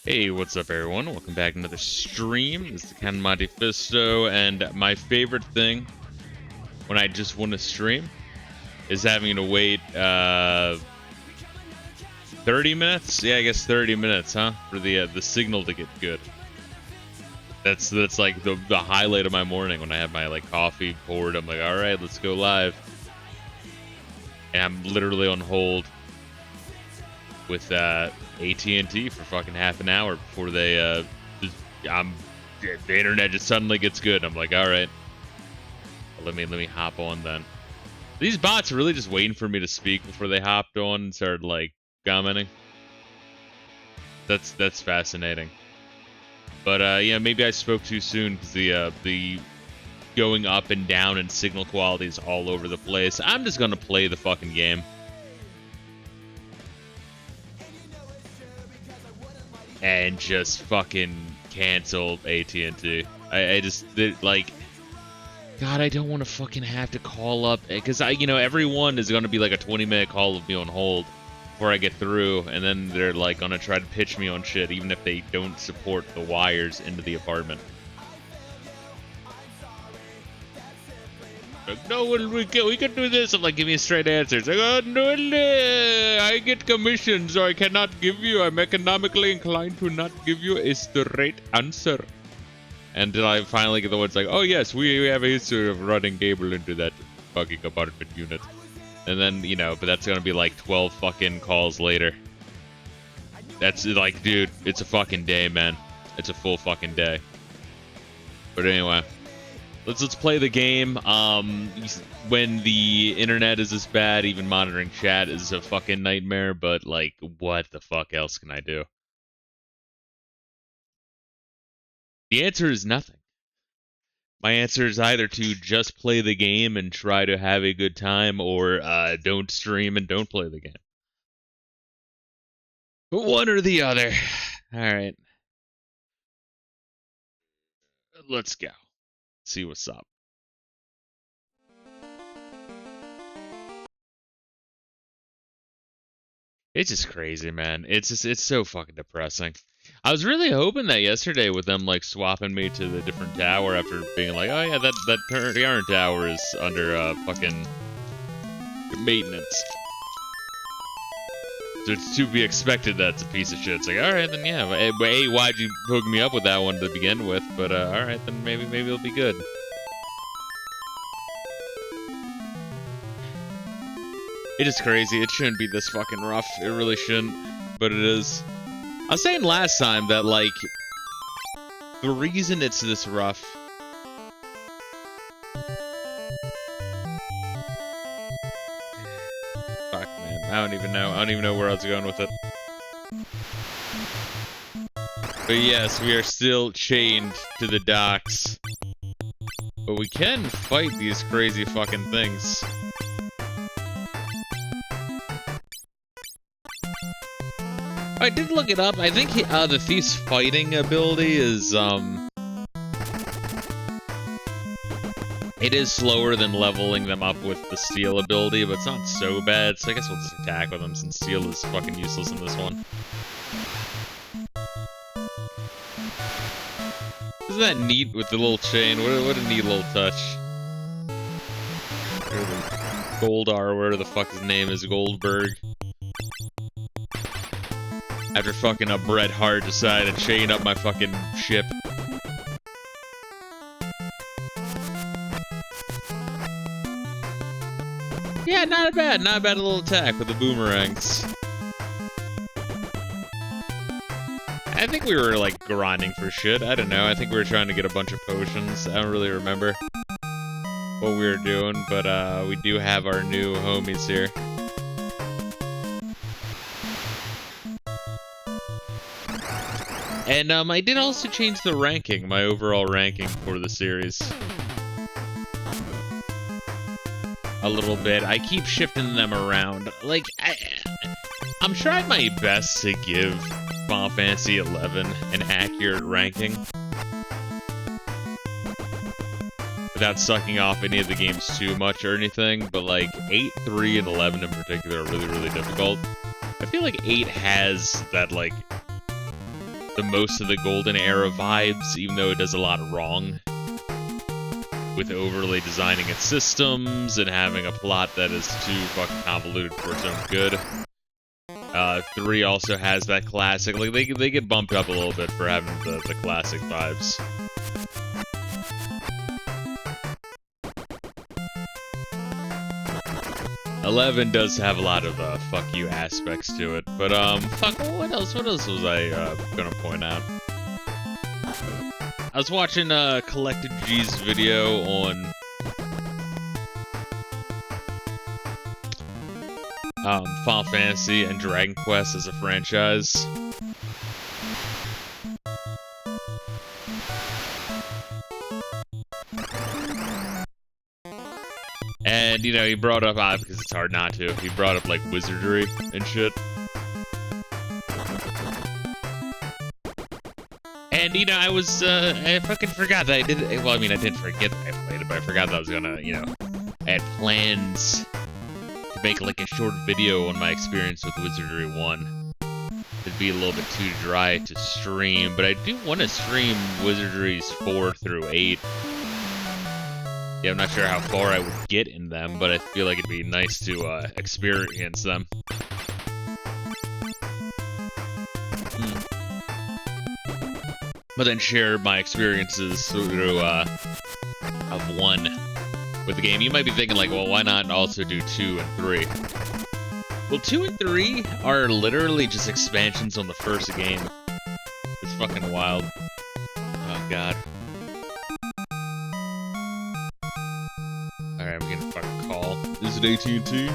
Hey, what's up everyone? Welcome back to another stream. This is the Monte Fisto, and my favorite thing when I just want to stream is having to wait 30 minutes? Yeah, I guess 30 minutes, huh? For the signal to get good. That's like the highlight of my morning when I have my like coffee poured. I'm like, all right, let's go live. And I'm literally on hold with AT&T for fucking half an hour before they the internet just suddenly gets good. I'm like, all right, let me hop on then. These bots are really just waiting for me to speak before they hopped on and started like commenting. That's fascinating. But yeah, maybe I spoke too soon because the going up and down in signal quality is all over the place. I'm just gonna play the fucking game. And just fucking cancel AT&T. I just like, God, I don't want to fucking have to call up because everyone is gonna be like a 20-minute call of me on hold before I get through, and then they're like gonna try to pitch me on shit even if they don't support the wires into the apartment. Like, no, we can do this. I'm like, give me a straight answer. It's like, oh, no, I get commission, so I cannot give you. I'm economically inclined to not give you a straight answer. And then I finally get the ones like, oh, yes, we have a history of running cable into that fucking apartment unit. And then, but that's going to be like 12 fucking calls later. That's like, dude, it's a fucking day, man. It's a full fucking day. But anyway. Let's play the game. When the internet is this bad, even monitoring chat is a fucking nightmare, but like, what the fuck else can I do? The answer is nothing. My answer is either to just play the game and try to have a good time, or don't stream and don't play the game. But one or the other. Alright. Let's go. See what's up. It's just crazy, man. It's so fucking depressing. I was really hoping that yesterday with them like swapping me to the different tower after being like, oh yeah, that current tower is under fucking maintenance. So it's to be expected that's a piece of shit. It's like, all right, then yeah. Hey, why'd you hook me up with that one to begin with? But all right, then maybe it'll be good. It is crazy. It shouldn't be this fucking rough. It really shouldn't, but it is. I was saying last time that like the reason it's this rough. Fuck, man. I don't even know. I don't even know where I was going with it. But yes, we are still chained to the docks. But we can fight these crazy fucking things. I did look it up. I think the thief's fighting ability is it is slower than leveling them up with the steel ability, but it's not so bad. So I guess we'll just attack with them since steel is fucking useless in this one. Isn't that neat with the little chain? What a neat little touch. Goldar, whatever the fuck his name is, Goldberg. After fucking up Bret Hart, decided to chain up my fucking ship. Yeah, not bad little attack with the boomerangs. I think we were like grinding for shit. I don't know. I think we were trying to get a bunch of potions. I don't really remember what we were doing, but we do have our new homies here. And I did also change the ranking, my overall ranking for the series. A little bit. I keep shifting them around. Like, I'm trying my best to give Final Fantasy XI an accurate ranking. Without sucking off any of the games too much or anything, but like 8, 3, and 11 in particular are really, really difficult. I feel like 8 has that, like, the most of the Golden Era vibes, even though it does a lot wrong. With overly designing its systems and having a plot that is too fucking convoluted for its own good. 3 also has that classic, like, they get bumped up a little bit for having the classic vibes. '11 does have a lot of fuck you aspects to it, but fuck, what else was I gonna point out? I was watching Collected G's video on Final Fantasy and Dragon Quest as a franchise. And, you know, he brought up, because it's hard not to, he brought up, like, wizardry and shit. And, you know, I fucking forgot that I did it. Well, I mean, I didn't forget that I played it, but I forgot that I was gonna, you know, I had plans to make, like, a short video on my experience with Wizardry 1. It'd be a little bit too dry to stream, but I do want to stream Wizardries 4 through 8. Yeah, I'm not sure how far I would get in them, but I feel like it'd be nice to experience them. But then share my experiences through of 1 with the game. You might be thinking like, well, why not also do 2 and 3? Well, 2 and 3 are literally just expansions on the first game. It's fucking wild. Oh god. Alright, I'm getting a fucking call. Is it AT&T?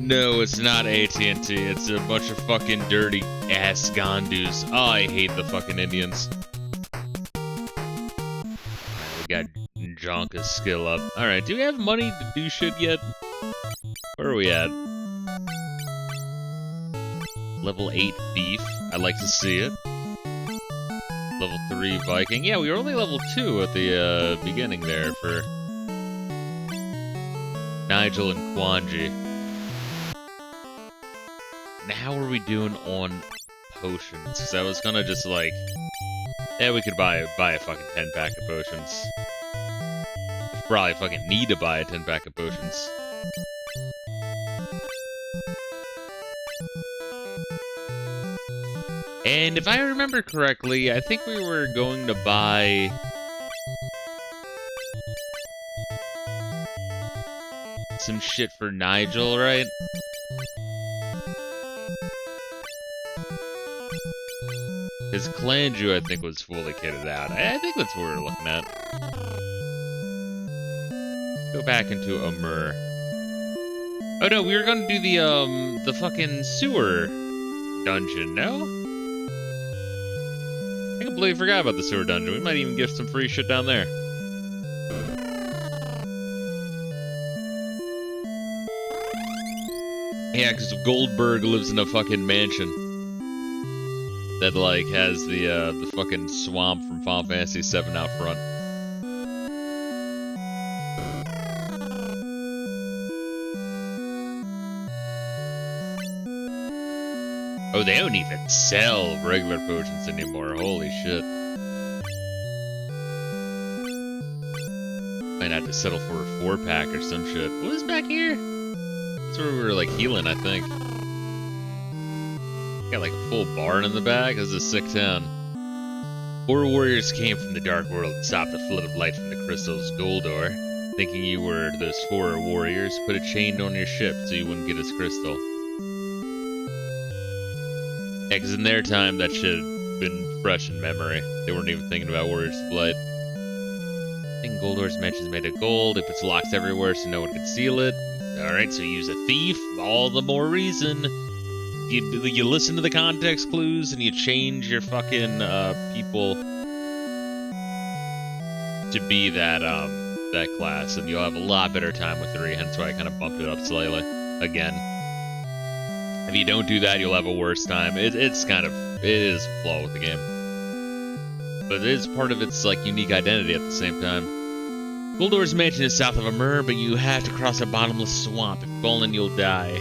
No, it's not AT&T. It's a bunch of fucking dirty ass Gondus. Oh, I hate the fucking Indians. We got Jonka's skill up. Alright, do we have money to do shit yet? Where are we at? Level 8 Thief. I'd like to see it. Level 3 Viking. Yeah, we were only level 2 at the beginning there for Nigel and Kwanji. How are we doing on potions? Because I was gonna just like, yeah, we could buy a fucking 10-pack of potions. Probably fucking need to buy a 10-pack of potions. And if I remember correctly, I think we were going to buy some shit for Nigel, right? His Clanju, I think, was fully kitted out. I think that's what we're looking at. Go back into Amur. Oh no, we were gonna do the fucking sewer dungeon, no? I completely forgot about the sewer dungeon. We might even get some free shit down there. Yeah, because Goldberg lives in a fucking mansion that, like, has the fucking swamp from Final Fantasy VII out front. Oh, they don't even sell regular potions anymore. Holy shit. Might have to settle for a 4-pack or some shit. What is back here? That's where we were, like, healing, I think. Got like a full barn in the back. This is a sick town. 4 warriors came from the dark world and stopped the flood of light from the crystal's Goldor. Thinking you were those 4 warriors, put a chain on your ship so you wouldn't get his crystal. Yeah, because in their time, that shit had been fresh in memory. They weren't even thinking about warriors of light. I think Goldor's mansion is made of gold. It puts locks everywhere so no one can steal it. Alright, so use a thief. All the more reason. you listen to the context clues and you change your fucking people to be that class, and you'll have a lot better time with 3. Hence why I kind of bumped it up slightly again. If you don't do that, you'll have a worse time. It is a flaw with the game, but it is part of its like unique identity at the same time. Goldor's mansion is south of Amur, but you have to cross a bottomless swamp. If fallen, you'll die.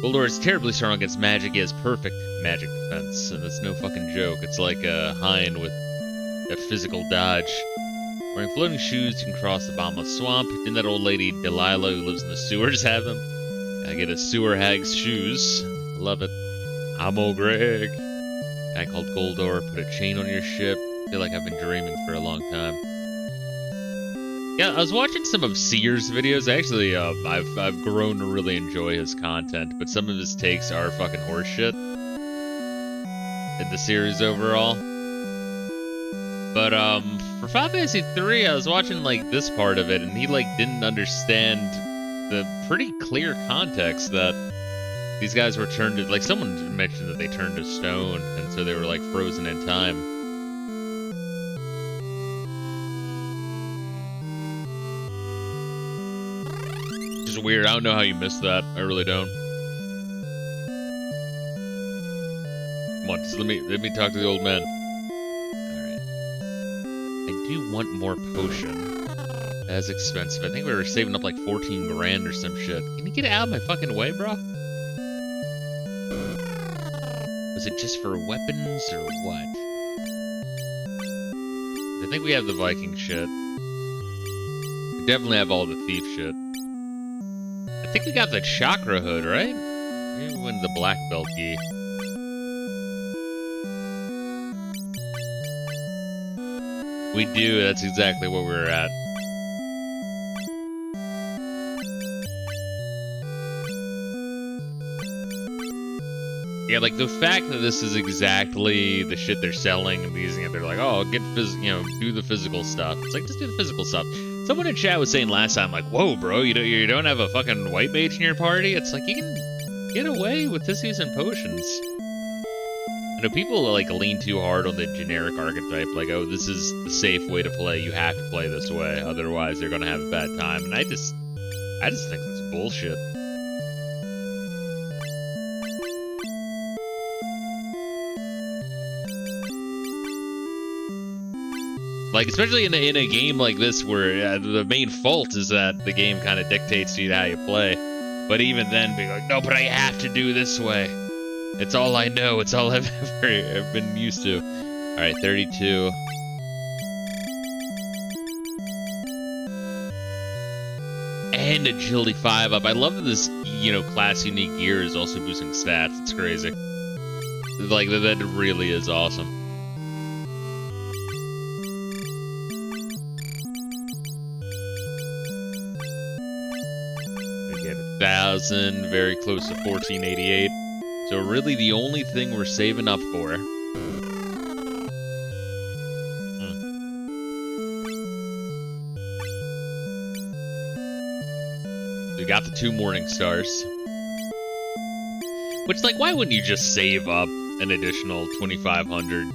Goldor is terribly strong against magic. He has perfect magic defense, and it's no fucking joke. It's like a hind with a physical dodge. Wearing floating shoes, you can cross the bottomless swamp. Didn't that old lady Delilah who lives in the sewers have them? I get a sewer hag's shoes. Love it. I'm old Greg. Guy called Goldor. Put a chain on your ship. Feel like I've been dreaming for a long time. Yeah, I was watching some of Seer's videos. Actually, I've grown to really enjoy his content, but some of his takes are fucking horseshit in the series overall. But for Final Fantasy 3, I was watching like this part of it, and he like didn't understand the pretty clear context that these guys were turned to, like, someone mentioned that they turned to stone, and so they were like frozen in time. Weird. I don't know how you missed that. I really don't. Come on, just let me talk to the old man. Alright. I do want more potion. That's expensive. I think we were saving up like 14 grand or some shit. Can you get out of my fucking way, bro? Was it just for weapons or what? I think we have the Viking shit. We definitely have all the thief shit. I think we got the chakra hood, right? Maybe we win the black belt key. We do, that's exactly what we were at. Yeah, like the fact that this is exactly the shit they're selling and using it, they're like, oh, do the physical stuff. It's like, just do the physical stuff. Someone in chat was saying last time, like, whoa, bro, you don't have a fucking white mage in your party? It's like, you can get away with this using potions. I know people, like, lean too hard on the generic archetype, like, oh, this is the safe way to play, you have to play this way, otherwise they're gonna have a bad time, and I just think that's bullshit. Like, especially in a game like this where the main fault is that the game kind of dictates to you how you play. But even then, being like, no, but I have to do this way. It's all I know. It's all I've been used to. All right, 32. And agility 5 up. I love that this, class unique gear is also boosting stats. It's crazy. Like, that really is awesome. Get 1,000, very close to 1488. So really the only thing we're saving up for. We got the 2 morning stars. Which, like, why wouldn't you just save up an additional 2,500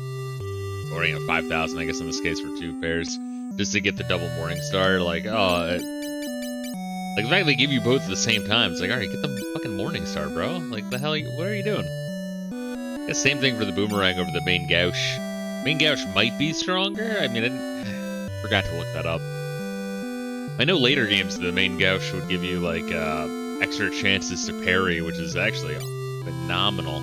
or 5,000, I guess in this case for 2 pairs, just to get the double morning star? Like, oh. Like, the fact they give you both at the same time, it's like, alright, get the fucking morning star, bro. Like, the hell, what are you doing? I guess same thing for the boomerang over the main gouche. Main gouche might be stronger. I mean, I forgot to look that up. I know later games the main gouche would give you, like, extra chances to parry, which is actually phenomenal.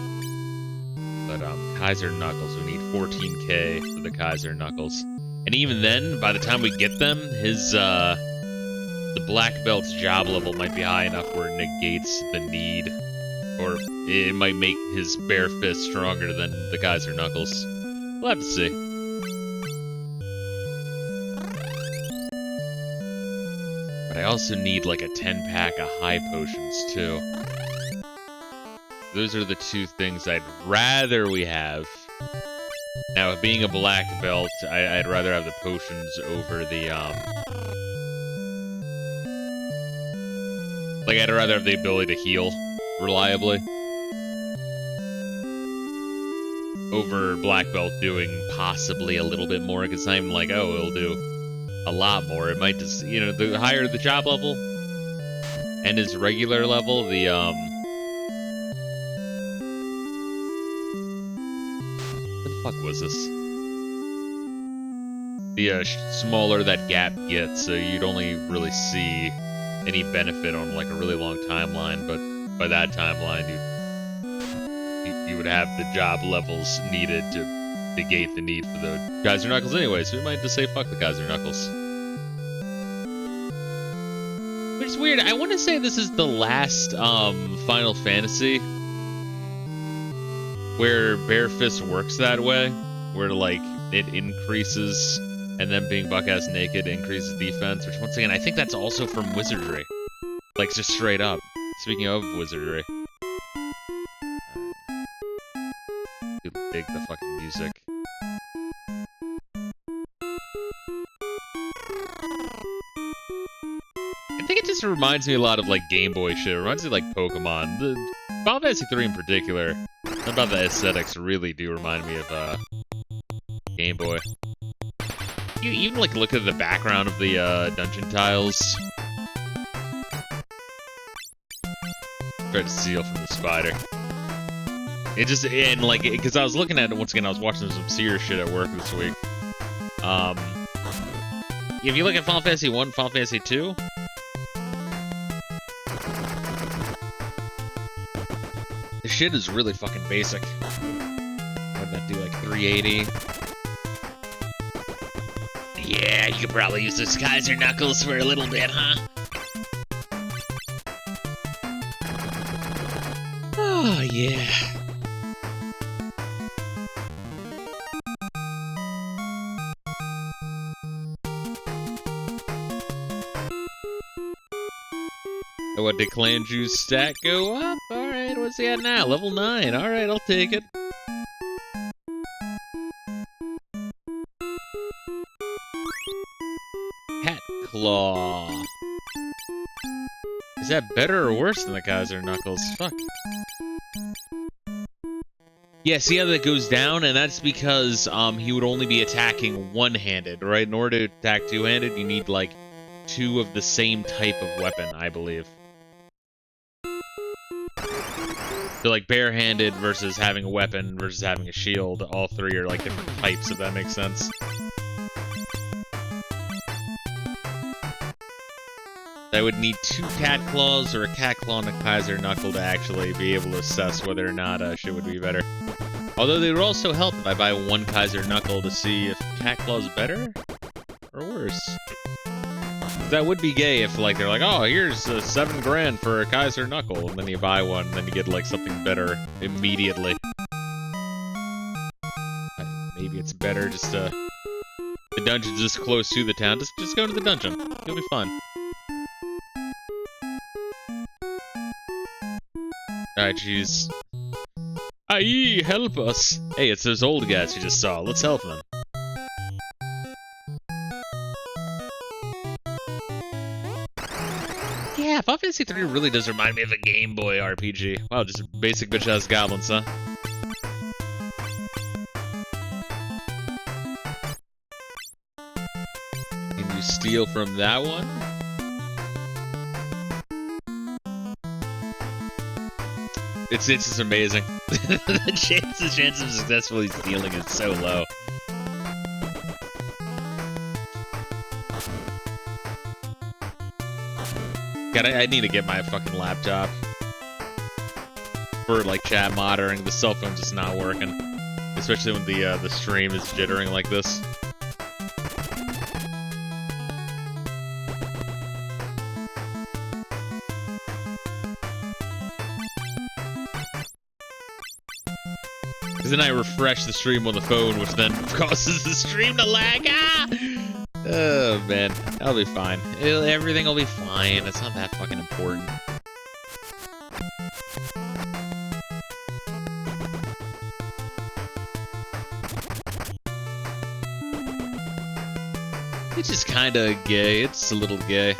But, Kaiser Knuckles, we need 14k for the Kaiser Knuckles. And even then, by the time we get them, his, the black belt's job level might be high enough where it negates the need, or it might make his bare fist stronger than the Kaiser Knuckles. We'll have to see. But I also need like a 10-pack of high potions too. Those are the 2 things I'd rather we have. Now, being a black belt, I'd rather have the potions over the, like, I'd rather have the ability to heal reliably. over black belt doing possibly a little bit more, because I'm like, oh, it'll do a lot more. It might just, you know, the higher the job level and his regular level, the what the fuck was this? The smaller that gap gets, so you'd only really see any benefit on like a really long timeline, but by that timeline, you would have the job levels needed to negate the need for the Geyser Knuckles anyway, so we might just say fuck the Geyser Knuckles. Which is weird. I want to say this is the last Final Fantasy where Bare Fist works that way, where like it increases, and then being buck-ass naked increases defense, which once again, I think that's also from Wizardry. Like, just straight up. Speaking of Wizardry. Dig the fucking music. I think it just reminds me a lot of, like, Game Boy shit. It reminds me of, like, Pokemon. The Final Fantasy 3 in particular, about the aesthetics really do remind me of, Game Boy. You even, like, look at the background of the, dungeon tiles. Try to steal from the spider. It just, and like, because I was looking at it, once again, I was watching some Vizier shit at work this week. If you look at Final Fantasy 1, Final Fantasy 2, the shit is really fucking basic. What'd that do, like 380? Yeah, you could probably use those Geyser Knuckles for a little bit, huh? Oh, yeah. Oh, what, did Clan Juice stat go up? Alright, what's he at now? Level 9. Alright, I'll take it. Hat Claw. Is that better or worse than the Geyser Knuckles? Fuck. Yeah, see how that goes down? And that's because he would only be attacking one-handed, right? In order to attack two-handed, you need, like, two of the same type of weapon, I believe. So, like, barehanded versus having a weapon versus having a shield, all three are, like, different types, if that makes sense. I would need 2 cat claws or a cat claw and a Geyser Knuckle to actually be able to assess whether or not shit would be better. Although they would also help if I buy 1 Geyser Knuckle to see if cat claw is better or worse. That would be gay if, like, they're like, oh, here's 7 grand for a Geyser Knuckle, and then you buy one, and then you get, like, something better immediately. Maybe it's better just to... The dungeon's just close to the town. Just go to the dungeon. You'll be fine. Alright, jeez. Aye, help us! Hey, it's those old guys you just saw. Let's help them. Yeah, Final Fantasy 3 really does remind me of a Game Boy RPG. Wow, just basic bitch-ass goblins, huh? Can you steal from that one? It's just amazing. The chance of successfully stealing is so low. God, I need to get my fucking laptop for like chat monitoring. The cell phone's just not working, especially when the stream is jittering like this. Then I refresh the stream on the phone, which then causes the stream to lag. Ah! Oh, man. That'll be fine. Everything will be fine. It's not that fucking important. It's just kinda gay. It's a little gay.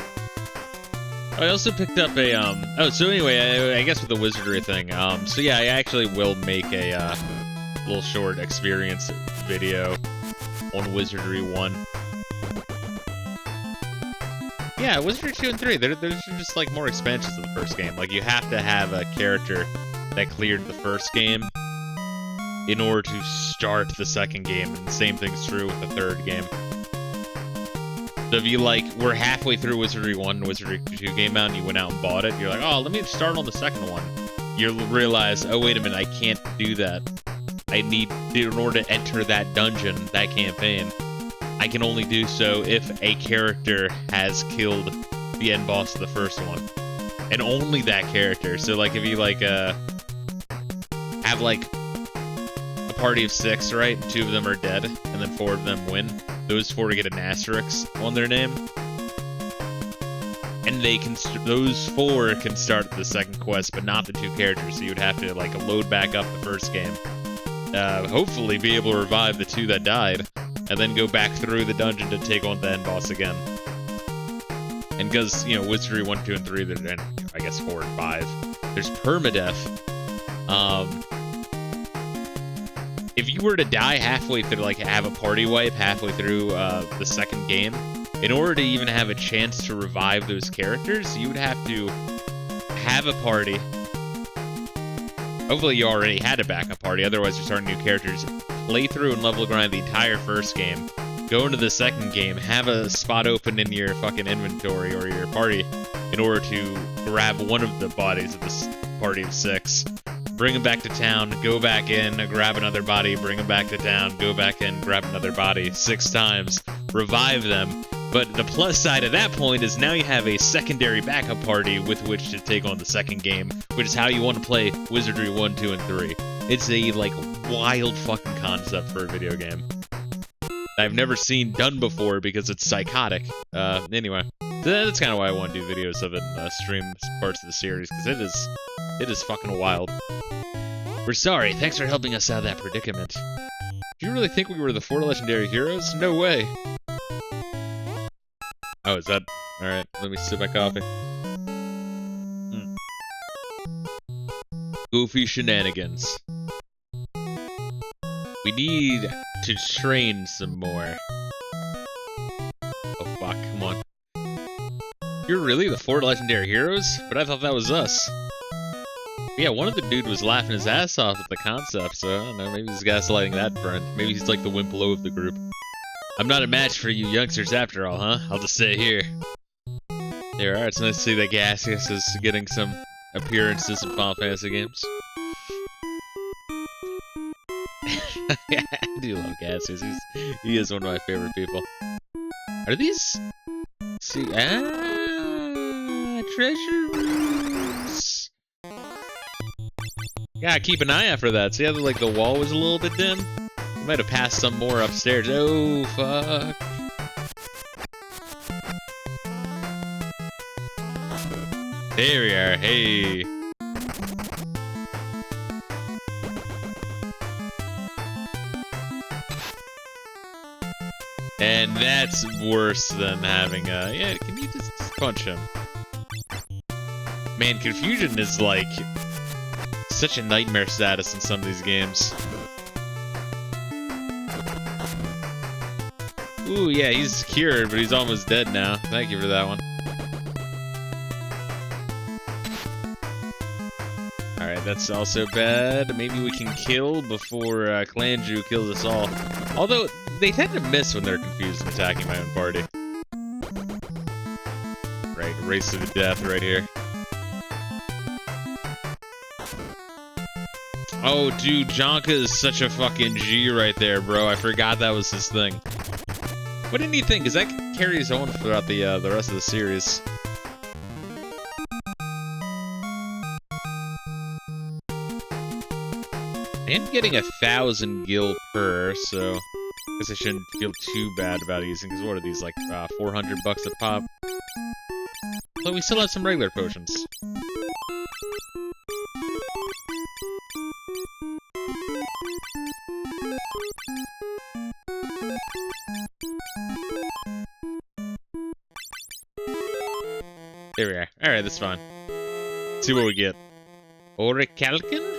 I also picked up a, oh, so anyway, I guess with the wizardry thing, so yeah, I actually will make a, little short experience video on Wizardry 1. Yeah, Wizardry 2 and 3, there's just like more expansions of the first game. Like you have to have a character that cleared the first game in order to start the second game, and the same thing's true with the third game. So if you like, we're halfway through Wizardry 1 and Wizardry 2 came out and you went out and bought it, you're like, oh, let me start on the second one. You realize, oh, wait a minute, I can't do that. I need, in order to enter that dungeon, that campaign, I can only do so if a character has killed the end boss of the first one. And only that character. So, like, if you, like, have, like, a party of 6, right? And 2 of them are dead, and then 4 of them win. Those 4 get an asterisk on their name. And they can, those 4 can start the second quest, but not the 2 characters. So you'd have to, like, load back up the first game. Hopefully be able to revive the 2 that died. And then go back through the dungeon to take on the end boss again. And because, you know, Wizardry 1, 2, and 3, and I guess 4 and 5, there's permadeath. If you were to die halfway through, like, have a party wipe halfway through the second game, in order to even have a chance to revive those characters, you would have to have a party. Hopefully you already had a backup party, otherwise you're starting new characters. Play through and level grind the entire first game, go into the second game, have a spot open in your fucking inventory or your party in order to grab one of the bodies of this party of 6, bring them back to town, go back in, grab another body, bring them back to town, go back in, grab another body 6 times, revive them. But the plus side at that point is now you have a secondary backup party with which to take on the second game, which is how you want to play Wizardry 1, 2, and 3. It's a, like, wild fucking concept for a video game I've never seen done before because it's psychotic. Anyway, that's kind of why I want to do videos of it and stream parts of the series, because it is fucking wild. We're sorry. Thanks for helping us out of that predicament. Do you really think we were the 4 legendary heroes? No way. Oh, is that... Alright, let me sip my coffee. Goofy shenanigans. We need to train some more. Oh fuck, come on. You're really the 4 legendary heroes? But I thought that was us. Yeah, one of the dude was laughing his ass off at the concept, so I don't know, maybe he's gaslighting that friend. Maybe he's like the wimp low of the group. I'm not a match for you youngsters after all, huh? I'll just stay here. There are. It's nice to see that Gaseous is getting some appearances in Final Fantasy games. Yeah, I do love Gaseous. He is one of my favorite people. Are these... See, treasure rooms. Gotta keep an eye out for that. See how like the wall was a little bit dim? We might have passed some more upstairs. Oh fuck. There we are. Hey. And that's worse than having a... Yeah, can you just punch him? Man, confusion is like... such a nightmare status in some of these games. Ooh, yeah, he's cured, but he's almost dead now. Thank you for that one. Alright, that's also bad. Maybe we can kill before Clanju kills us all. Although, they tend to miss when they're confused and attacking my own party. Right, race to the death right here. Oh, dude, Jonka is such a fucking G right there, bro. I forgot that was his thing. What didn't you think? Because that carries on throughout the rest of the series. I am getting 1,000 gil per, so I guess I shouldn't feel too bad about using. Because what are these, like 400 bucks a pop? But we still have some regular potions. There we are. Alright, that's fine. Let's see what we get. Orichalcon?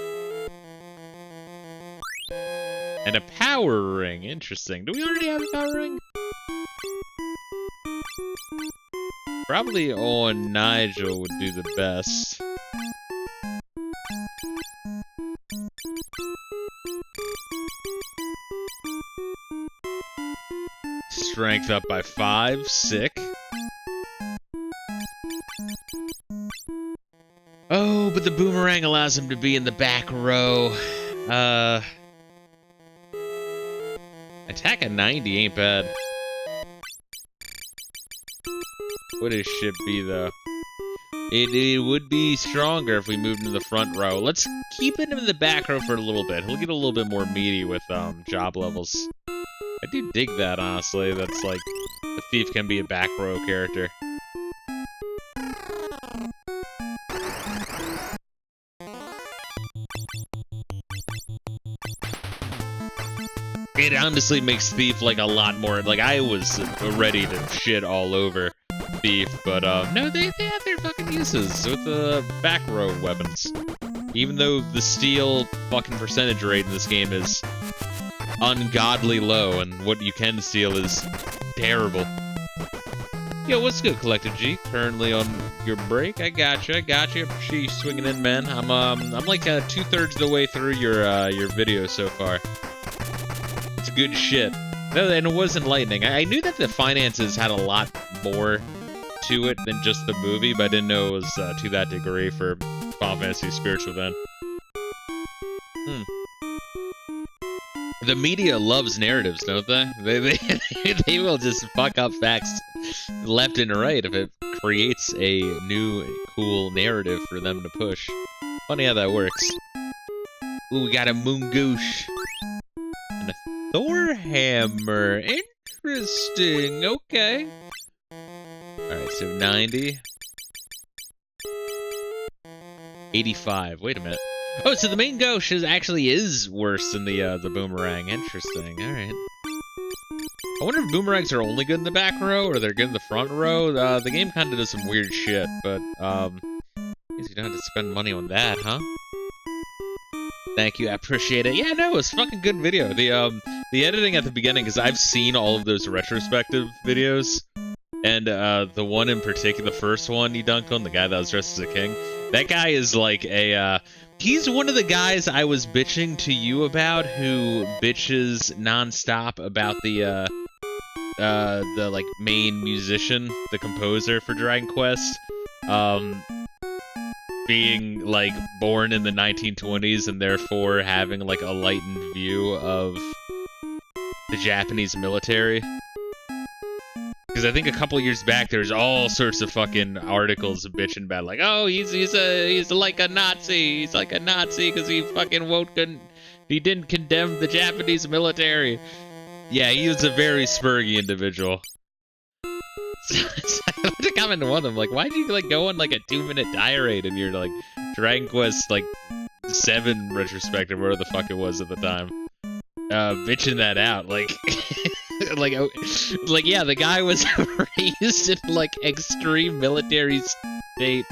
And a power ring. Interesting. Do we already have a power ring? Probably on Nigel would do the best. Strength up by 5. Sick. Oh, but the boomerang allows him to be in the back row. Attack at 90 ain't bad. What does ship be, though? It would be stronger if we moved into the front row. Let's keep him in the back row for a little bit. He'll get a little bit more meaty with job levels. I do dig that, honestly. That's like, the thief can be a back row character. It honestly makes Thief, like, a lot more... Like, I was ready to shit all over Thief, but, no, they have their fucking uses with the back row weapons. Even though the steal fucking percentage rate in this game is ungodly low, and what you can steal is terrible. Yo, what's good, Collective G? Currently on your break. I gotcha. Appreciate you swinging in, man. I'm like, 2/3 of the way through your video so far. It's good shit. No, and it was enlightening. I knew that the finances had a lot more to it than just the movie, but I didn't know it was to that degree for Final Fantasy Spiritual then. The media loves narratives, don't they? They will just fuck up facts left and right if it creates a new, cool narrative for them to push. Funny how that works. Ooh, we got a Moongoosh. And a Thor Hammer. Interesting. Okay. Alright, so 90. 85. Wait a minute. Oh, so the main ghost actually is worse than the boomerang. Interesting. Alright. I wonder if boomerangs are only good in the back row, or they're good in the front row. The game kind of does some weird shit, but, I guess you don't have to spend money on that, huh? Thank you, I appreciate it. Yeah, no, it's a fucking good video. The editing at the beginning, because I've seen all of those retrospective videos, and, the one in particular, the first one you dunked on, the guy that was dressed as a king, that guy is like a, he's one of the guys I was bitching to you about, who bitches nonstop about the like, main musician, the composer for Dragon Quest, being, like, born in the 1920s and therefore having, like, a lightened view of the Japanese military. Because I think a couple years back, there's all sorts of fucking articles bitching about, like, oh, he's like a Nazi. He's like a Nazi because he fucking he didn't condemn the Japanese military. Yeah, he was a very spurgy individual. So I went to comment on one of them, like, why'd you, like, go on, like, a 2-minute tirade in your, like, Dragon Quest, like, 7 retrospective, whatever the fuck it was at the time. Bitching that out, like... like, yeah, the guy was raised in, like, extreme military state,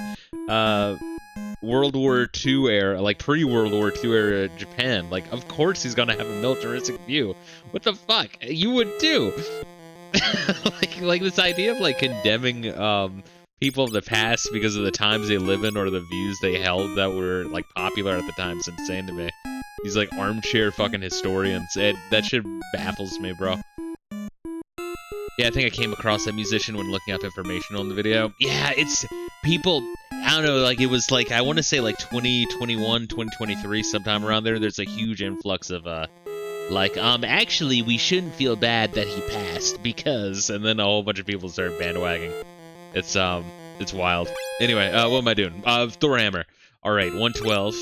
World War II era, like, pre-World War II era Japan. Like, of course he's gonna have a militaristic view. What the fuck? You would too! like this idea of, like, condemning, people of the past because of the times they live in or the views they held that were, like, popular at the time is insane to me. These, like, armchair fucking historians. That shit baffles me, bro. Yeah, I think I came across that musician when looking up information on the video. Yeah, it's people, I don't know, like, it was like, I want to say like 2021, 2023, sometime around there, there's a huge influx of, like, actually, we shouldn't feel bad that he passed because, and then a whole bunch of people start bandwagging. It's wild. Anyway, what am I doing? Thor Hammer. Alright, 112.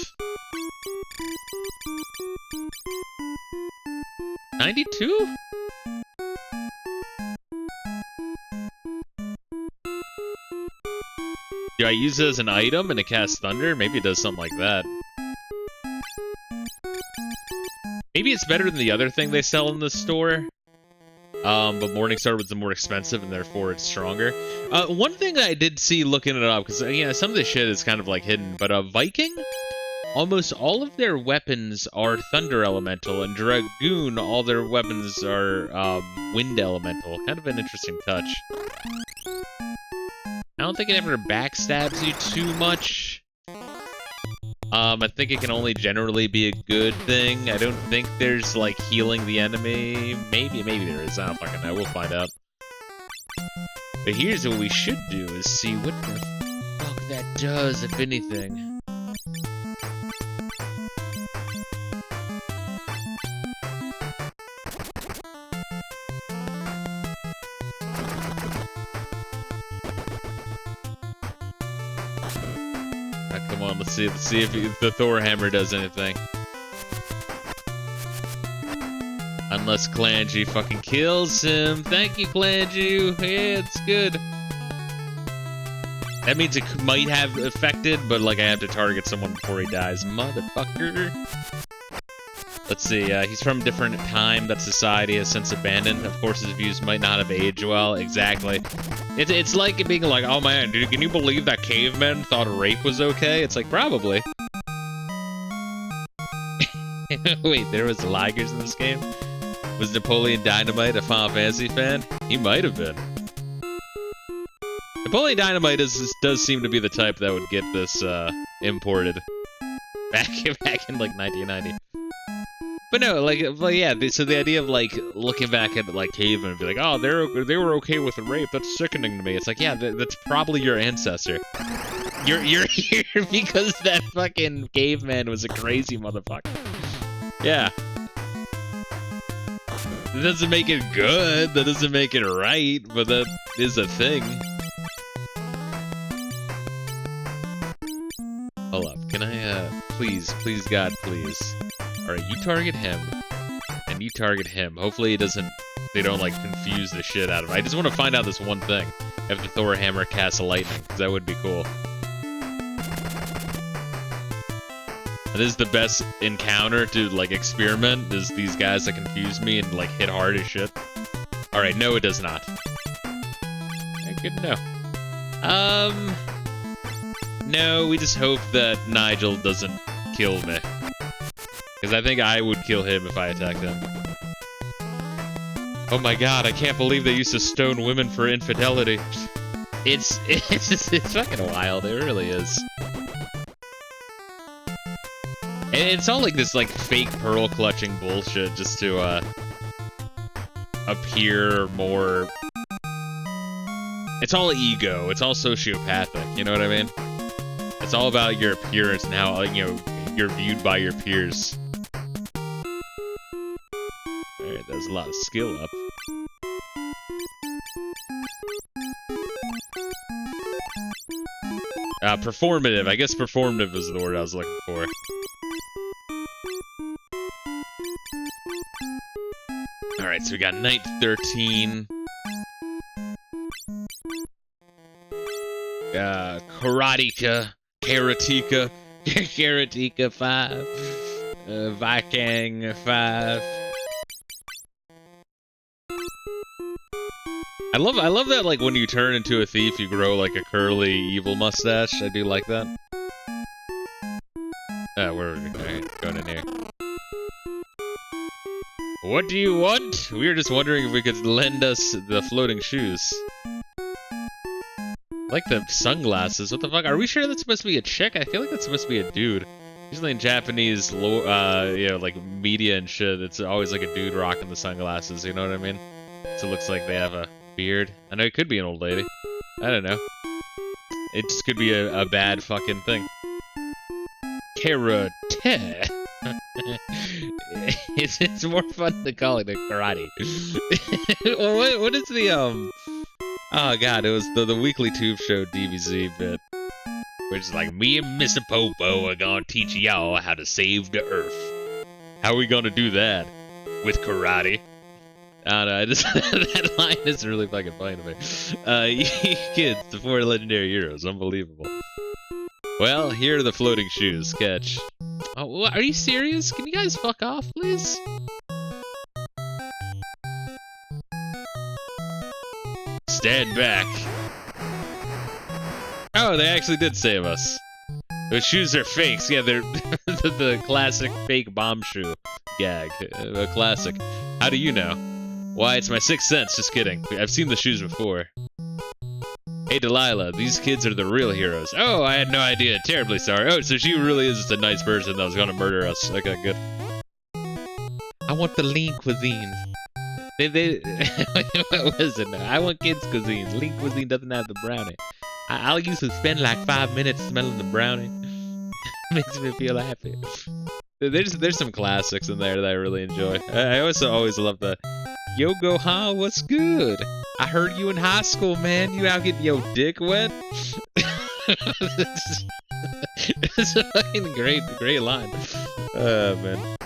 92? Do I use it as an item and it casts thunder? Maybe it does something like that. Maybe it's better than the other thing they sell in the store. But Morningstar was the more expensive and therefore it's stronger. One thing that I did see looking it up, because, yeah, some of this shit is kind of, like, hidden, but Viking almost all of their weapons are thunder elemental, and Dragoon, all their weapons are wind elemental. Kind of an interesting touch. I don't think it ever backstabs you too much. I think it can only generally be a good thing. I don't think there's, like, healing the enemy. Maybe there is. I don't fucking know. We'll find out. But here's what we should do, is see what the fuck that does, if anything. Come on, let's see if the Thor hammer does anything. Unless Clangy fucking kills him. Thank you, Clangy. Yeah, it's good. That means it might have affected, but like I have to target someone before he dies. Motherfucker. Let's see, he's from a different time that society has since abandoned. Of course, his views might not have aged well. Exactly. It's like it being like, oh man, dude, can you believe that cavemen thought rape was okay? It's like, probably. Wait, there was Ligers in this game? Was Napoleon Dynamite a Final Fantasy fan? He might have been. Napoleon Dynamite does seem to be the type that would get this imported back in like 1990. But no, like, well, yeah. So the idea of like looking back at like cavemen and be like, oh, they were okay with rape. That's sickening to me. It's like, yeah, that's probably your ancestor. You're here because that fucking caveman was a crazy motherfucker. Yeah. That doesn't make it good. That doesn't make it right. But that is a thing. Hold up. Can I, please, God, please. Alright, you target him, and you target him. Hopefully they don't, like, confuse the shit out of him. I just want to find out this one thing. If the Thor hammer casts lightning, because that would be cool. And this is the best encounter to, like, experiment, is these guys that confuse me and, like, hit hard as shit. Alright, no, it does not. Okay, good to know. No, we just hope that Nigel doesn't kill me. Because I think I would kill him if I attacked him. Oh my god, I can't believe they used to stone women for infidelity. It's fucking wild, it really is. And it's all like this like fake pearl clutching bullshit just to appear more... It's all ego, it's all sociopathic, you know what I mean? It's all about your appearance and how, you know, you're viewed by your peers. Alright, there's a lot of skill up. Performative. I guess performative is the word I was looking for. Alright, so we got Night 13. Karateka. Karateka 5. Viking 5. I love that, like, when you turn into a thief, you grow, like, a curly, evil mustache. I do like that. We're going in here. What do you want? We were just wondering if we could lend us the floating shoes. I like the sunglasses. What the fuck? Are we sure that's supposed to be a chick? I feel like that's supposed to be a dude. Usually in Japanese, you know, like, media and shit, it's always, like, a dude rocking the sunglasses, you know what I mean? So it looks like they have a beard. I know it could be an old lady. I don't know. It just could be a bad fucking thing. Karate. It's more fun to call it a karate. Well, what is the oh god, it was the Weekly Tube Show DBZ bit, which is like, me and Mr. Popo are gonna teach y'all how to save the earth. How are we gonna do that? With karate. I don't know, that line is really fucking funny to me. You kids, the 4 legendary heroes, unbelievable. Well, here are the floating shoes, catch. Oh, what, are you serious? Can you guys fuck off, please? Stand back. Oh, they actually did save us. Those shoes are fakes. Yeah, they're the classic fake bomb shoe gag. A classic. How do you know? Why, it's my sixth sense. Just kidding. I've seen the shoes before. Hey, Delilah, these kids are the real heroes. Oh, I had no idea. Terribly sorry. Oh, so she really is just a nice person that was gonna murder us. Okay, good. I want the lean cuisine. What was it now? I want kids' cuisine. Lean cuisine doesn't have the brownie. I'll used to spend like 5 minutes smelling the brownie. Makes me feel happy. There's some classics in there that I really enjoy. I also always love the Yo Gohan, what's good? I heard you in high school, man. You out getting your dick wet? It's a fucking great line. Oh, man.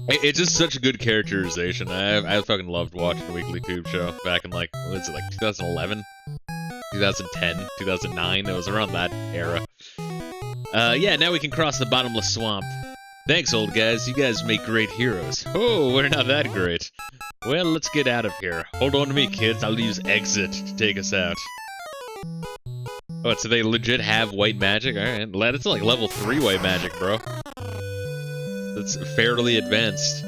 It's just such a good characterization. I fucking loved watching the Weekly Tube Show back in, like, what is it, like 2011? 2010? 2009? It was around that era. Yeah, now we can cross the bottomless swamp. Thanks, old guys. You guys make great heroes. Oh, we're not that great. Well, let's get out of here. Hold on to me, kids. I'll use exit to take us out. Oh, so they legit have white magic? Alright, it's like level 3 white magic, bro. That's fairly advanced.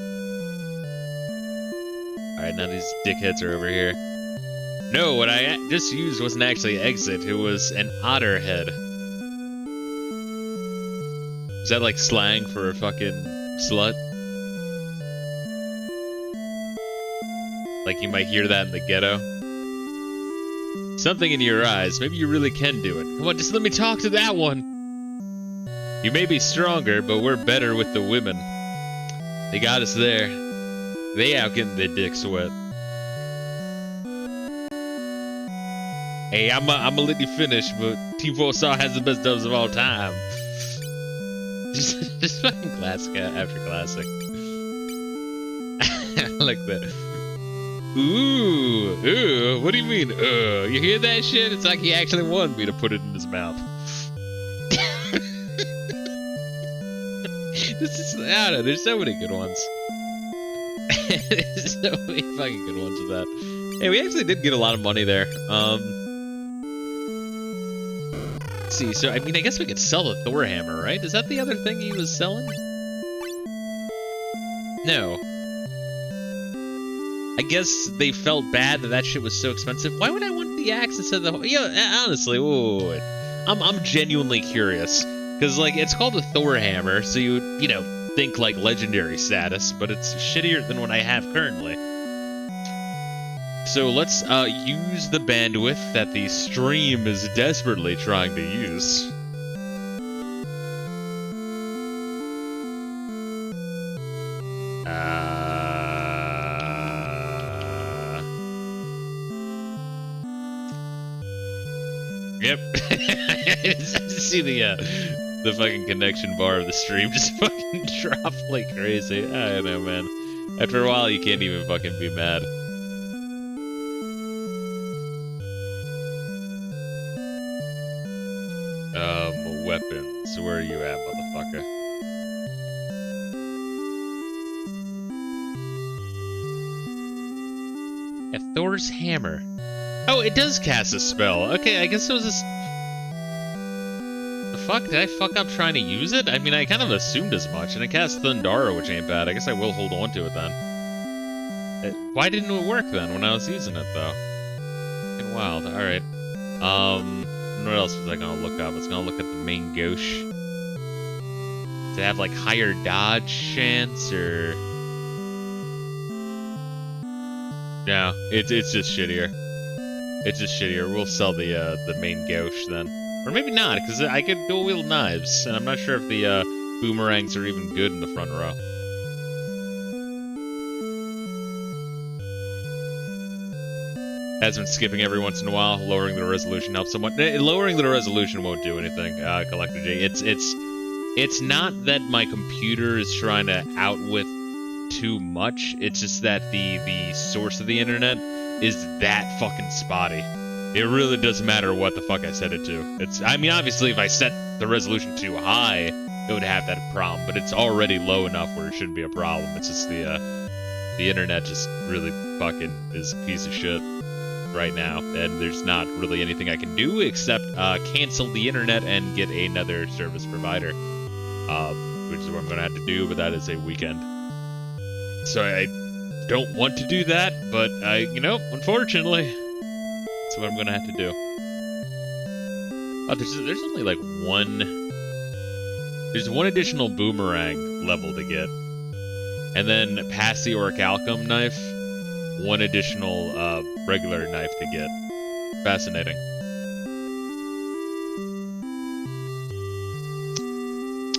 Alright, now these dickheads are over here. No, what I just used wasn't actually exit. It was an otter head. Is that like slang for a fucking slut? Like you might hear that in the ghetto? Something in your eyes. Maybe you really can do it. Come on, just let me talk to that one. You may be stronger, but we're better with the women. They got us there. They out getting their dicks wet. Hey, I'ma let you finish, but Team 4 Star has the best dubs of all time. Just fucking classic after classic. I like that. Ooh, what do you mean? You hear that shit? It's like he actually wanted me to put it in his mouth. This is, I don't know, there's so many good ones. There's so many fucking good ones with that. Hey, we actually did get a lot of money there. Let's see, so I mean, I guess we could sell the Thor hammer, right? Is that the other thing he was selling? No. I guess they felt bad that that shit was so expensive. Why would I want the axe instead of the... Yeah, honestly, wait. I'm genuinely curious. Because, like, it's called a Thor hammer, so you would, you know, think, like, legendary status, but it's shittier than what I have currently. So let's use the bandwidth that the stream is desperately trying to use. Yep. I just see the fucking connection bar of the stream just fucking drop like crazy. I don't know, man. After a while, you can't even fucking be mad. Weapons. Where are you at, motherfucker? Yeah, Thor's hammer. Oh, it does cast a spell. Okay, I guess it was just... The fuck? Did I fuck up trying to use it? I mean, I kind of assumed as much, and it cast Thundara, which ain't bad. I guess I will hold on to it then. Why didn't it work then when I was using it, though? Fucking wild. Alright. What else was I gonna look up? I was gonna look at the main gauche. Does it have, like, higher dodge chance, or... No, it's just shittier. It's just shittier. We'll sell the main gauche then. Or maybe not, because I could dual-wield knives, and I'm not sure if the boomerangs are even good in the front row. Has been skipping every once in a while. Lowering the resolution helps somewhat. Lowering the resolution won't do anything, Collector J. It's not that my computer is trying to outwit too much. It's just that the source of the internet is that fucking spotty. It really doesn't matter what the fuck I set it to. I mean, obviously, if I set the resolution too high, it would have that problem, but it's already low enough where it shouldn't be a problem. It's just the internet just really fucking is a piece of shit. right now, and there's not really anything I can do except cancel the internet and get another service provider, which is what I'm going to have to do, but that is a weekend. So I don't want to do that, but unfortunately, that's what I'm going to have to do. Oh, there's only like there's one additional boomerang level to get. And then past the orichalcum knife, one additional regular knife to get. Fascinating.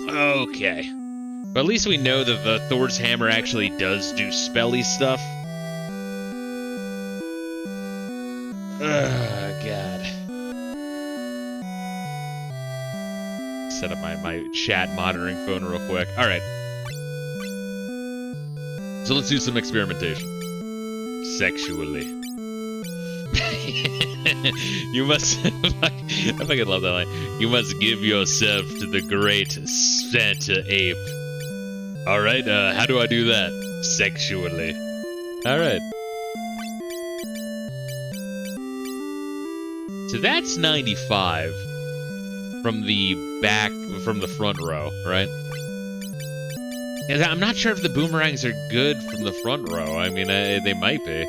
Okay. But at least we know that the Thor's hammer actually does do spelly stuff. Oh, God. Set up my chat monitoring phone real quick. Alright. So let's do some experimentation. Sexually. You must... I fucking love that line. You must give yourself to the great Santa ape. Alright, how do I do that? Sexually. Alright. So that's 95 from the front row, right? I'm not sure if the boomerangs are good from the front row. I mean, they might be.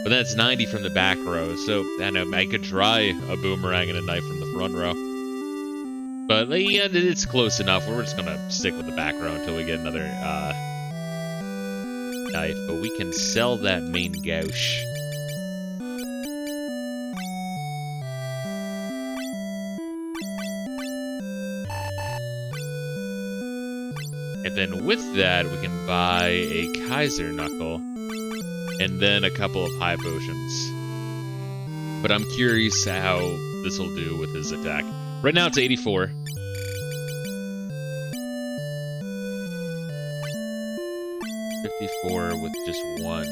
But that's 90 from the back row, so I could try a boomerang and a knife from the front row. But yeah, it's close enough. We're just gonna stick with the back row until we get another knife. But we can sell that main gouge. And then with that, we can buy a Kaiser Knuckle, and then a couple of high potions. But I'm curious how this will do with his attack. Right now it's 84. With just one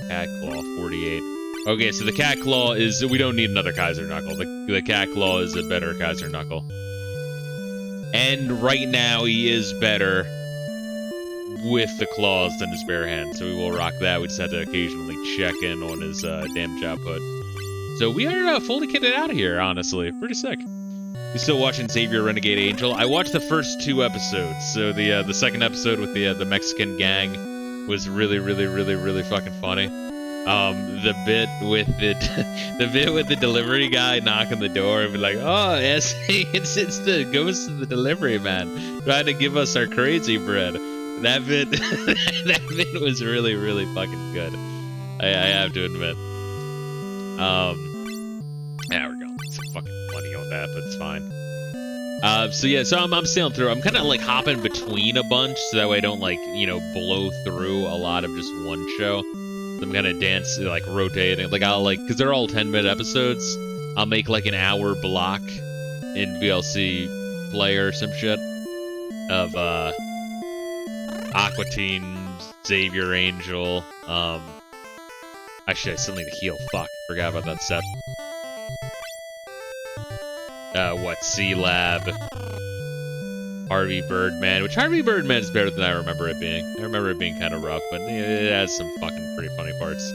cat claw, 48. Okay, so the cat claw is... We don't need another Kaiser Knuckle. The cat claw is a better Kaiser Knuckle. And right now he is better with the claws than his bare hand, so we will rock that. We just have to occasionally check in on his damage output. So we are fully kitted out of here, honestly. Pretty sick. You still watching Xavier Renegade Angel? I watched the first 2 episodes. So the second episode with the Mexican gang was really fucking funny. The bit with the delivery guy knocking the door and be like, "Oh, yes, it's the ghost of the delivery man trying to give us our crazy bread." That bit that bit was really fucking good. I have to admit. There we go. Some fucking money on that, but it's fine. So yeah, so I'm sailing through. I'm kind of like hopping between a bunch, so that way I don't like, blow through a lot of just one show. So I'm kind of like rotating. Like I'll because they're all 10-minute episodes. I'll make like an hour block in VLC player or some shit of Aqua Teen, Xavier Angel. Actually, I still need to heal. Fuck, forgot about that step. C-Lab, Harvey Birdman, which Harvey Birdman is better than I remember it being. I remember it being kind of rough, but it has some fucking pretty funny parts.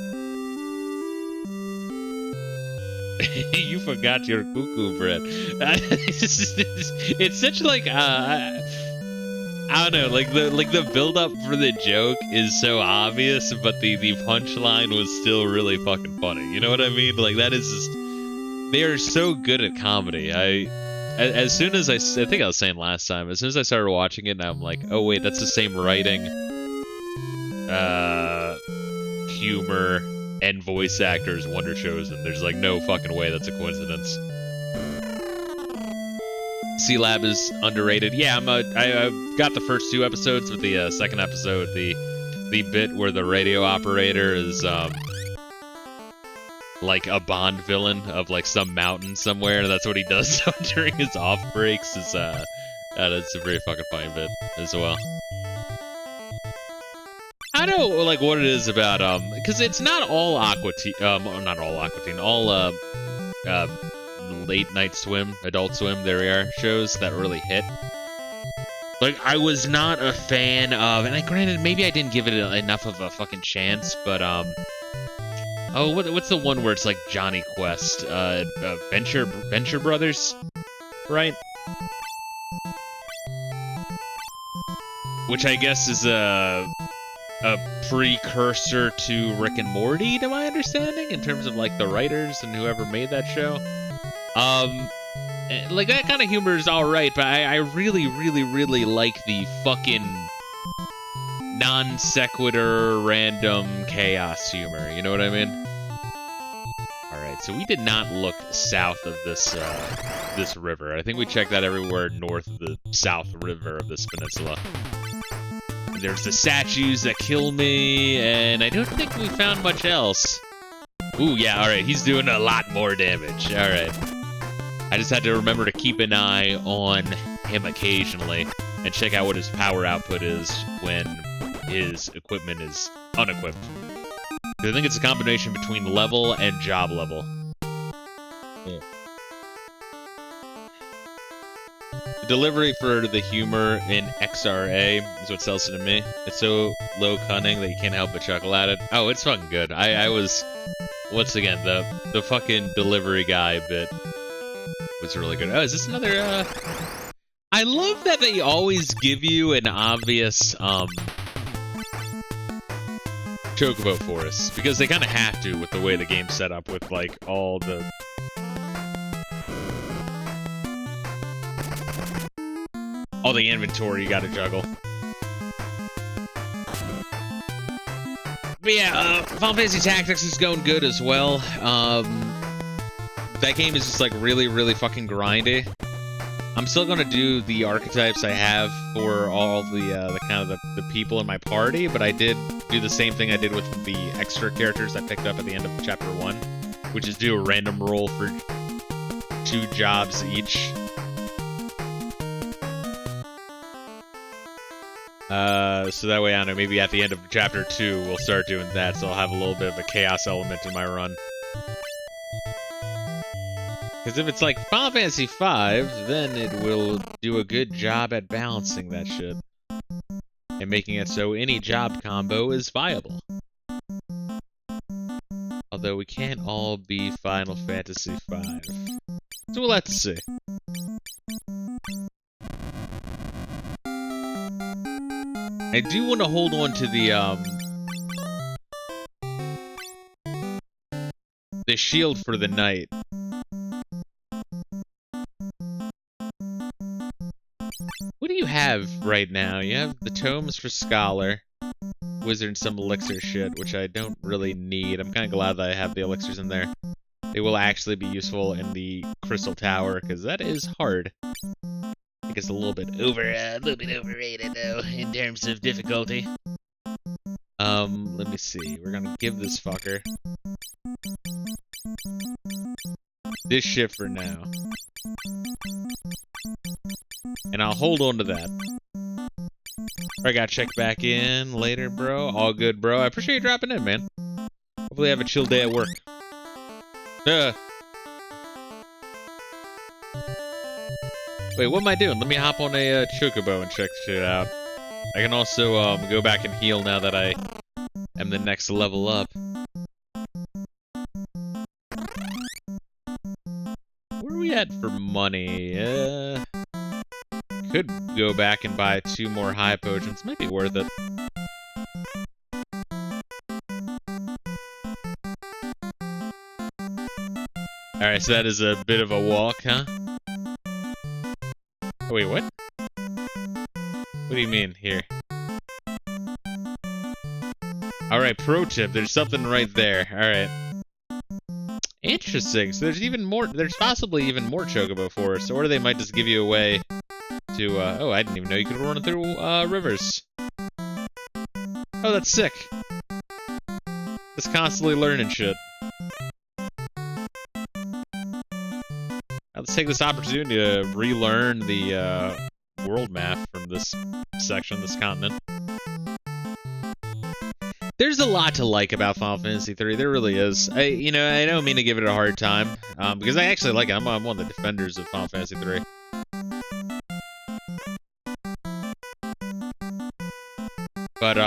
You forgot your cuckoo bread. It's such like I don't know, like the build up for the joke is so obvious, but the punchline was still really fucking funny. You know what I mean? Like that is just. They are so good at comedy. As soon as I think I was saying last time, as soon as I started watching it, now I'm like, oh wait, that's the same writing, humor, and voice actors Wonder shows, and there's like no fucking way that's a coincidence. C-Lab is underrated. Yeah, I got the first 2 episodes, with the second episode, the bit where the radio operator is like a Bond villain of like some mountain somewhere, and that's what he does during his off breaks. Is that's a very fucking funny bit as well. I don't know like what it is about because it's not all not all Aqua Teen, all late night swim, Adult Swim, there we are, shows that really hit. Like I was not a fan of, and granted maybe I didn't give it enough of a fucking chance, but Oh, what's the one where it's like Johnny Quest? Venture Brothers, right? Which I guess is a precursor to Rick and Morty, to my understanding, in terms of like the writers and whoever made that show. Like that kind of humor is all right, but I really, really, really like the fucking non sequitur, random chaos humor. You know what I mean? All right, so we did not look south of this this river. I think we checked that everywhere north of the south river of this peninsula. And there's the statues that kill me, and I don't think we found much else. Ooh, yeah, all right, he's doing a lot more damage. All right. I just had to remember to keep an eye on him occasionally and check out what his power output is when his equipment is unequipped. I think it's a combination between level and job level. Yeah. The delivery for the humor in XRA is what sells it to me. It's so low cunning that you can't help but chuckle at it. Oh, it's fucking good. I was, once again, the fucking delivery guy bit was really good. Oh, is this another, I love that they always give you an obvious, Chocobo Forest, because they kind of have to with the way the game's set up with, like, all the... all the inventory you gotta juggle. But yeah, Final Fantasy Tactics is going good as well. That game is just, like, really, really fucking grindy. I'm still gonna do the archetypes I have for all the kind of the people in my party, but I did do the same thing I did with the extra characters I picked up at the end of Chapter 1, which is do a random roll for 2 jobs each. So that way, I don't know, maybe at the end of Chapter 2, we'll start doing that, so I'll have a little bit of a chaos element in my run. Because if it's like Final Fantasy V, then it will do a good job at balancing that shit. And making it so any job combo is viable. Although we can't all be Final Fantasy V. So we'll have to see. I do want to hold on to the shield for the knight. What do you have right now? You have the tomes for Scholar, Wizard, and some elixir shit, which I don't really need. I'm kind of glad that I have the elixirs in there. They will actually be useful in the Crystal Tower, because that is hard. I think it's a little bit overrated, though, in terms of difficulty. Let me see. We're gonna give this fucker this shit for now. And I'll hold on to that. I gotta check back in later, bro. All good, bro. I appreciate you dropping in, man. Hopefully have a chill day at work. Wait, what am I doing? Let me hop on a Chocobo and check shit out. I can also go back and heal now that I am the next level up. Where are we at for money? Could go back and buy 2 more high potions. Might be worth it. Alright, so that is a bit of a walk, huh? Oh, wait, what? What do you mean, here? Alright, pro tip, there's something right there. Alright. Interesting, so there's even more, there's possibly even more Chocobo Forests, or they might just give you a way to, oh, I didn't even know you could run through, rivers. Oh, that's sick. Just constantly learning shit. Let's take this opportunity to relearn the, world map from this section, this continent. There's a lot to like about Final Fantasy III, there really is. I don't mean to give it a hard time, because I actually like it. I'm one of the defenders of Final Fantasy III. But,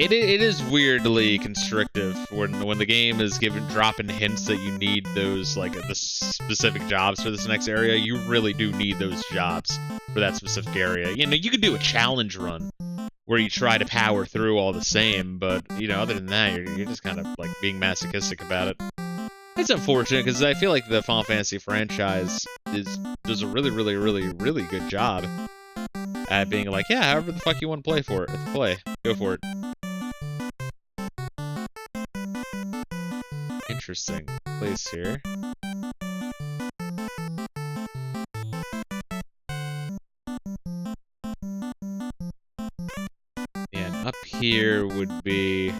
It is weirdly constrictive when the game is dropping hints that you need those, like, the specific jobs for this next area. You really do need those jobs for that specific area. You know, you could do a challenge run where you try to power through all the same, but, you know, other than that, you're just kind of, like, being masochistic about it. It's unfortunate, because I feel like the Final Fantasy franchise does a really, really, really, really good job at being like, yeah, however the fuck you want to play, go for it. Interesting place here. And up here would be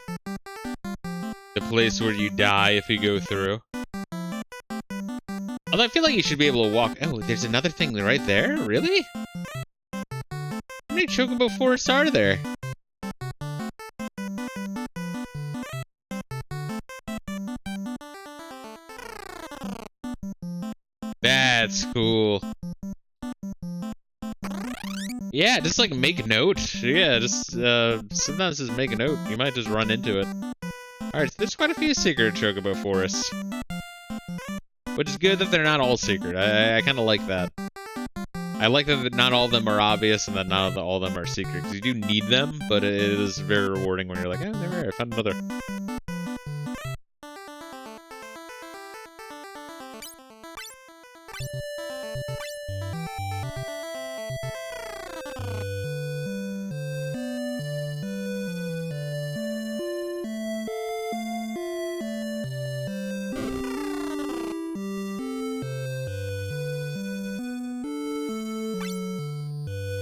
the place where you die if you go through. Although I feel like you should be able to walk. Oh, there's another thing right there? Really? How many Chocobo forests are there? That's cool. Yeah, just like make note. Yeah, just sometimes just make a note. You might just run into it. Alright, so there's quite a few secret Chocobo forests. Which is good that they're not all secret. I kind of like that. I like that not all of them are obvious and that not all of them are secret. Because you do need them, but it is very rewarding when you're like, oh, there, I found another.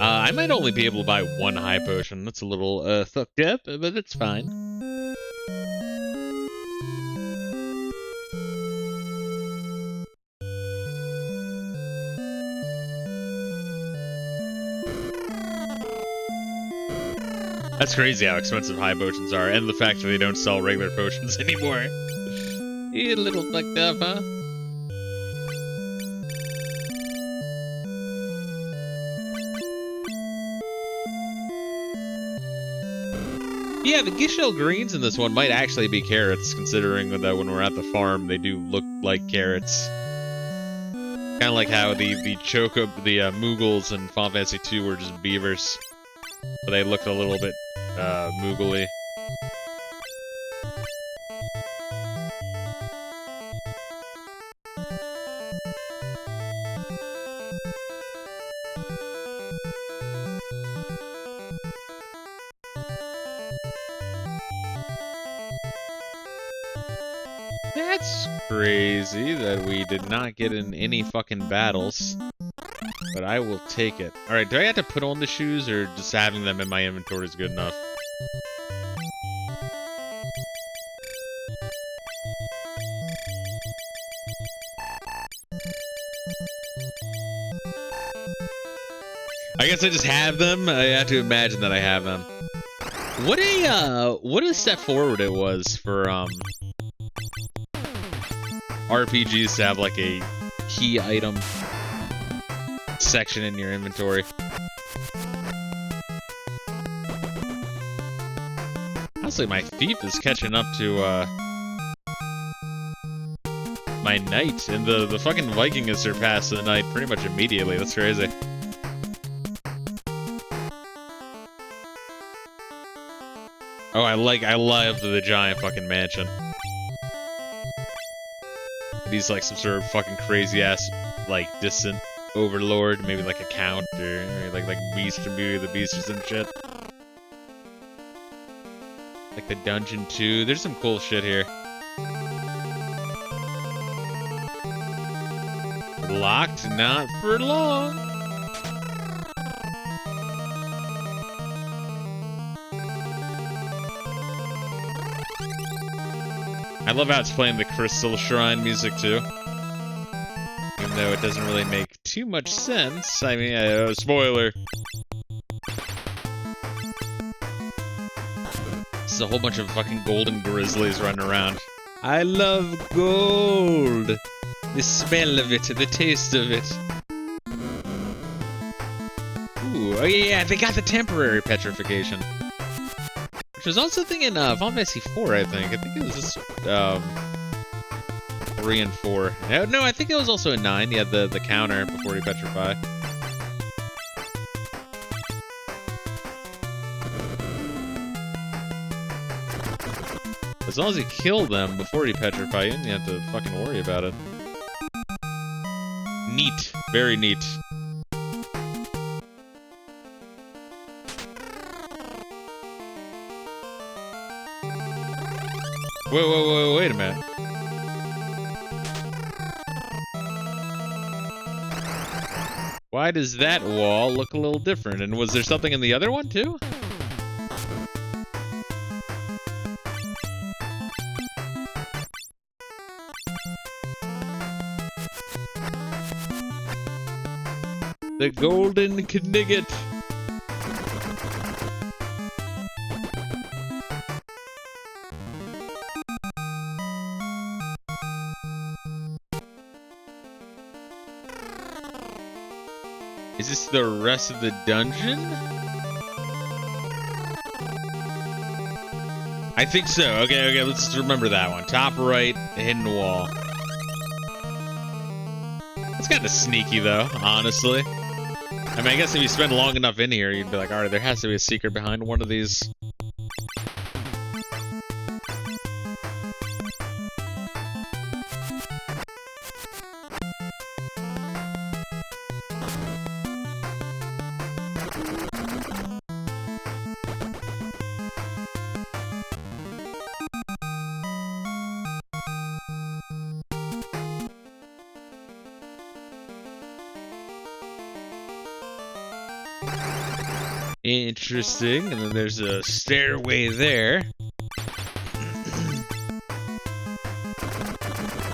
I might only be able to buy one high potion. That's a little fucked up, but it's fine. That's crazy how expensive high potions are, and the fact that they don't sell regular potions anymore. You a little fucked up, huh? Yeah, the Gishel greens in this one might actually be carrots, considering that when we're at the farm, they do look like carrots. Kind of like how the Moogles in Final Fantasy 2 were just beavers, but they looked a little bit Moogly. That's crazy that we did not get in any fucking battles, but I will take it. Alright, do I have to put on the shoes, or just having them in my inventory is good enough? I guess I just have them. I have to imagine that I have them. What a step forward it was for RPGs to have like a key item section in your inventory. Honestly, my thief is catching up to my knight, and the fucking Viking has surpassed the knight pretty much immediately. That's crazy. Oh, I love the giant fucking mansion. He's like some sort of fucking crazy ass, like, distant overlord, maybe like a count, or like Beast and Beauty of the Beast or some shit. Like the dungeon too. There's some cool shit here. Locked, not for long. I love how it's playing the Crystal Shrine music too. Even though it doesn't really make too much sense. I mean, spoiler. There's a whole bunch of fucking golden grizzlies running around. I love gold! The smell of it, the taste of it. Ooh, oh yeah, they got the temporary petrification. Which was also a thing in Final Fantasy 4, I think. I think it was just 3 and 4. No, I think it was also in 9. You had the counter before you petrify. As long as you kill them before you petrify, you don't have to fucking worry about it. Neat. Very neat. Whoa, wait a minute. Why does that wall look a little different? And was there something in the other one, too? The Golden Knigget. Is this the rest of the dungeon? I think so. Okay, let's just remember that one. Top right, hidden wall. It's kind of sneaky, though, honestly. I mean, I guess if you spend long enough in here, you'd be like, alright, there has to be a secret behind one of these. Interesting, and then there's a stairway there.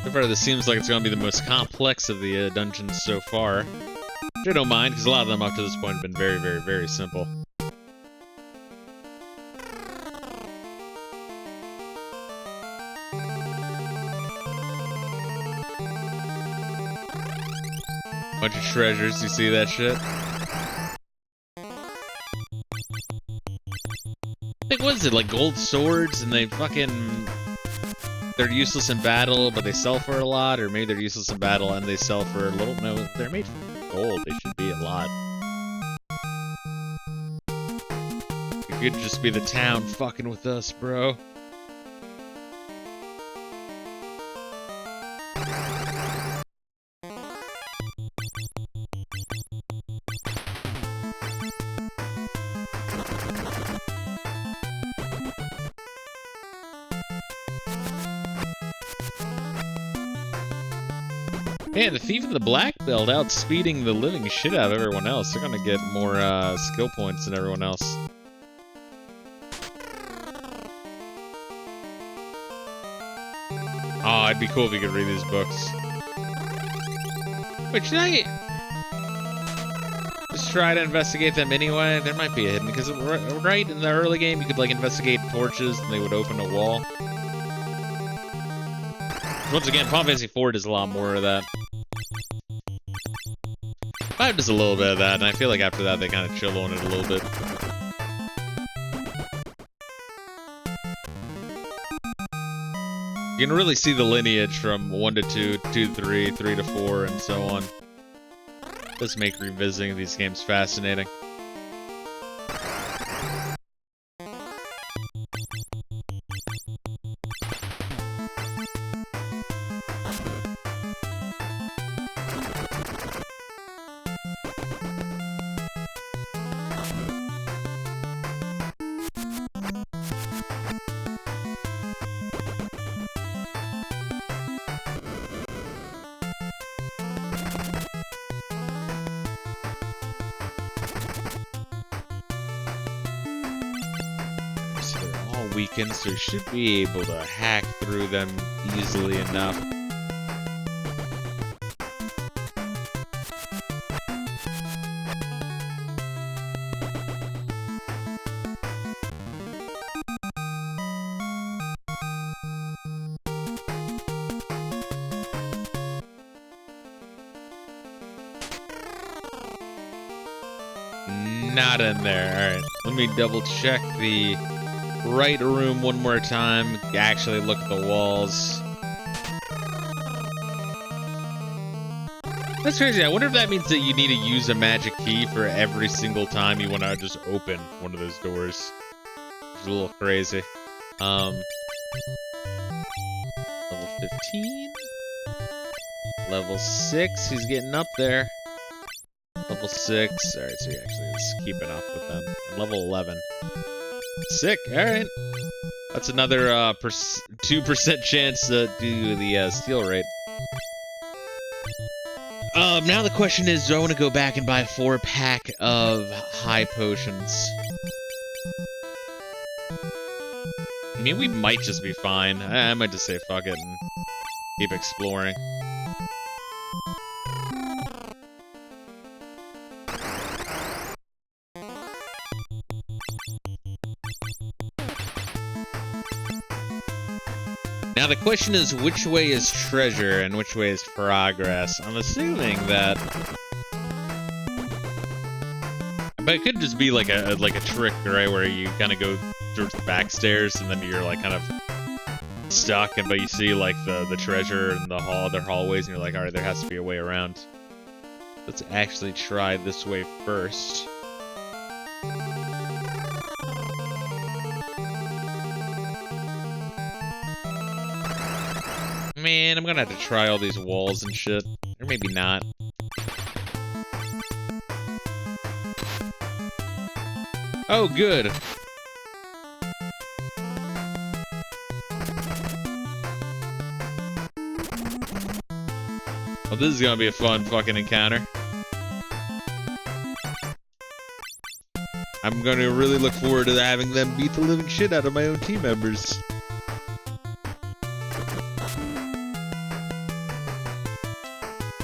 So far, this seems like it's going to be the most complex of the dungeons so far. Which I don't mind, because a lot of them up to this point have been very, very, very simple. Bunch of treasures, you see that shit? What is it, like gold swords, and they fucking... They're useless in battle, but they sell for a lot, or maybe they're useless in battle and they sell for a little? No, they're made from gold, they should be a lot. It could just be the town fucking with us, bro. Man, the Thief of the Black Belt outspeeding the living shit out of everyone else. They're gonna get more skill points than everyone else. Oh, it'd be cool if you could read these books. Wait, should I just try to investigate them anyway? There might be a hidden, because right in the early game you could like investigate torches and they would open a wall. Once again, Final Fantasy 4 does a lot more of that. 5 does a little bit of that, and I feel like after that they kind of chill on it a little bit. You can really see the lineage from 1 to 2, 2 to 3, 3 to 4, and so on. It does make revisiting these games fascinating. Weekends, so you should be able to hack through them easily enough. Not in there. Alright, let me double check the right room one more time. Actually look at the walls. That's crazy. I wonder if that means that you need to use a magic key for every single time you want to just open one of those doors. It's a little crazy. Level 15. Level 6. He's getting up there. Level 6. Alright, so he actually is keeping up with them. And level 11. Sick. Alright. That's another 2% chance to do the steal rate. Now the question is, do I want to go back and buy a 4-pack of high potions? I mean, we might just be fine. I might just say fuck it and keep exploring. Now the question is, which way is treasure and which way is progress? I'm assuming that, but it could just be like a trick, right, where you kind of go through the back stairs and then you're like kind of stuck, but you see like the treasure and the other hallways, and you're like, all right, there has to be a way around. Let's actually try this way first. Man, I'm gonna have to try all these walls and shit. Or maybe not. Oh, good. Well, this is gonna be a fun fucking encounter. I'm gonna really look forward to having them beat the living shit out of my own team members.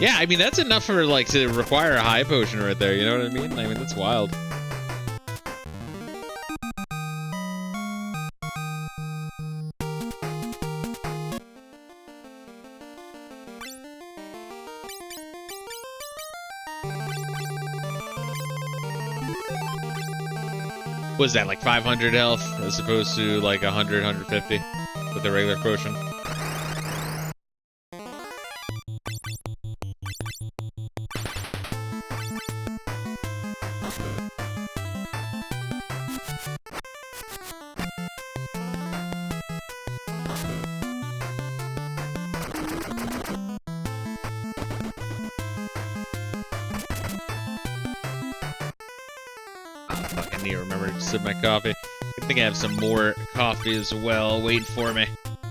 Yeah, I mean, that's enough for, like, to require a high potion right there, you know what I mean? I mean, that's wild. Was that, like, 500 health as opposed to, like, 100, 150 with a regular potion? I need to remember to sip my coffee. I think I have some more coffee as well waiting for me.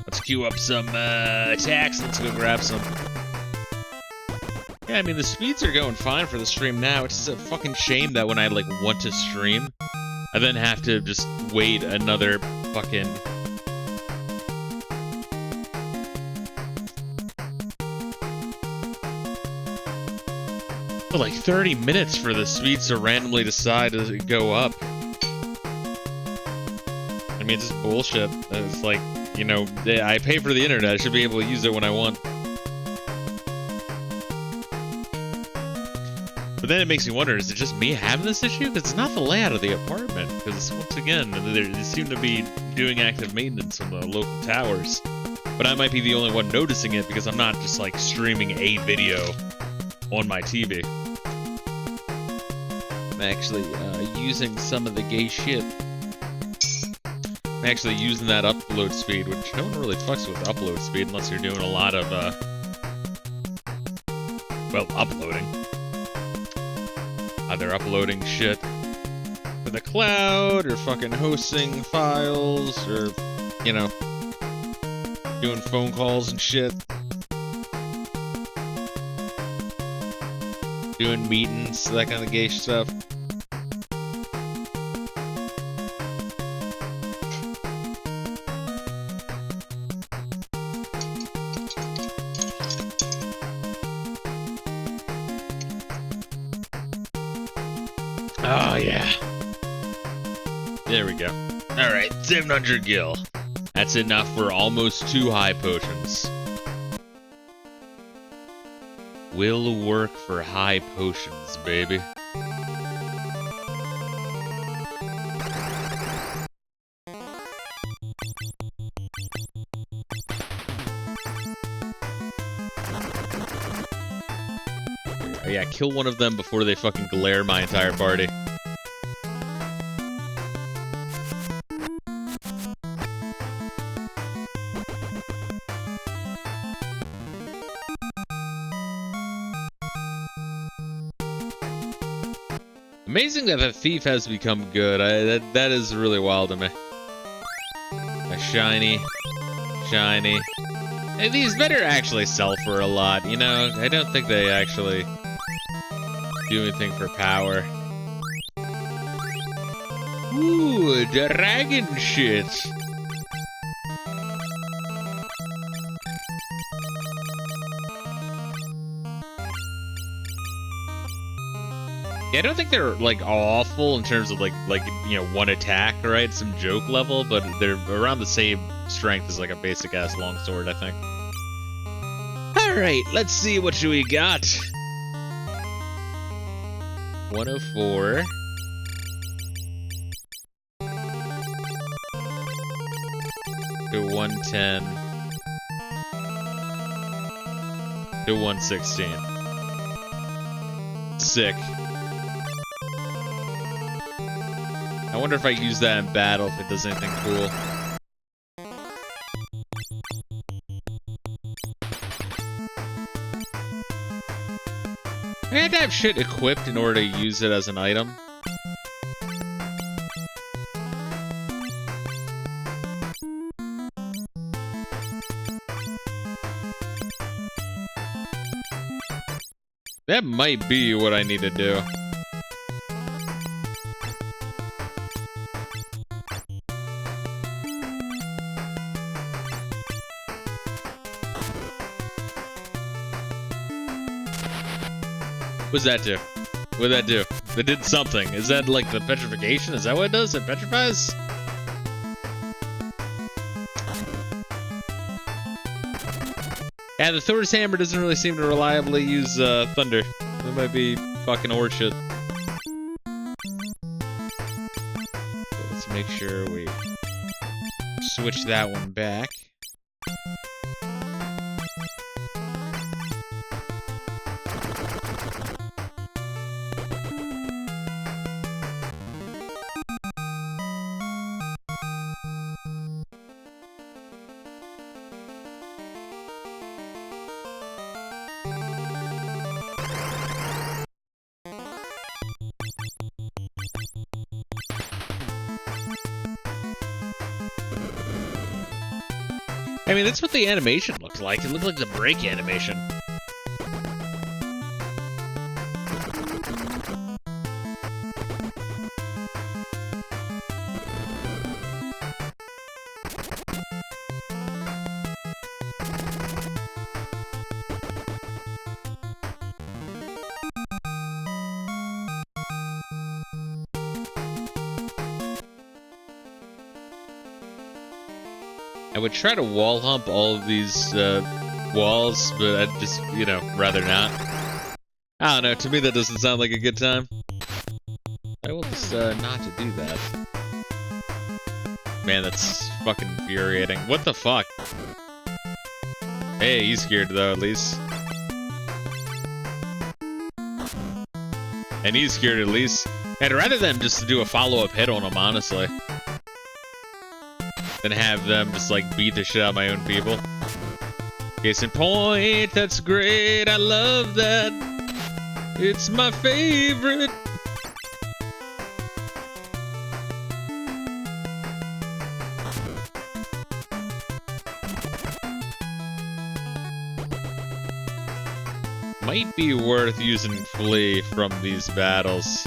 Let's queue up some attacks. Let's go grab some. Yeah, I mean, the speeds are going fine for the stream now. It's just a fucking shame that when I, like, want to stream, I then have to just wait another fucking... like 30 minutes for the speeds to randomly decide to go up. I mean, it's just bullshit. It's like, you know, I pay for the internet. I should be able to use it when I want. But then it makes me wonder, is it just me having this issue? Because it's not the layout of the apartment. Because, once again, they seem to be doing active maintenance on the local towers. But I might be the only one noticing it because I'm not just, like, streaming a video on my TV. I'm actually using some of the gay shit. I'm actually using that upload speed, which no one really fucks with upload speed unless you're doing a lot of, well, uploading. Either uploading shit to the cloud, or fucking hosting files, or, you know, doing phone calls and shit. Doing meetings, that kind of gay stuff. Oh, yeah. There we go. Alright, 700 gil. That's enough for almost 2 high potions. Will work for high potions, baby. Yeah, kill one of them before they fucking glare my entire party. Amazing that the thief has become good. That is really wild to me. A shiny. Hey, these better actually sell for a lot, you know? I don't think they actually do anything for power. Ooh, dragon shit. Yeah, I don't think they're like awful in terms of like you know, one attack, right? Some joke level, but they're around the same strength as like a basic ass longsword, I think. All right, let's see what we got. 104. To 110. To 116. Sick. I wonder if I use that in battle, if it does anything cool. I had to have shit equipped in order to use it as an item. That might be what I need to do. What's that do? What'd that do? It did something. Is that like the petrification? Is that what it does? It petrifies? Yeah, the Thor's hammer doesn't really seem to reliably use thunder. That might be fucking horseshit. So let's make sure we switch that one back. I mean, that's what the animation looked like. It looked like the break animation. I would try to wall hump all of these walls, but I'd just, you know, rather not. I don't know, to me that doesn't sound like a good time. I will just not to do that. Man, that's fucking infuriating. What the fuck? Hey, he's scared though, at least. And he's scared at least. And rather than just do a follow-up hit on him, honestly. Than have them just like beat the shit out of my own people. Case in point, that's great, I love that. It's my favorite. Might be worth using Flee from these battles.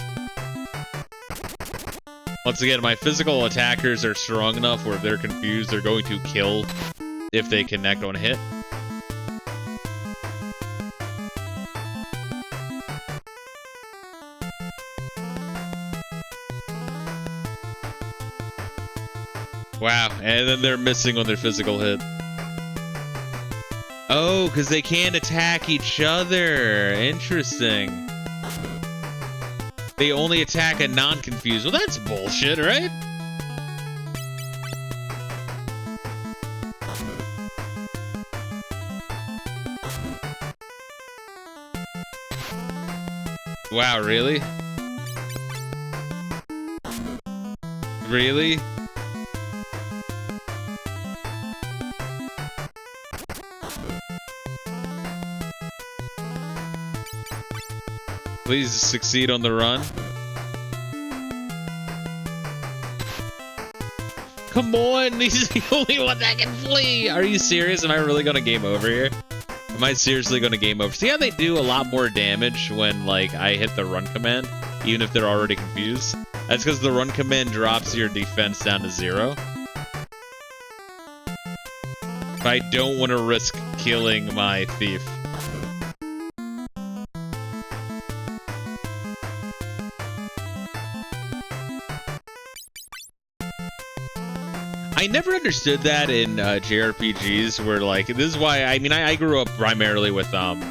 Once again, my physical attackers are strong enough where if they're confused, they're going to kill if they connect on hit. Wow, and then they're missing on their physical hit. Oh, because they can't attack each other. Interesting. They only attack a non-confused. Well, that's bullshit, right? Wow, really? Really? Please succeed on the run. Come on, he's the only one that can flee. Are you serious? Am I really gonna game over here? Am I seriously gonna game over? See how they do a lot more damage when, like, I hit the run command, even if they're already confused? That's because the run command drops your defense down to 0. But I don't want to risk killing my thief. I never understood that in JRPGs where, like, this is why, I mean, I grew up primarily with Mario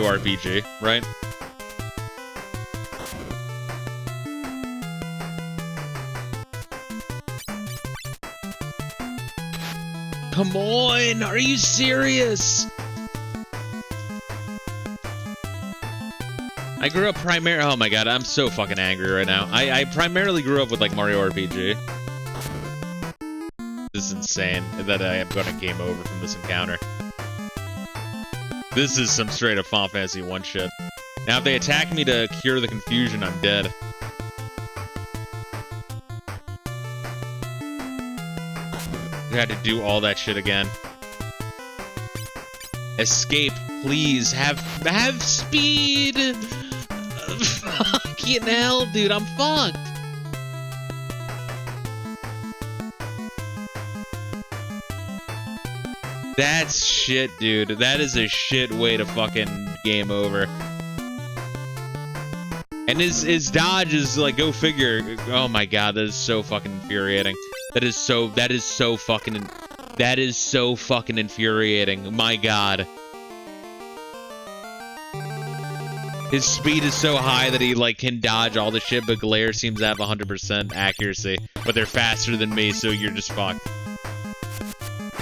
RPG, right? Come on, are you serious? I grew up oh my god, I'm so fucking angry right now. I primarily grew up with, like, Mario RPG. This is insane that I am gonna game over from this encounter. This is some straight up Final Fantasy 1 shit. Now if they attack me to cure the confusion, I'm dead. We had to do all that shit again. Escape, please. Have speed. Fucking hell, dude. I'm fucked. That's shit, dude. That is a shit way to fucking game over. And his dodge is like, go figure. Oh my god, that is so fucking infuriating. That is so fucking infuriating. My god. His speed is so high that he, like, can dodge all the shit, but Glare seems to have 100% accuracy. But they're faster than me, so you're just fucked.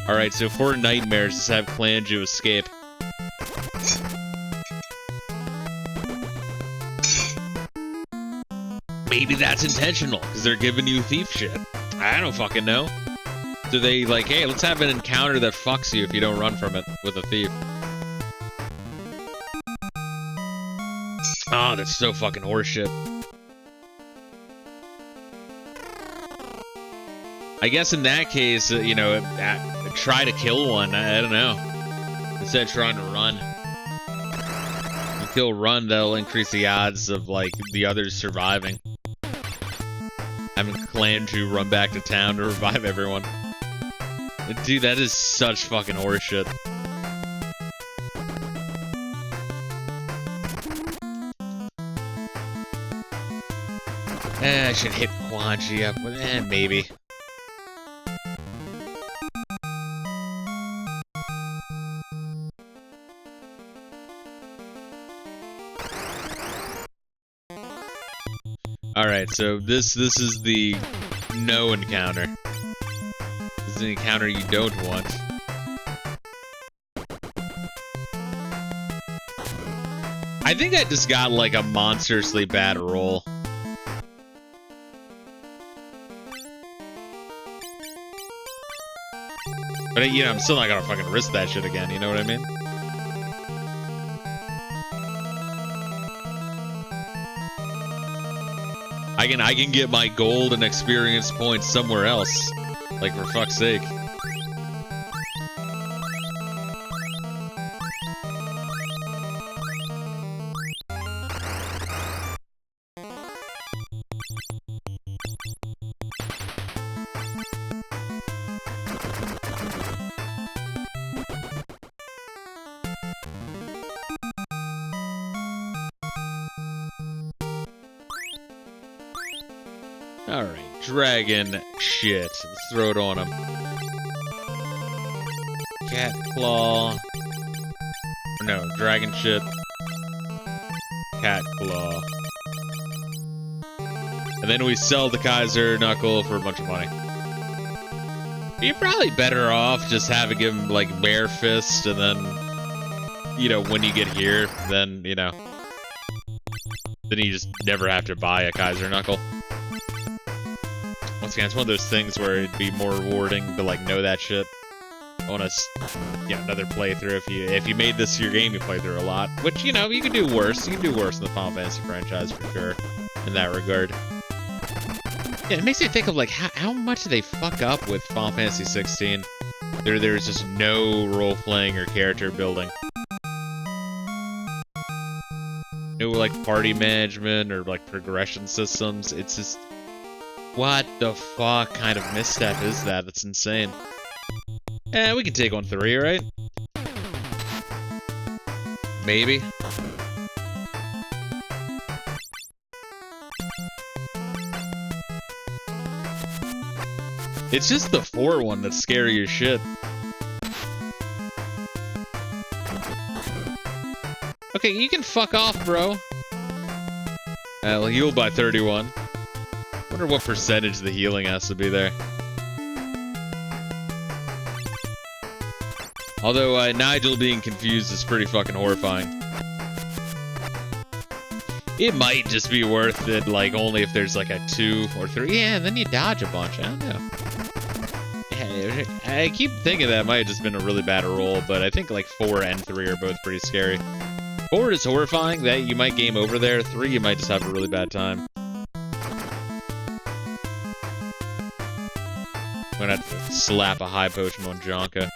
Alright, so for nightmares, just have Clanju escape. Maybe that's intentional, because they're giving you thief shit. I don't fucking know. So they, like, hey, let's have an encounter that fucks you if you don't run from it with a thief. Oh, that's so fucking horseshit. I guess in that case, you know, try to kill one. I don't know. Instead of trying to run. If you kill run, that'll increase the odds of, like, the others surviving. Having Clanju run back to town to revive everyone. Dude, that is such fucking horseshit. I should hit Quanji up with, maybe. Alright, so this is the no encounter. This is an encounter you don't want. I think I just got, like, a monstrously bad roll. But, you know, I'm still not gonna fucking risk that shit again, you know what I mean? I can get my gold and experience points somewhere else. Like, for fuck's sake. Alright, dragon shit. Let's throw it on him. Cat claw. No, dragon shit. Cat claw. And then we sell the Kaiser Knuckle for a bunch of money. You're probably better off just having him, like, bare fist, and then, you know, when you get here, then, you know, Then you just never have to buy a Kaiser Knuckle. Once again, it's one of those things where it'd be more rewarding to like know that shit. I want to, another playthrough. If you made this your game, you play through a lot. Which, you know, you can do worse. You can do worse in the Final Fantasy franchise for sure, in that regard. Yeah, it makes me think of like how much do they fuck up with Final Fantasy 16? There's just no role playing or character building. No like party management or like progression systems. It's just, what the fuck kind of misstep is that? That's insane. We can take on 3, right? Maybe. It's just the 4 one that's scary as shit. Okay, you can fuck off, bro. I'll heal by 31. Wonder what percentage the healing has to be there. Although Nigel being confused is pretty fucking horrifying. It might just be worth it, like, only if there's like a 2 or 3. Yeah, and then you dodge a bunch. I don't know. I keep thinking that might have just been a really bad roll, but I think like 4 and 3 are both pretty scary. 4 is horrifying, that you might game over there. 3, you might just have a really bad time. I'm gonna have to slap a high potion on Jonka.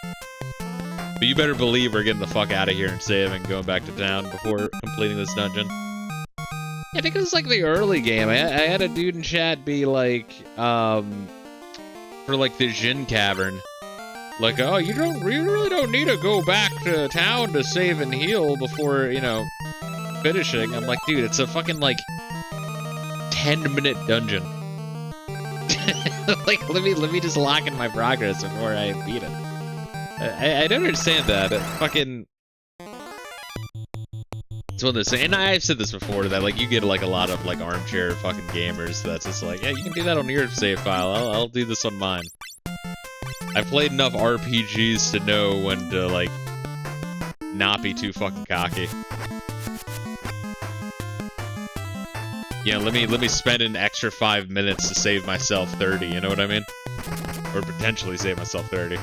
But you better believe we're getting the fuck out of here and saving and going back to town before completing this dungeon. Yeah, I think it was like the early game. I had a dude in chat be like, for like the Jin Cavern. Like, oh, you really don't need to go back to town to save and heal before, you know, finishing. I'm like, dude, it's a fucking like 10-minute dungeon. Like, let me just lock in my progress before I beat it. I don't understand that. Fucking, it's one of those things, and I've said this before, that like you get like a lot of like armchair fucking gamers that's just like, yeah, you can do that on your save file. I'll do this on mine. I've played enough RPGs to know when to like not be too fucking cocky. You know, let me spend an extra 5 minutes to save myself 30, you know what I mean? Or potentially save myself 30.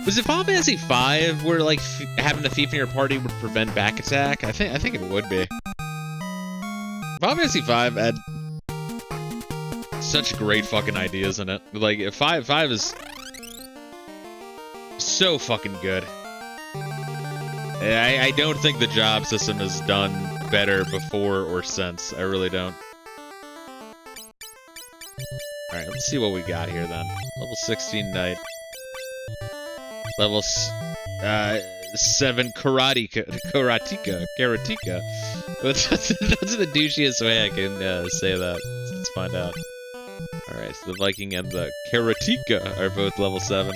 Was it Final Fantasy V where like having a thief in your party would prevent back attack? I think it would be. Final Fantasy V had such great fucking ideas in it. Like, 5 is so fucking good. I don't think the job system is done better before or since. I really don't. Alright, let's see what we got here then. Level 16 Knight. Level 7 Karateka. That's the douchiest way I can say that. So let's find out. Alright, so the Viking and the Karateka are both level 7.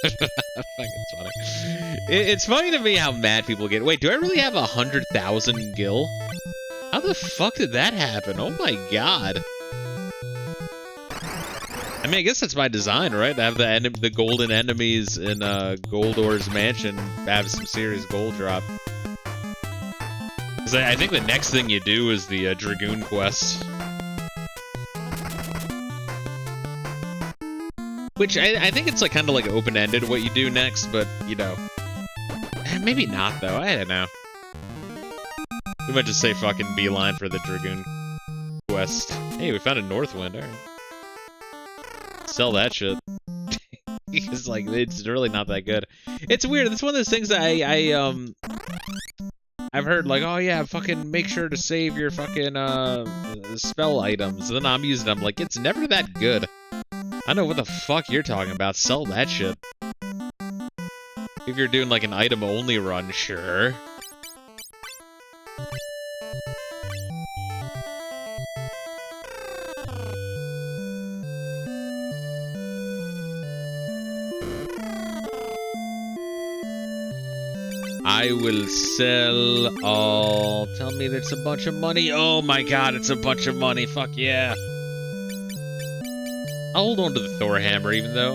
Fucking funny. It's funny to me how mad people get. Wait, do I really have 100,000 gil? How the fuck did that happen? Oh my god. I mean, I guess that's my design, right? To have the golden enemies in Goldor's mansion have some serious gold drop. Because I think the next thing you do is the Dragoon quest. Which I think it's like kind of like open-ended what you do next, but you know, maybe not though. I don't know. We might just say fucking beeline for the Dragoon quest. Hey, we found a Northwind. All right. Sell that shit. Because like it's really not that good. It's weird. It's one of those things that I've heard like, oh yeah, fucking make sure to save your fucking spell items. And then I'm using them like it's never that good. I don't know what the fuck you're talking about. Sell that shit. If you're doing like an item only run, sure. I will sell all. Tell me that's a bunch of money. Oh my god, it's a bunch of money. Fuck yeah. I'll hold on to the Thor hammer, even though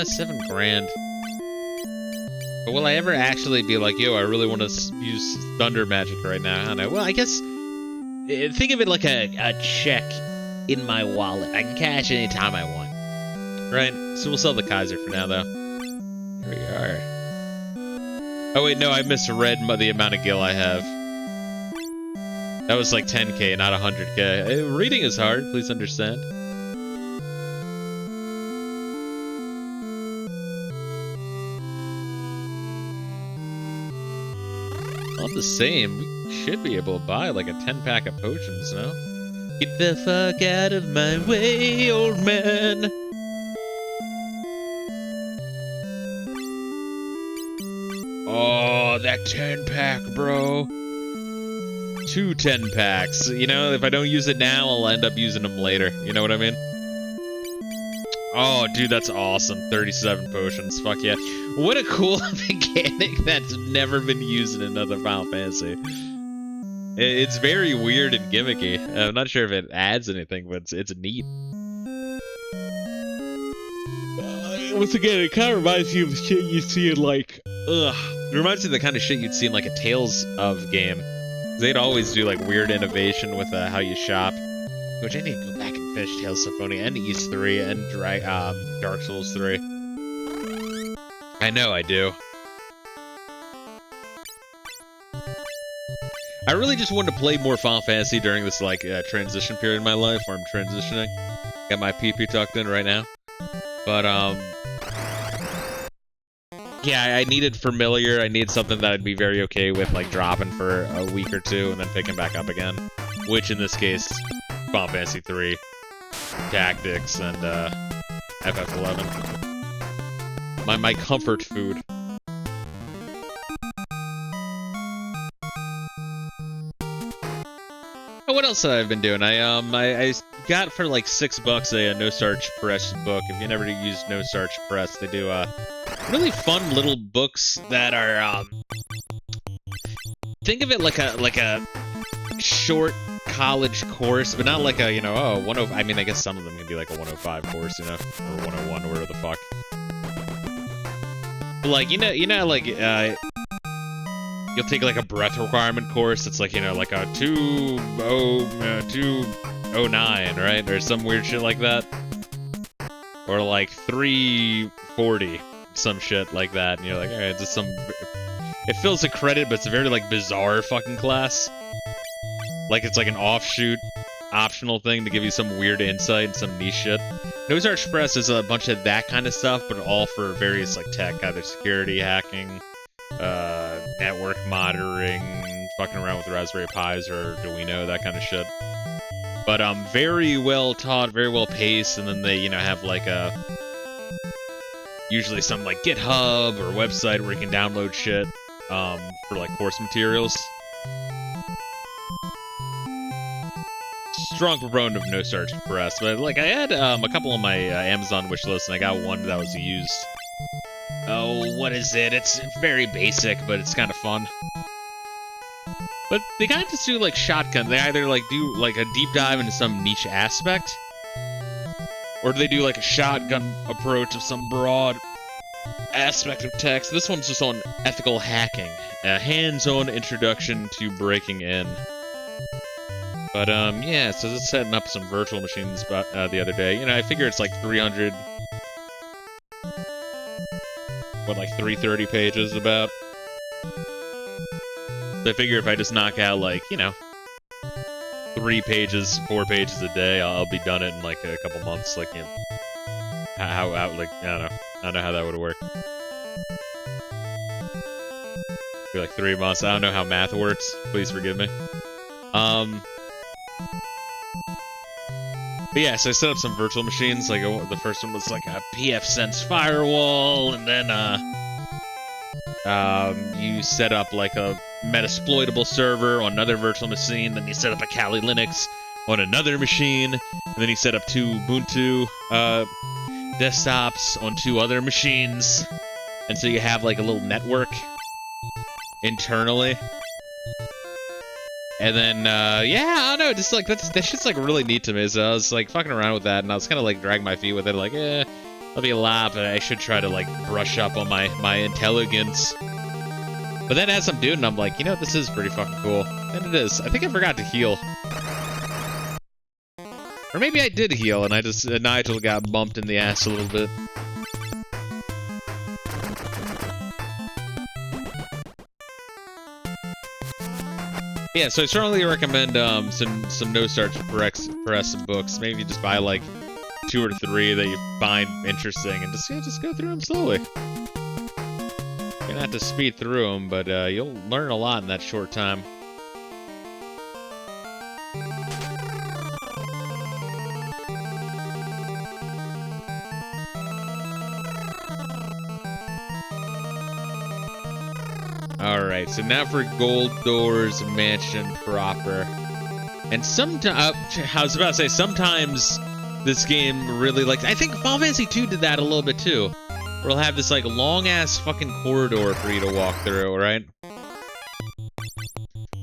7 grand. But will I ever actually be like, yo, I really want to use thunder magic right now? I don't know. Well, I guess think of it like a check in my wallet. I can cash anytime I want. Right? So we'll sell the Kaiser for now, though. Here we are. Oh wait, no, I misread the amount of gil I have. That was like 10k, not 100k. Reading is hard, please understand. All the same, we should be able to buy like a 10-pack of potions, no? Get the fuck out of my way, old man! Oh, that 10-pack, bro. 2 10-packs. You know, if I don't use it now, I'll end up using them later. You know what I mean? Oh, dude, that's awesome. 37 potions. Fuck yeah. What a cool mechanic that's never been used in another Final Fantasy. It's very weird and gimmicky. I'm not sure if it adds anything, but it's neat. Once again, it kind of reminds you of shit you see in, like... It reminds me of the kind of shit you'd see in, like, a Tales of game. They'd always do, like, weird innovation with how you shop. Which I need to go back and finish Tales of Symphonia and East 3 and Dark Souls 3. I know I do. I really just wanted to play more Final Fantasy during this, like, transition period in my life where I'm transitioning. Got my PP tucked in right now. But, yeah, I needed familiar. I needed something that I'd be very okay with, like, dropping for a week or two and then picking back up again. Which, in this case, Final Fantasy 3, Tactics, and, FF11. My comfort food. Oh, what else have I been doing? I got for like $6 a No Starch Press book. If you never use No Starch Press, they do really fun little books that are think of it like a short college course, but not like a, you know, oh, 105. I mean, I guess some of them can be like a 105 course, you know, or 101, or whatever the fuck. But like, you know, like you'll take like a breath requirement course. It's like, you know, like a 209, right, or some weird shit like that, or like 340, some shit like that. And you're like, all right, just some. It fills a credit, but it's a very like bizarre fucking class. Like it's like an offshoot, optional thing to give you some weird insight and some niche shit. No Starch Express is a bunch of that kind of stuff, but all for various like tech, either security, hacking, network monitoring, fucking around with Raspberry Pis or Arduino, that kind of shit. But very well taught, very well paced, and then they, you know, have like a usually some like GitHub or website where you can download shit for like course materials. Strong proponent of No Starch Press, but like I had a couple on my Amazon wishlist, and I got one that was used. Oh, what is it? It's very basic, but it's kind of fun. But they kind of just do like shotgun. They either like do like a deep dive into some niche aspect, or do they do like a shotgun approach of some broad aspect of text. This one's just on ethical hacking, a hands-on introduction to breaking in. But, yeah, so just setting up some virtual machines the other day. You know, I figure it's like 300... What, like 330 pages about? So I figure if I just knock out, like, you know, 3 pages, 4 pages a day, I'll be done it in, like, a couple months. Like, you know, like, I don't know how that would work. Be like 3 months. I don't know how math works. Please forgive me. But yeah, so I set up some virtual machines. Like the first one was like a pfSense firewall, and then you set up like a Metasploitable server on another virtual machine. Then you set up a Kali Linux on another machine, and then you set up 2 Ubuntu desktops on 2 other machines, and so you have like a little network. internally. And then, yeah, I don't know, just like, that shit's like really neat to me. So I was like fucking around with that, and I was kind of like dragging my feet with it, like, I'll be a lot, but I should try to like brush up on my intelligence. But then as I'm doing it, I'm like, you know, this is pretty fucking cool. And it is. I think I forgot to heal. Or maybe I did heal, and Nigel got bumped in the ass a little bit. Yeah, so I strongly recommend some no-starch press books. Maybe just buy like 2 or 3 that you find interesting, and just go through them slowly. You're gonna have to speed through them, but you'll learn a lot in that short time. Alright, so now for Gold Doors Mansion proper. And sometimes, I was about to say, sometimes this game really, like, I think Final Fantasy 2 did that a little bit too. Where it'll have this, like, long-ass fucking corridor for you to walk through, right?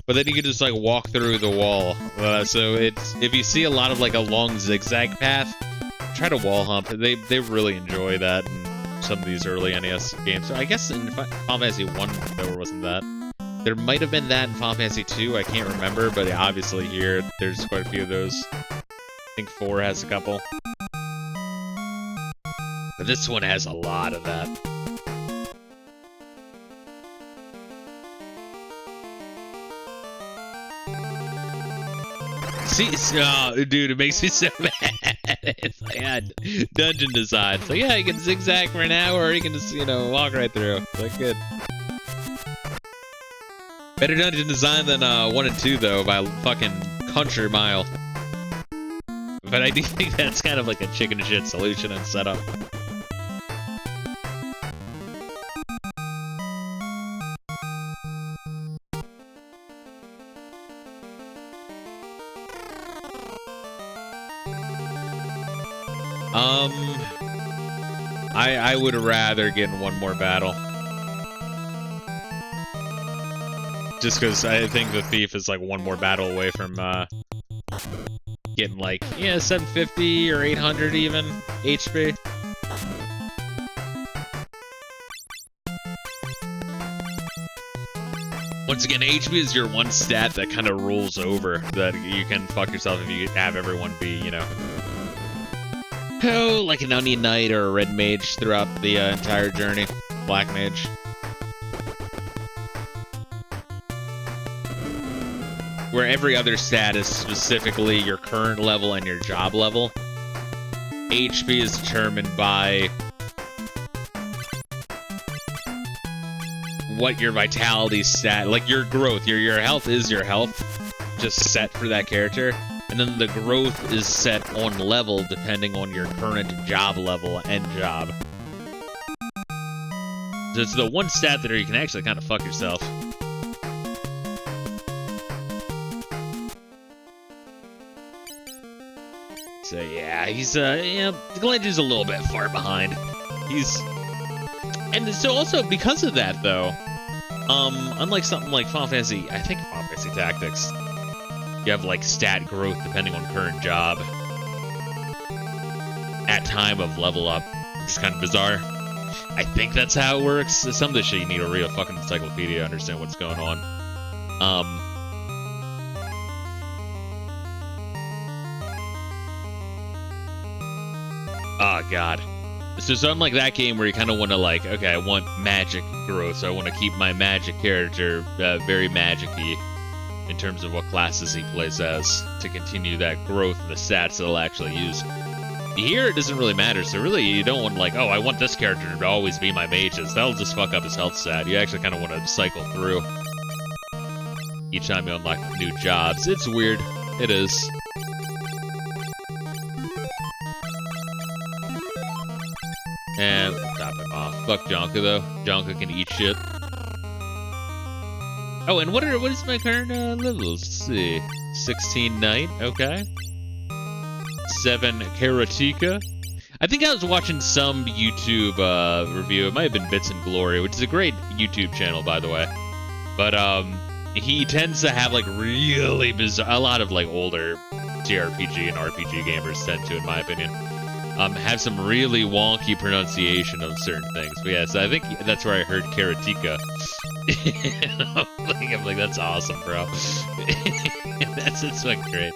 But then you can just, like, walk through the wall. So it's, if you see a lot of, like, a long zigzag path, try to wall hump. They really enjoy that in some of these early NES games. So I guess in Final Fantasy 1 there wasn't that. There might have been that in Final Fantasy 2, I can't remember, but obviously here there's quite a few of those. I think 4 has a couple. But this one has a lot of that. See, oh, dude, it makes me so mad. It's like, yeah, dungeon design. So yeah, you can zigzag for an hour, or you can just, you know, walk right through. It's like good. Better dungeon design than 1 and 2 though, by a fucking country mile. But I do think that's kind of like a chicken shit solution and setup. I would rather get in one more battle. Just because I think the Thief is like one more battle away from getting like, yeah, 750 or 800 even HP. Once again, HP is your one stat that kind of rolls over, that you can fuck yourself if you have everyone be, you know, oh, like an Onion Knight or a Red Mage throughout the entire journey. Black Mage. Where every other stat is specifically your current level and your job level. HP is determined by what your vitality stat, like your growth, your health is your health, just set for that character. And then the growth is set on level depending on your current job level and job. So it's the one stat that you can actually kind of fuck yourself. So yeah, he's yeah, Glendu's a little bit far behind. And so also because of that though, unlike something like Final Fantasy, I think Final Fantasy Tactics, you have like stat growth depending on current job at time of level up, which is kind of bizarre. I think that's how it works. Some of this shit you need a real fucking encyclopedia to understand what's going on. Oh god. So something like that game where you kind of want to like, okay, I want magic growth, so I want to keep my magic character very magic-y in terms of what classes he plays as to continue that growth in the stats that he'll actually use. Here, it doesn't really matter, so really you don't want like, oh, I want this character to always be my mages. That'll just fuck up his health stat. You actually kind of want to cycle through each time you unlock new jobs. It's weird. It is. And top him off. Fuck Jonka though. Jonka can eat shit. Oh, and what is my current levels? Let's see. 16 Knight, okay. 7 Karateka. I think I was watching some YouTube review. It might have been Bits and Glory, which is a great YouTube channel, by the way. But he tends to have like really bizarre. A lot of like older JRPG and RPG gamers tend to, in my opinion, have some really wonky pronunciation of certain things. But yeah, so I think that's where I heard Karatika. I'm like, that's awesome, bro. It's like great.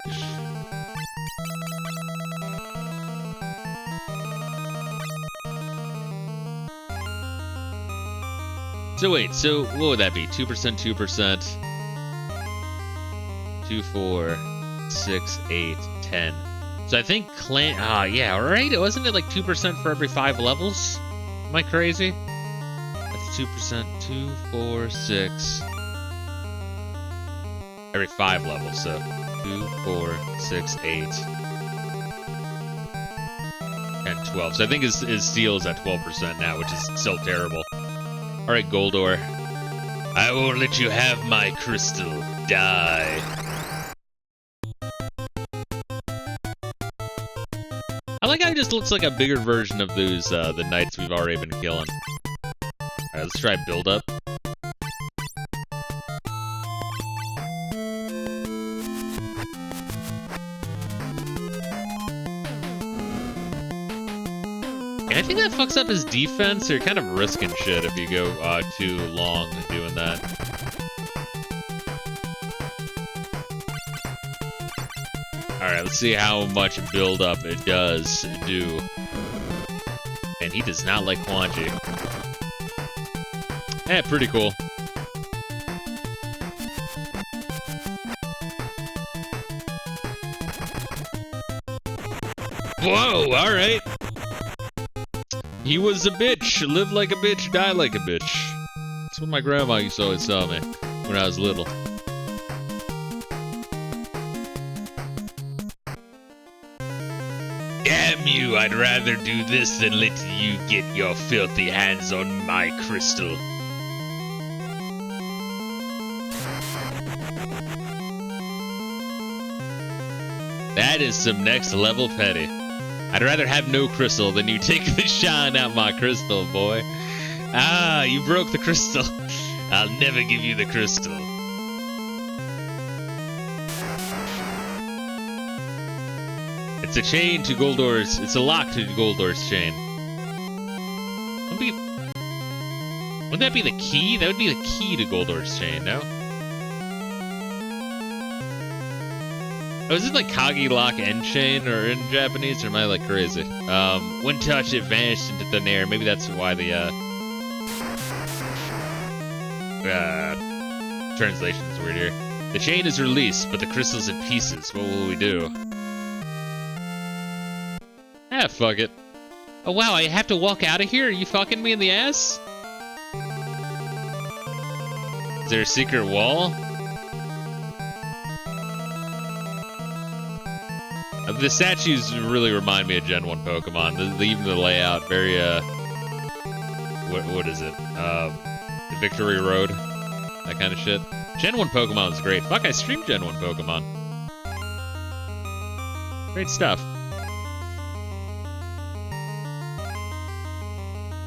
So wait, so what would that be? 2%, 2%, 2, 4, 6, 8, 10. So I think clan. Yeah, right. Wasn't it like 2% for every 5 levels? Am I crazy? That's 2%. 2, 4, 6. Every 5 levels. So 2, 4, 6, 8, 10, 12. So I think his steel is at 12% now, which is so terrible. All right, Goldor. I won't let you have my crystal. Die. I like how it just looks like a bigger version of those, the knights we've already been killing. Alright, let's try build up. And I think that fucks up his defense. You're kind of risking shit if you go too long doing that. Alright, let's see how much build-up it does do. And he does not like Quanji. Eh, pretty cool. Whoa, alright. He was a bitch. Live like a bitch, die like a bitch. That's what my grandma used to always tell me when I was little. Damn you, I'd rather do this than let you get your filthy hands on my crystal. That is some next level petty. I'd rather have no crystal than you take the shine out my crystal, boy. Ah, you broke the crystal. I'll never give you the crystal. It's a chain to Goldor's. It's a lock to Goldor's chain. Wouldn't that be the key? That would be the key to Goldor's chain, no? Oh, is it like Kagi lock end chain or in Japanese, or am I like crazy? When touched, it vanished into thin air. Maybe that's why the translation is weird here. The chain is released, but the crystal's in pieces. What will we do? Ah, fuck it. Oh wow, I have to walk out of here? Are you fucking me in the ass? Is there a secret wall? The statues really remind me of Gen 1 Pokemon. Even the layout, very, what is it? The Victory Road? That kind of shit. Gen 1 Pokemon is great. Fuck, I streamed Gen 1 Pokemon. Great stuff.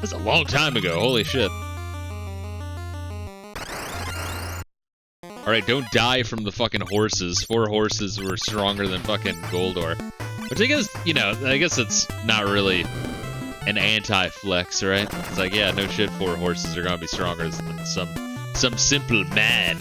That's a long time ago, holy shit. Alright, don't die from the fucking horses. 4 horses were stronger than fucking Goldor. Which I guess, you know, I guess it's not really an anti-flex, right? It's like, yeah, no shit, 4 horses are gonna be stronger than some simple man.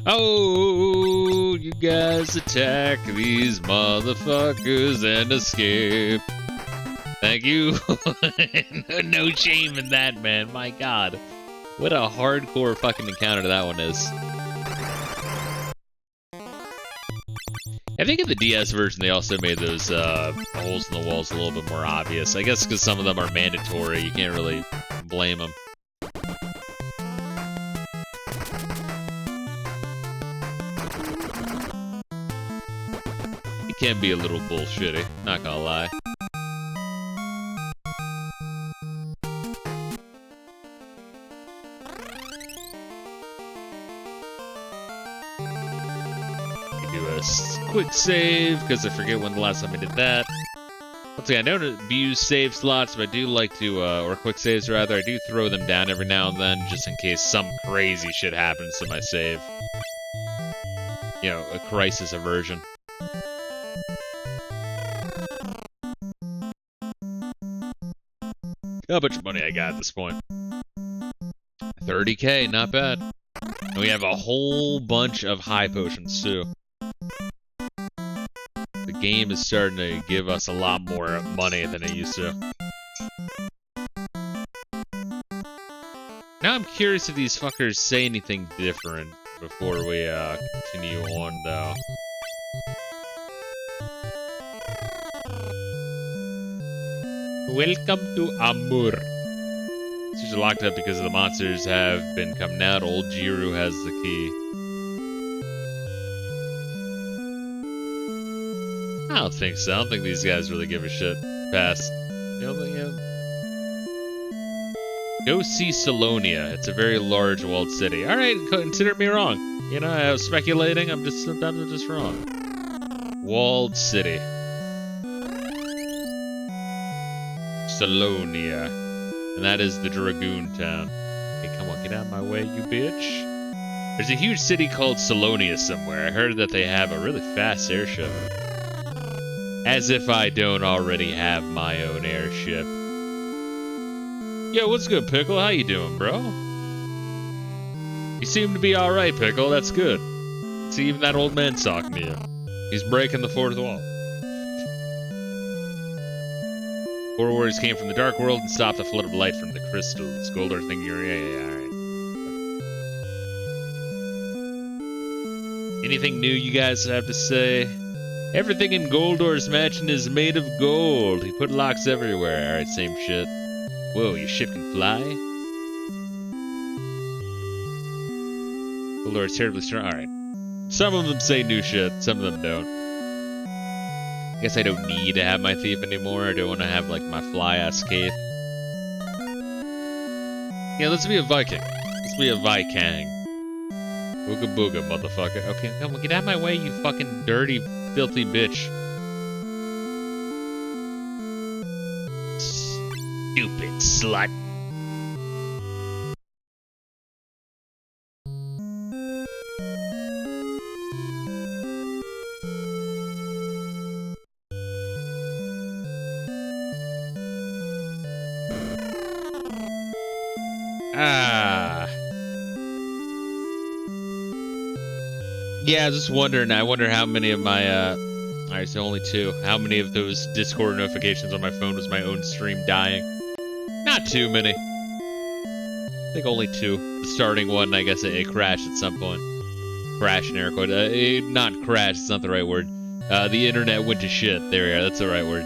Oh, you guys attack these motherfuckers and escape. Thank you. No shame in that, man. My god. What a hardcore fucking encounter that one is. I think in the DS version they also made those holes in the walls a little bit more obvious. I guess because some of them are mandatory, you can't really blame them. Can be a little bullshitty, not gonna lie. do a quick save, because I forget when the last time I did that. Once again, I don't abuse save slots, but I do like to, or quick saves rather, I do throw them down every now and then, just in case some crazy shit happens to my save. You know, a crisis aversion. How much money I got at this point? 30k, not bad. And we have a whole bunch of high potions, too. The game is starting to give us a lot more money than it used to. Now I'm curious if these fuckers say anything different before we continue on, though. Welcome to Amur. It's usually locked up because the monsters have been coming out. Old Jiru has the key. I don't think so. I don't think these guys really give a shit. Pass. Go see Salonia. It's a very large walled city. Alright, consider me wrong. You know, I was speculating. Sometimes I'm just wrong. Walled city. Salonia. And that is the Dragoon town. Hey, come on, get out of my way, you bitch. There's a huge city called Salonia somewhere. I heard that they have a really fast airship. As if I don't already have my own airship. Yo, what's good, Pickle? How you doing, bro? You seem to be alright, Pickle. That's good. See, even that old man's talking to you. He's breaking the fourth wall. 4 warriors came from the dark world and stopped the flood of light from the crystals. Goldar think you're... Yeah, alright. Anything new you guys have to say? Everything in Goldor's mansion is made of gold. He put locks everywhere. Alright, same shit. Whoa, your ship can fly? Goldor's terribly strong. Alright. Some of them say new shit, some of them don't. I guess I don't need to have my thief anymore. I don't want to have, like, my fly-ass cape. Yeah, let's be a Viking. Let's be a Viking. Booga booga, motherfucker. Okay, come on, get out of my way, you fucking dirty, filthy bitch. Stupid slut. Yeah, I was just wondering. I wonder how many of my, alright, so only 2. How many of those Discord notifications on my phone was my own stream dying? Not too many. I think only 2. The starting one, I guess it crashed at some point. Crash in air quote. Not crash, it's not the right word. The internet went to shit. There we are, that's the right word.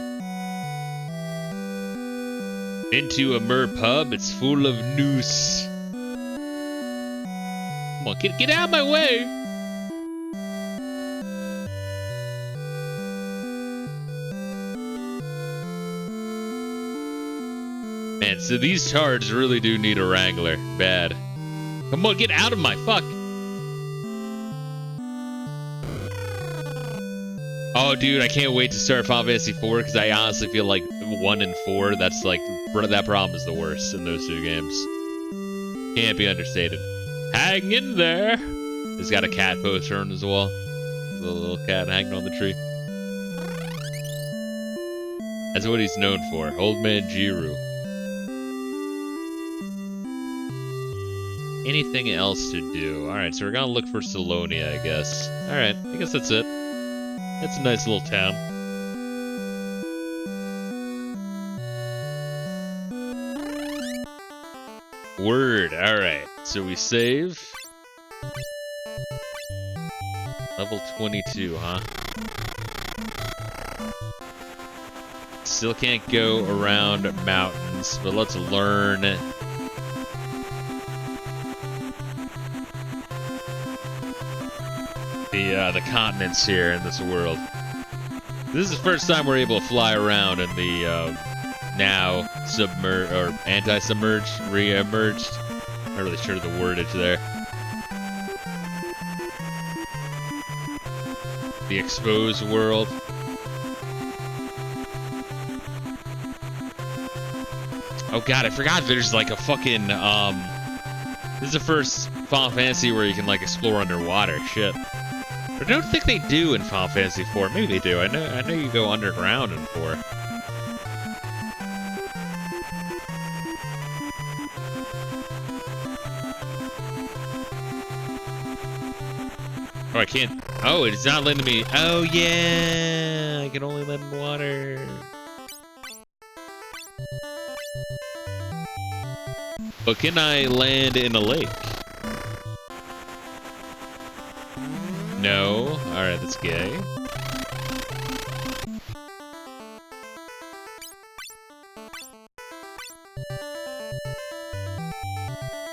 Into a mer pub, it's full of noose. Come on, get out of my way! Man, so these tards really do need a wrangler. Bad. Come on, get out of my fuck! Oh, dude, I can't wait to start Final Fantasy 4 because I honestly feel like 1 and 4, that's like, that problem is the worst in those 2 games. Can't be understated. Hang in there! He's got a cat poster on his wall. There's a little cat hanging on the tree. That's what he's known for. Old Man Jiru. Anything else to do? Alright, so we're gonna look for Salonia, I guess. Alright, I guess that's it. It's a nice little town. Word, alright. So we save. Level 22, huh? Still can't go around mountains, but let's learn the continents here in this world. This is the first time we're able to fly around in the now submerged or anti-submerged, re-emerged. Not really sure of the wordage there. The exposed world. Oh god, I forgot there's like a fucking, this is the first Final Fantasy where you can like explore underwater. Shit. But I don't think they do in Final Fantasy 4. Maybe they do. I know you go underground in 4. Oh, I can't. Oh, it's not letting me. Oh, yeah. I can only let in water. But can I land in a lake? No. Alright, that's gay.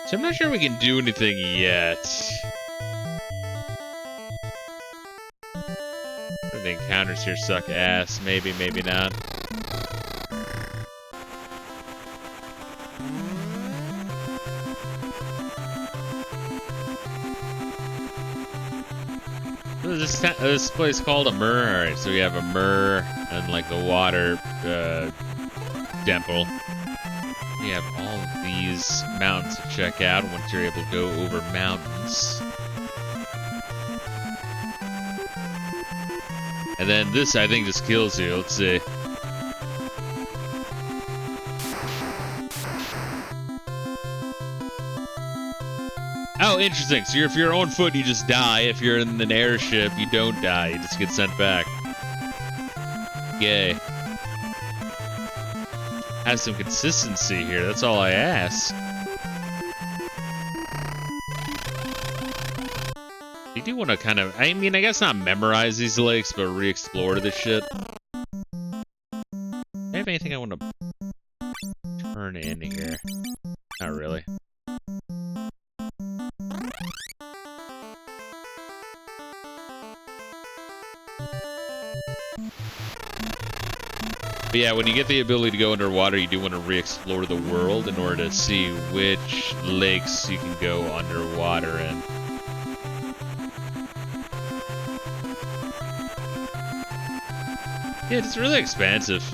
So I'm not sure we can do anything yet. The encounters here suck ass. Maybe, maybe not. What is this place called? A Myrrh? Alright, so we have a Myrrh and like the water temple. You have all of these mountains to check out once you're able to go over mountains. And then this, I think, just kills you. Let's see. Oh, interesting. So if you're on foot, you just die. If you're in an airship, you don't die. You just get sent back. Yay. Have some consistency here. That's all I ask. You do want to kind of, I mean, I guess not memorize these lakes, but re-explore this shit. Do I have anything I want to turn in here? Not really. But yeah, when you get the ability to go underwater, you do want to re-explore the world in order to see which lakes you can go underwater in. Yeah, it's really expansive.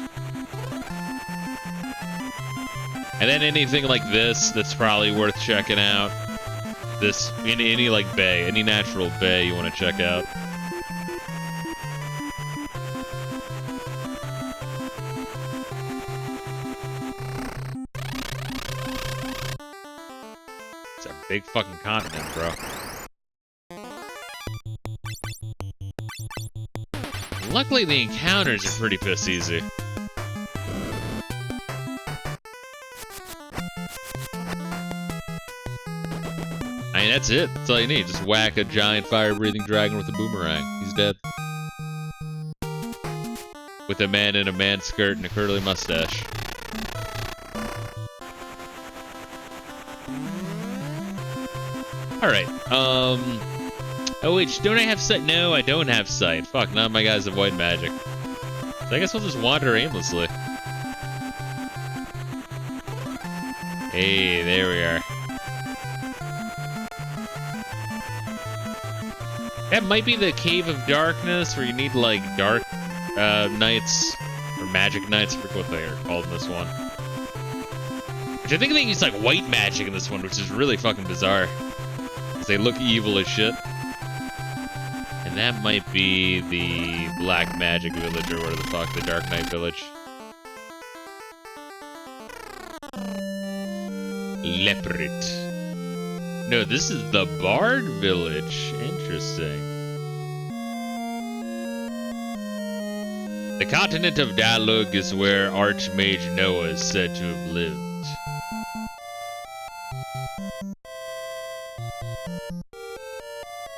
And then anything like this that's probably worth checking out. This, any like bay, any natural bay you want to check out. It's a big fucking continent, bro. Luckily, the encounters are pretty piss easy. I mean, that's it. That's all you need. Just whack a giant fire-breathing dragon with a boomerang. He's dead. With a man in a man skirt and a curly mustache. Alright, oh wait, don't I have sight? No, I don't have sight. Fuck, none of my guys have white magic. So I guess we'll just wander aimlessly. Hey, there we are. That might be the Cave of Darkness, where you need, like, dark knights, or magic knights, I forget what they are called in this one. Which I think they use, like, white magic in this one, which is really fucking bizarre. Because they look evil as shit. And that might be the Black Magic Village, or whatever the fuck, the Dark Knight Village. Leopard. No, this is the Bard Village. Interesting. The continent of Dalug is where Archmage Noah is said to have lived.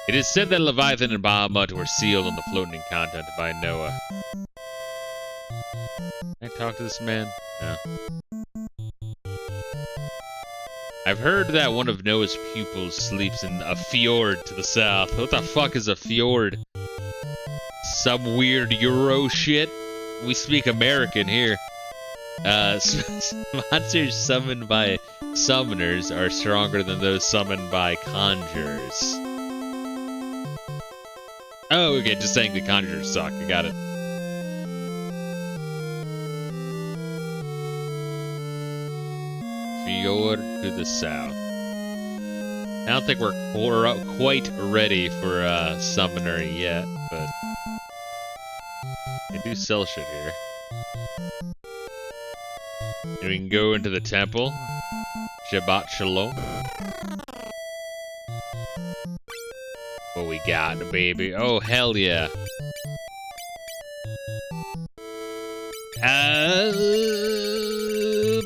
It is said that Leviathan and Bahamut were sealed on the floating continent by Noah. Can I talk to this man? No. I've heard that one of Noah's pupils sleeps in a fjord to the south. What the fuck is a fjord? Some weird Euro shit? We speak American here. Monsters summoned by summoners are stronger than those summoned by conjurers. Oh, okay, just saying the conjurers suck. I got it. Fjord to the south. I don't think we're quite ready for Summoner yet, but they do sell shit here. And we can go into the temple. Shabbat Shalom. What we got, baby? Oh, hell yeah.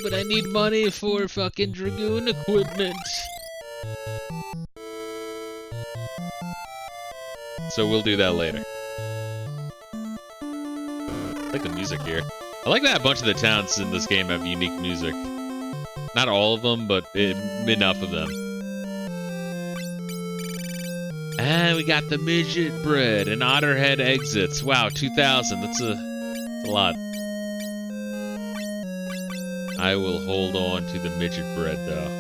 But I need money for fucking Dragoon equipment. So we'll do that later. I like the music here. I like that a bunch of the towns in this game have unique music. Not all of them, but enough of them. And we got the midget bread and Otterhead exits. Wow, 2,000. That's a lot. I will hold on to the midget bread, though.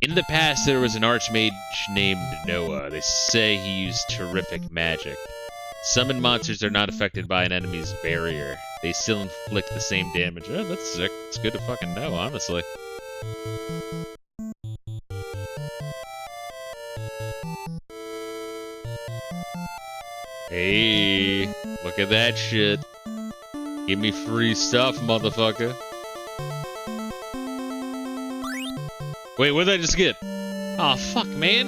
In the past, there was an archmage named Noah. They say he used terrific magic. Summon monsters are not affected by an enemy's barrier. They still inflict the same damage. Oh, that's sick. It's good to fucking know, honestly. Hey, look at that shit. Give me free stuff, motherfucker. Wait, what did I just get? Aw, oh, fuck, man.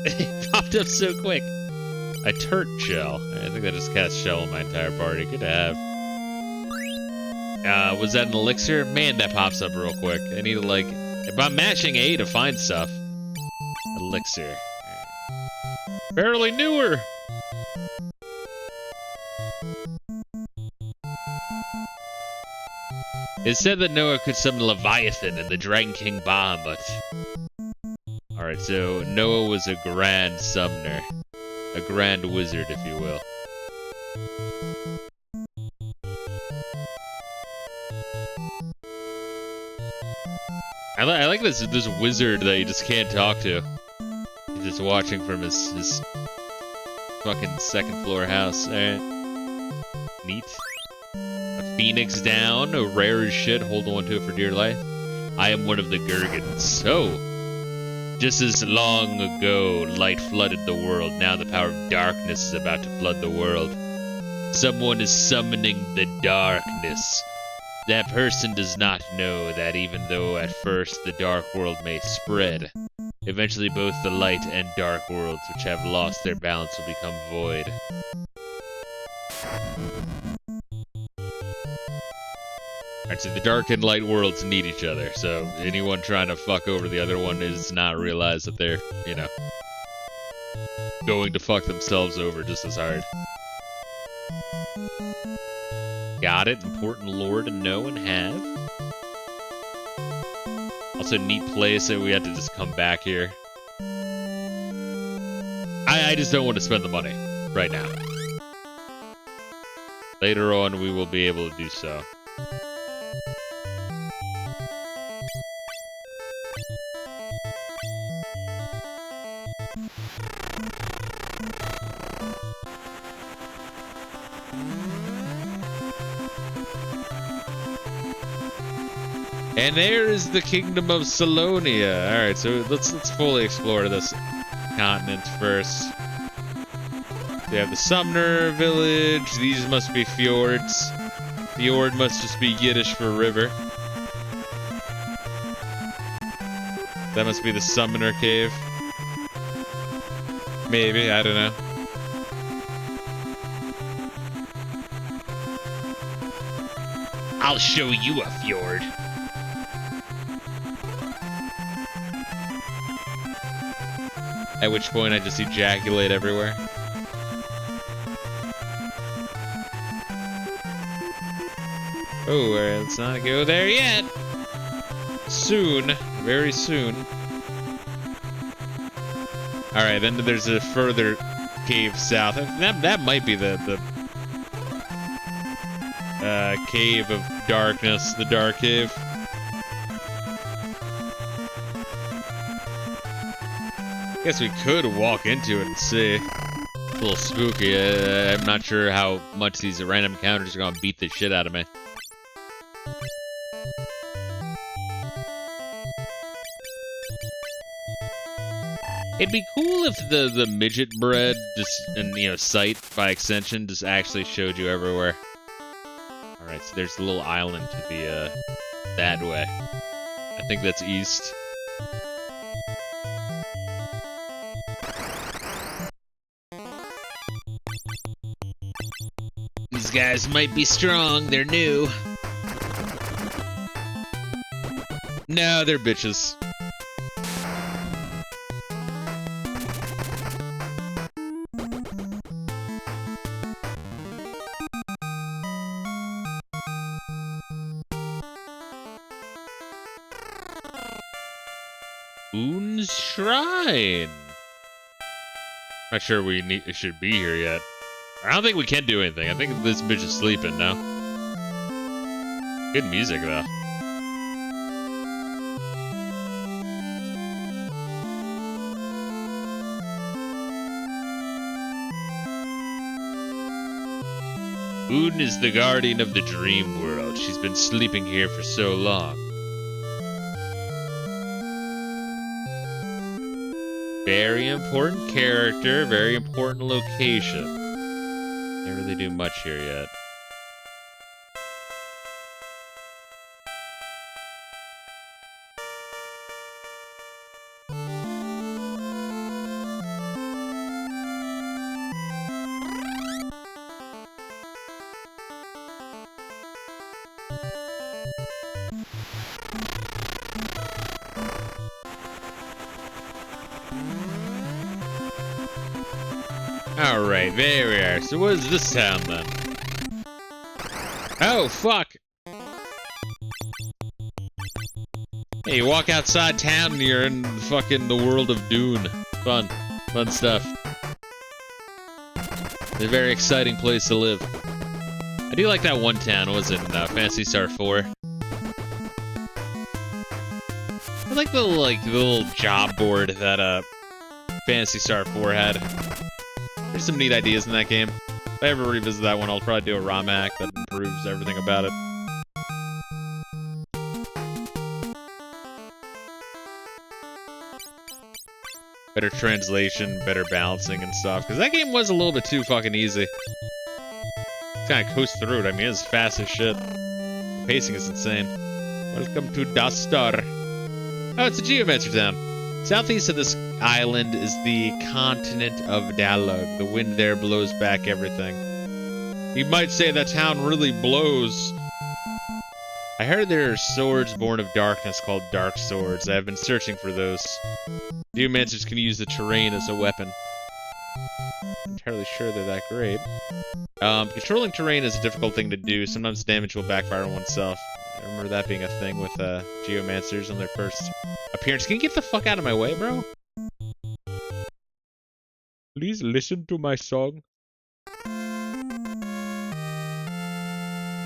It popped up so quick. A turt shell. I think that just cast shell on my entire party. Good to have. Was that an elixir? Man, that pops up real quick. I need to, like... If I'm mashing A to find stuff. Elixir. Barely newer. It said that Noah could summon Leviathan and the Dragon King Bahamut. Alright, so Noah was a grand summoner. A grand wizard, if you will. I like this wizard that you just can't talk to. He's just watching from his fucking second floor house. Alright. Neat. A phoenix down, a rare as shit, hold on to it for dear life. I am one of the Gurgans. So, just as long ago light flooded the world, now the power of darkness is about to flood the world. Someone is summoning the darkness. That person does not know that even though at first the dark world may spread, eventually both the light and dark worlds which have lost their balance will become void. Alright, so the dark and light worlds need each other, so anyone trying to fuck over the other one does not realize that they're, you know, going to fuck themselves over just as hard. Got it. Important lore to know and have. Also, neat place that we had to just come back here. I just don't want to spend the money right now. Later on, we will be able to do so. And there is the kingdom of Salonia. All right, so let's fully explore this continent first. We have the Sumner village. These must be fjords. Fjord must just be Yiddish for river. That must be the Summoner cave. Maybe, I don't know. I'll show you a fjord. At which point I just ejaculate everywhere. Oh, let's not go there yet. Soon, very soon. Alright, then there's a further cave south. That might be the cave of darkness, the dark cave. Guess we could walk into it and see. It's a little spooky. I'm not sure how much these random encounters are gonna beat the shit out of me. It'd be cool if the midget bread just, and you know, sight by extension just actually showed you everywhere. Alright, so there's a little island to the, that way. I think that's east. These guys might be strong, they're new. No, they're bitches. Boon's Shrine. Not sure we should be here yet. I don't think we can do anything. I think this bitch is sleeping now. Good music though. Boon is the guardian of the dream world. She's been sleeping here for so long. Very important character, very important location. Can't really do much here yet. Alright, there we are. So what is this town then? Oh, fuck! Hey, you walk outside town and you're in fucking the world of Dune. Fun. Fun stuff. It's a very exciting place to live. I do like that one town, was it in Phantasy Star 4? I like the little job board that Phantasy Star 4 had. There's some neat ideas in that game. If I ever revisit that one, I'll probably do a ROM hack that improves everything about it. Better translation, better balancing and stuff. Because that game was a little bit too fucking easy. Kind of coast through it. I mean, it's fast as shit. The pacing is insane. Welcome to Dastar. Oh, it's a Geomancer town. Southeast of this island is the continent of Dalag. The wind there blows back everything. You might say that town really blows. I heard there are swords born of darkness called dark swords. I have been searching for those. Geomancers can use the terrain as a weapon. I'm entirely sure they're that great. Controlling terrain is a difficult thing to do. Sometimes damage will backfire on oneself. I remember that being a thing with Geomancers on their first appearance. Can you get the fuck out of my way, bro? Please listen to my song.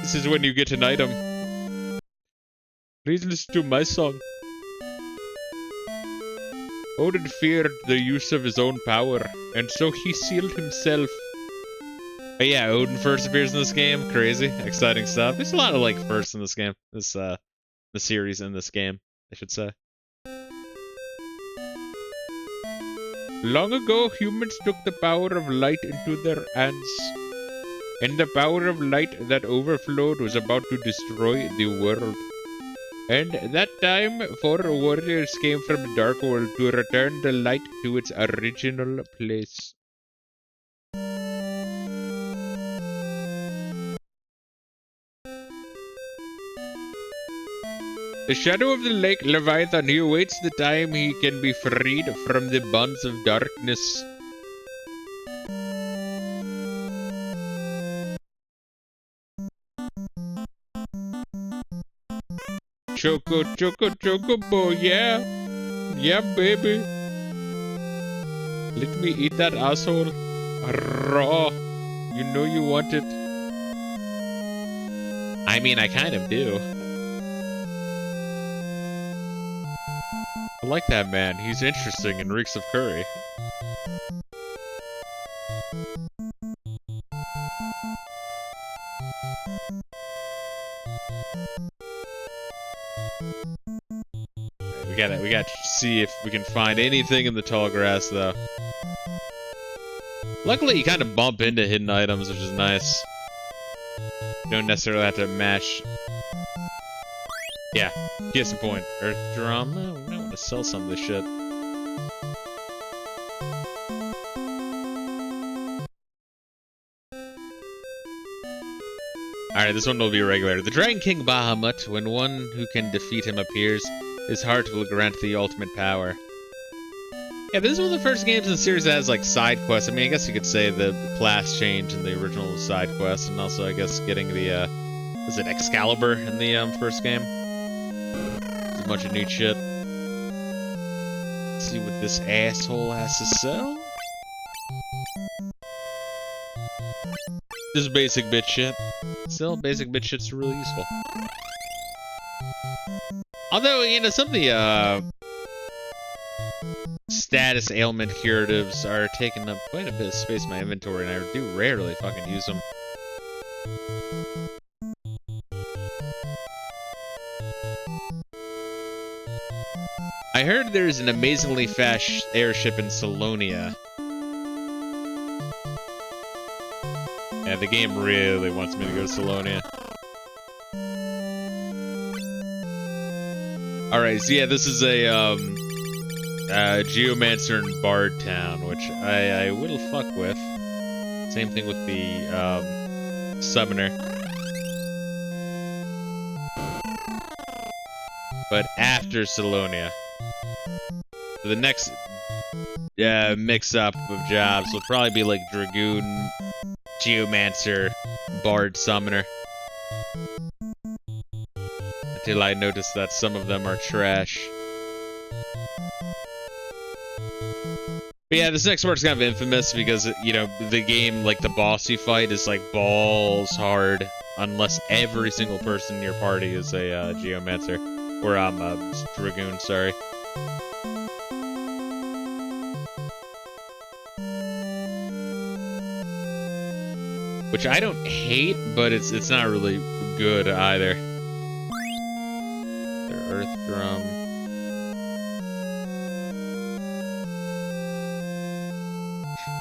This is when you get an item. Please listen to my song. Odin feared the use of his own power, and so he sealed himself. But yeah, Odin first appears in this game. Crazy, exciting stuff. There's a lot of like firsts in this game. This the series in this game, I should say. Long ago, humans took the power of light into their hands. And the power of light that overflowed was about to destroy the world. And that time, 4 warriors came from the Dark World to return the light to its original place. The shadow of the lake Leviathan, he awaits the time he can be freed from the bonds of darkness. Choco, choco, chocobo, yeah. Yeah, baby. Let me eat that asshole. Raw. You know you want it. I mean, I kind of do. I like that man. He's interesting and reeks of curry. We gotta see if we can find anything in the tall grass, though. Luckily, you kind of bump into hidden items, which is nice. You don't necessarily have to match. Yeah, case in point. Earth drum. Oh, we might want to sell some of this shit. Alright, this one will be regular. The Dragon King Bahamut, when one who can defeat him appears, his heart will grant the ultimate power. Yeah, this is one of the first games in the series that has, like, side quests. I mean, I guess you could say the class change in the original side quest, and also, I guess, getting the, was it Excalibur in the, first game? There's a bunch of neat shit. Let's see what this asshole has to sell. Just basic bitch shit. Still, basic bitch shit's really useful. Although, you know, some of the, status ailment curatives are taking up quite a bit of space in my inventory, and I do rarely fucking use them. I heard there's an amazingly fast airship in Salonia. Yeah, the game really wants me to go to Salonia. Alright, so yeah, this is a, Geomancer and Bard town, which I will fuck with. Same thing with the, Summoner. But after Salonia. So the next, mix-up of jobs will probably be like Dragoon, Geomancer, Bard, Summoner. Until I notice that some of them are trash. But yeah, this next part's kind of infamous because, you know, the game, like, the boss you fight is, like, balls hard unless every single person in your party is a, Geomancer. Or, Dragoon, sorry. Which I don't hate, but it's not really good either. Their Earth Drum.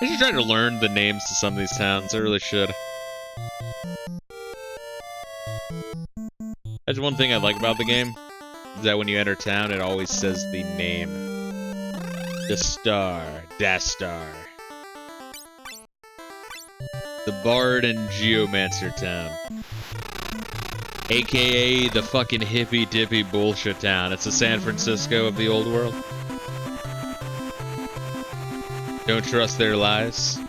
I should try to learn the names to some of these towns. I really should. That's one thing I like about the game, is that when you enter town, it always says the name. Dastar. The Bard and Geomancer town. AKA the fucking hippy-dippy bullshit town. It's the San Francisco of the old world. Don't trust their lies.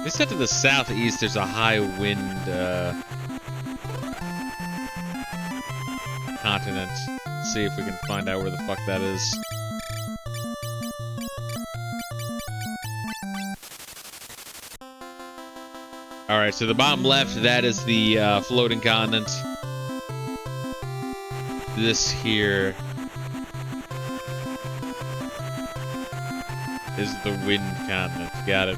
They said to the southeast there's a high wind continent. Let's see if we can find out where the fuck that is. Alright, so the bottom left, that is the floating continent. This here is the wind continent. Got it.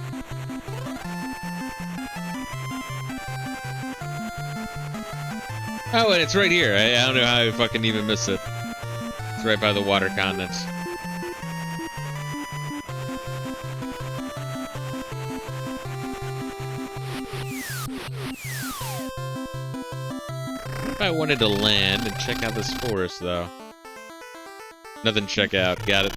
Oh, and it's right here. I don't know how I fucking even missed it. It's right by the water continent. If I wanted to land and check out this forest, though. Nothing to check out. Got it.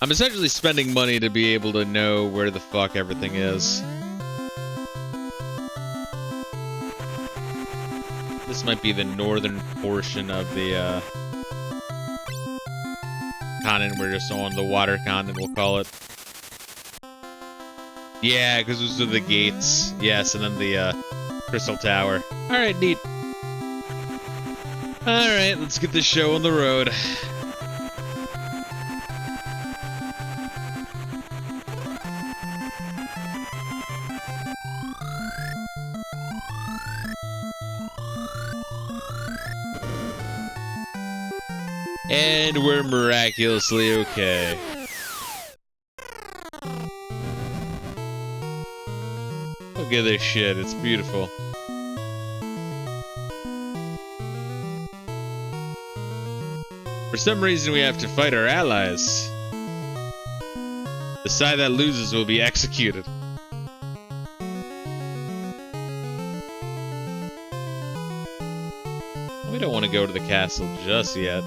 I'm essentially spending money to be able to know where the fuck everything is. This might be the northern portion of the continent. We're just on the water continent, we'll call it. Yeah, because those are the gates. Yes, and then the Crystal Tower. Alright, neat. Alright, let's get this show on the road. And we're miraculously okay. Look at this shit, it's beautiful. For some reason we have to fight our allies. The side that loses will be executed. We don't want to go to the castle just yet.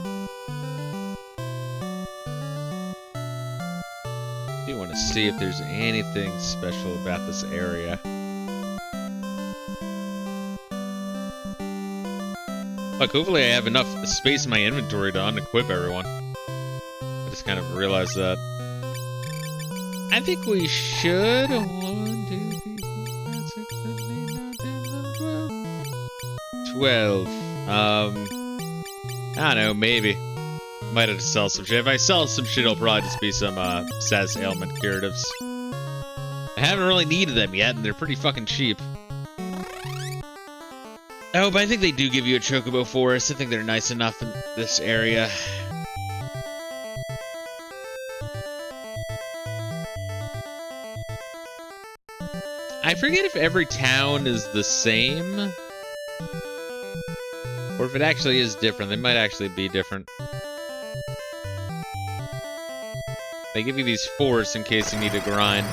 I do want to see if there's anything special about this area. Look, hopefully I have enough space in my inventory to unequip everyone. I just kind of realized that. I think we should. 1, 2, 3, 4, 5, 6, 7, 8, 9, 10, 11, 12. I don't know, maybe. Might have to sell some shit. If I sell some shit, it'll probably just be some status ailment curatives. I haven't really needed them yet, and they're pretty fucking cheap. Oh, but I think they do give you a chocobo forest. I think they're nice enough in this area. I forget if every town is the same. Or if it actually is different. They might actually be different. They give you these forests in case you need to grind.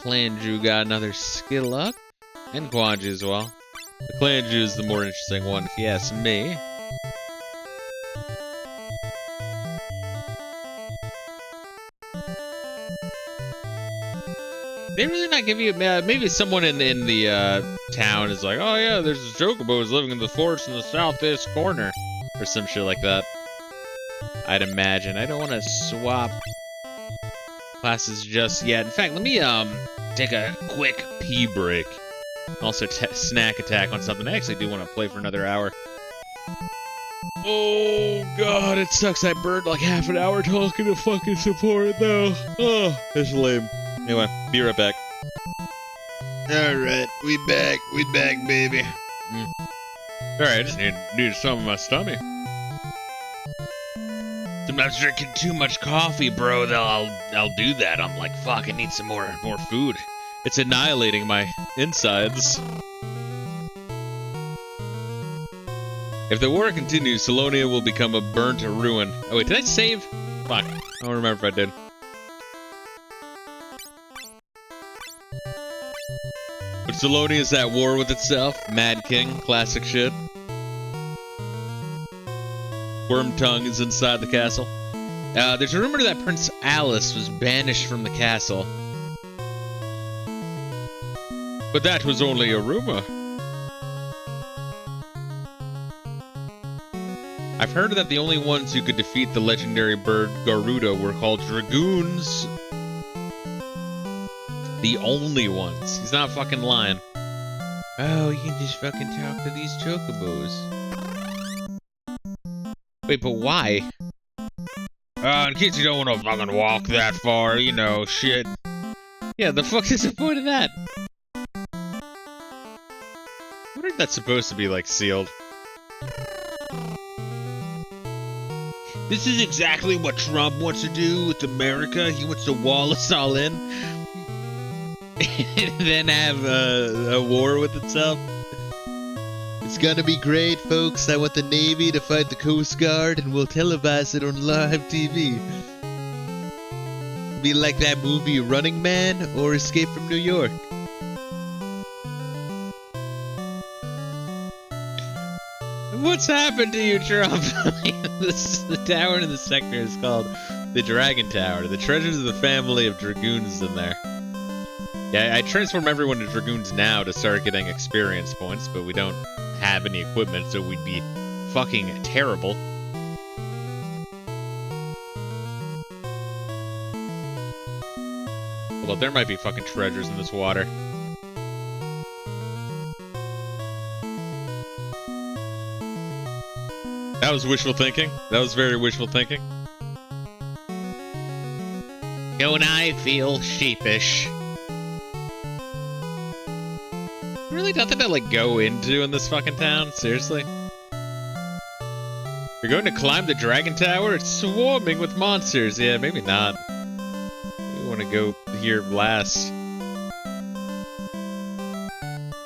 Clanju got another skill up, and Quanju as well. The Clanju is the more interesting one, if you ask me. They really not give you. Maybe someone in the town is like, oh yeah, there's this chocobos living in the forest in the southeast corner, or some shit like that. I'd imagine. I don't want to swap classes just yet. In fact, let me take a quick pee break. Also snack attack on something. I actually do want to play for another hour. Oh god, it sucks I burned like half an hour talking to fucking support though. Oh, that's lame. Anyway, be right back. Alright, we back, baby. Alright, I just need some of my stomach. Sometimes drinking too much coffee, bro, I'll do that. I'm like, fuck, I need some more food. It's annihilating my insides. If the war continues, Salonia will become a burnt ruin. Oh wait, did I save? Fuck, I don't remember if I did. But Salonia is at war with itself. Mad King, classic shit. Wormtongue is inside the castle. There's a rumor that Prince Alice was banished from the castle. But that was only a rumor. I've heard that the only ones who could defeat the legendary bird Garuda were called Dragoons. The only ones. He's not fucking lying. Oh, you can just fucking talk to these chocobos. Wait, but why? In case you don't want to fucking walk that far, you know, shit. Yeah, the fuck is the point of that? I wonder if that's supposed to be, like, sealed. This is exactly what Trump wants to do with America. He wants to wall us all in. And then have a war with itself. It's gonna be great, folks. I want the Navy to fight the Coast Guard, and we'll televise it on live TV. Be like that movie Running Man or Escape from New York. What's happened to you, Trump? The tower in the sector is called the Dragon Tower. The treasures of the family of Dragoons in there. Yeah, I transform everyone to Dragoons now to start getting experience points, but we don't have any equipment, so we'd be fucking terrible. Although there might be fucking treasures in this water. That was wishful thinking. That was very wishful thinking. Don't I feel sheepish? Really nothing to, like, go into in this fucking town? Seriously? You're going to climb the Dragon Tower? It's swarming with monsters. Yeah, maybe not. You want to go here last.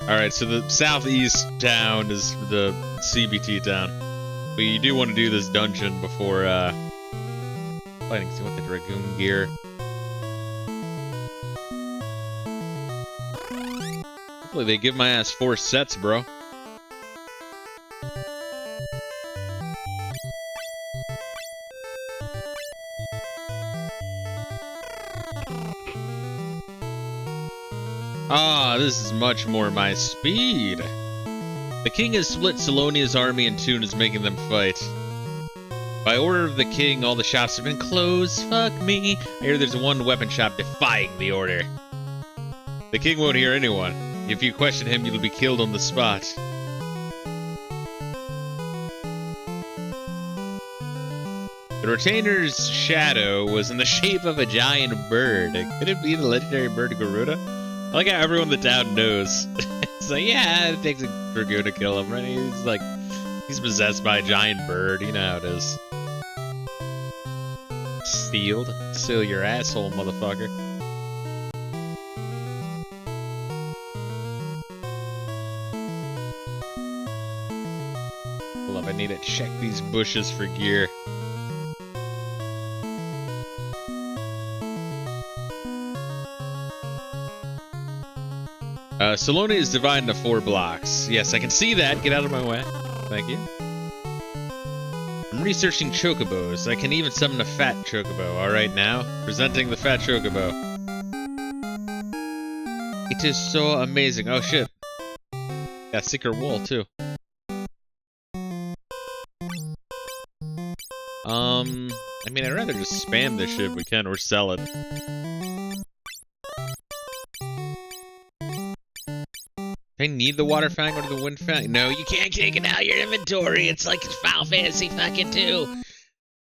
Alright, so the southeast town is the CBT town. But you do want to do this dungeon before, fighting. So you want the Dragoon gear. Hopefully they give my ass 4 sets, bro. Ah, this is much more my speed. The king has split Salonia's army in two and is making them fight. By order of the king, all the shops have been closed. Fuck me. I hear there's one weapon shop defying the order. The king won't hear anyone. If you question him, you'll be killed on the spot. The retainer's shadow was in the shape of a giant bird. Could it be the legendary bird Garuda? I like how everyone in the town knows. It's like, yeah, it takes a Dragoon to kill him, right? He's like, he's possessed by a giant bird. You know how it is. Stealed? Steal your asshole, motherfucker. Hold up, I need to check these bushes for gear. Salonia is divided into 4 blocks. Yes, I can see that. Get out of my way. Thank you. I'm researching chocobos. I can even summon a fat chocobo. Alright now, presenting the fat chocobo. It is so amazing. Oh shit. Got secret wall too. I mean, I'd rather just spam this shit if we can, or sell it. I need the water fang or the wind fang. No, you can't take it out of your inventory. It's like Final Fantasy fucking 2.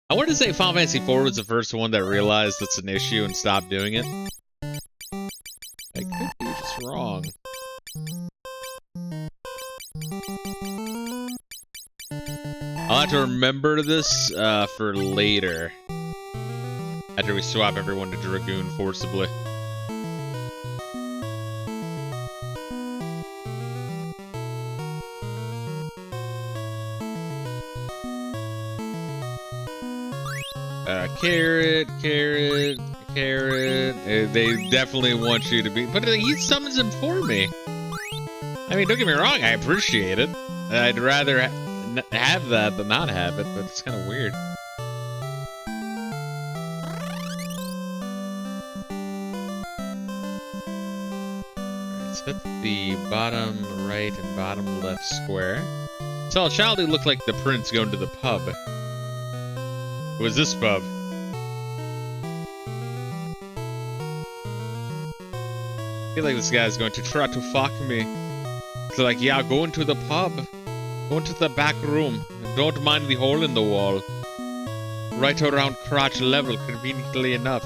I wanted to say Final Fantasy 4 was the first one that realized it's an issue and stopped doing it. I could be just wrong. I'll have to remember this for later. After we swap everyone to Dragoon forcibly. Carrot. They definitely want you to be, but he summons him for me. I mean, don't get me wrong, I appreciate it. I'd rather have that than not have it, but it's kind of weird. Let's hit the bottom right and bottom left square. Saw a child who looked like the prince going to the pub. Who was this pub? I feel like this guy's going to try to fuck me. It's like, yeah, go into the pub. Go into the back room. Don't mind the hole in the wall. Right around crotch level, conveniently enough.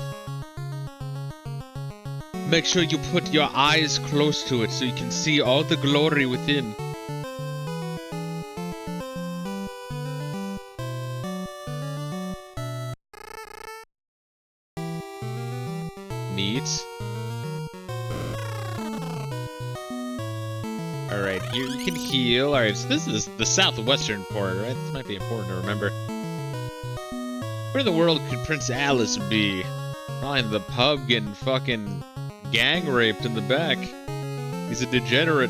Make sure you put your eyes close to it so you can see all the glory within. Alright, here you can heal. Alright, so this is the southwestern port, right? This might be important to remember. Where in the world could Prince Alice be? Probably in the pub getting fucking gang raped in the back. He's a degenerate.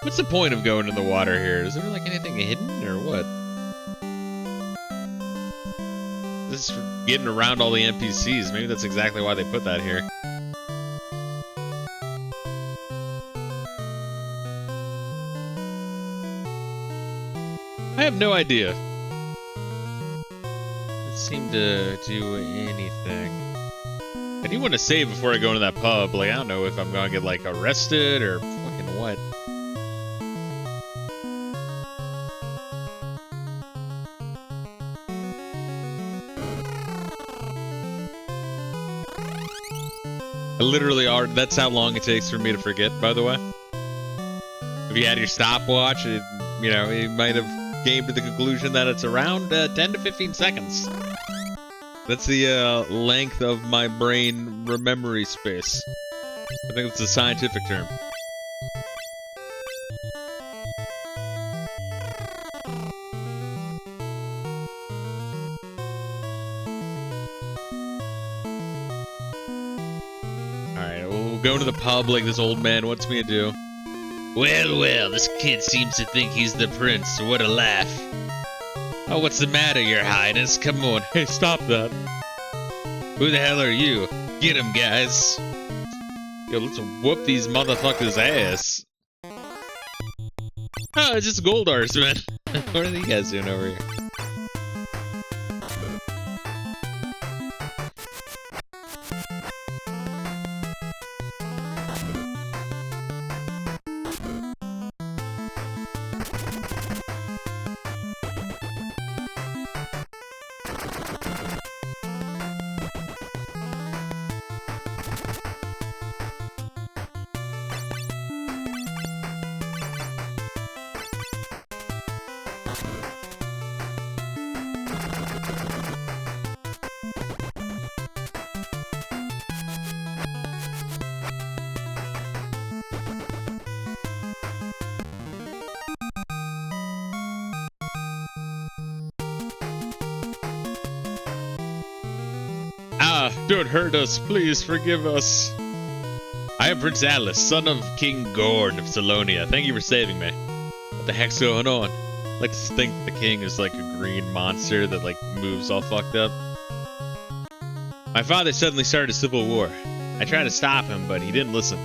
What's the point of going in the water here? Is there like anything hidden or what? This is for getting around all the NPCs. Maybe that's exactly why they put that here. I have no idea. Doesn't seem to do anything. I do want to save before I go into that pub. Like, I don't know if I'm gonna get like arrested or fucking what. I literally are. That's how long it takes for me to forget, by the way. If you had your stopwatch, you know, you might have came to the conclusion that it's around 10 to 15 seconds. That's the length of my brain memory space. I think it's a scientific term. Alright, we'll go to the pub like this old man wants me to do. Well, well, this kid seems to think he's the prince. What a laugh. Oh, what's the matter, your highness? Come on. Hey, stop that. Who the hell are you? Get him, guys. Yo, let's whoop these motherfuckers' ass. Oh, it's just Goldar's, man. What are you guys doing over here? Don't hurt us, please forgive us. I am Prince Alice, son of King Gorn of Salonia. Thank you for saving me. What the heck's going on? I like to think the king is like a green monster that like moves all fucked up. My father suddenly started a civil war. I tried to stop him, but he didn't listen.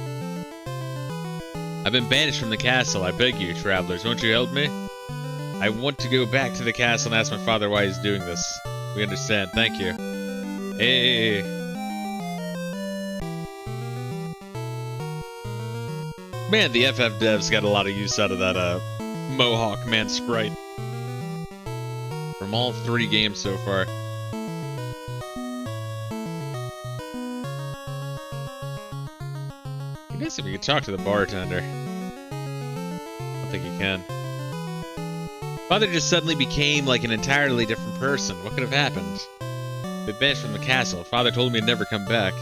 I've been banished from the castle. I beg you, travelers, won't you help me? I want to go back to the castle and ask my father why he's doing this. We understand. Thank you. Hey. Man, the FF devs got a lot of use out of that Mohawk Man sprite. From all 3 games so far. I guess if you could talk to the bartender. I don't think you can. Father just suddenly became like an entirely different person. What could have happened? Been banished from the castle. Father told me to never come back.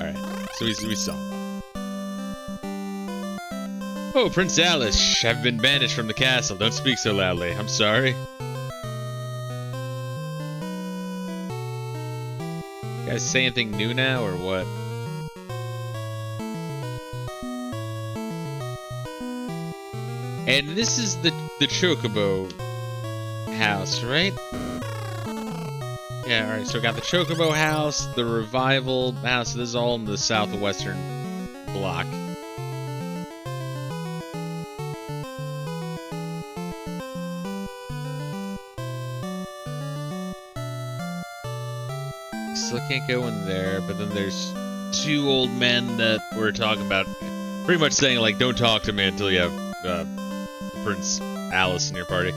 Alright, so we saw. Oh, Prince Alice, I've been banished from the castle. Don't speak so loudly. I'm sorry. You guys say anything new now, or what? And this is the Chocobo house, right? Yeah, alright, so we got the Chocobo house, the Revival house. This is all in the southwestern block. Still can't go in there, but then there's 2 old men that we're talking about. Pretty much saying, like, don't talk to me until you have Prince Alice in your party.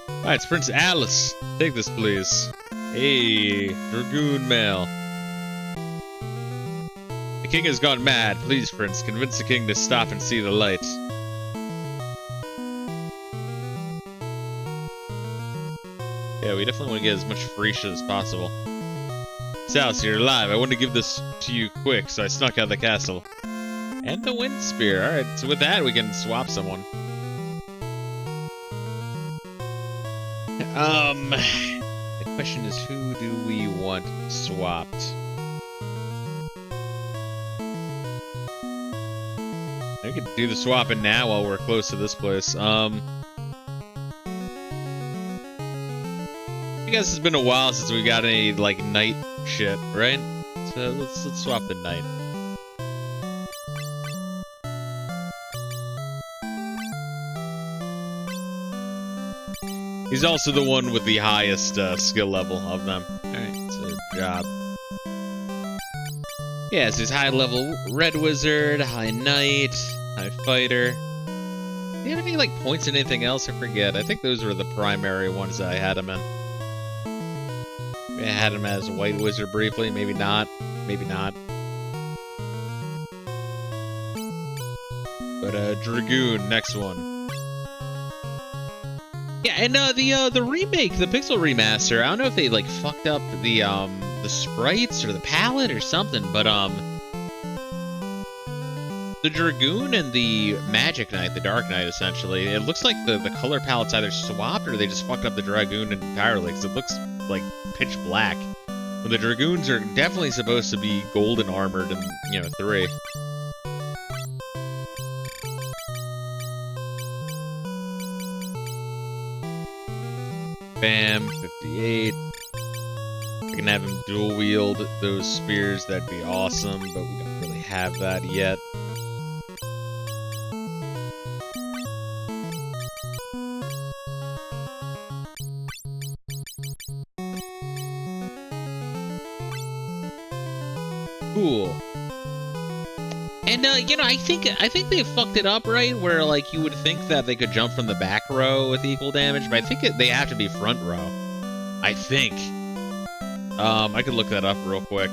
Alright, it's Prince Alice. Take this, please. Hey, Dragoon Mail. The king has gone mad. Please, Prince, convince the king to stop and see the light. Yeah, we definitely want to get as much free shit as possible. Souse, you're alive. I wanted to give this to you quick, so I snuck out of the castle. And the wind spear. Alright, so with that, we can swap someone. The question is, who do we want swapped? I could do the swapping now while we're close to this place. I guess it's been a while since we got any, like, night shit, right? So let's swap the night. He's also the one with the highest skill level of them. Alright, so job. Yeah, so he's high level red wizard, high knight, high fighter. Do you have any like points in anything else? I forget. I think those were the primary ones that I had him in. Maybe I had him as a white wizard briefly, maybe not. Maybe not. But Dragoon, next one. Yeah, and the remake, the Pixel remaster, I don't know if they like fucked up the sprites or the palette or something, but the Dragoon and the Magic Knight, the Dark Knight essentially, it looks like the color palette's either swapped or they just fucked up the Dragoon entirely, because it looks like pitch black. But the Dragoons are definitely supposed to be golden armored in, you know, 3. Bam, 58. I can have him dual wield those spears, that'd be awesome, but we don't really have that yet. Cool. And you know, I think they fucked it up, right? Where like you would think that they could jump from the back row with equal damage, but I think they have to be front row. I think. I could look that up real quick.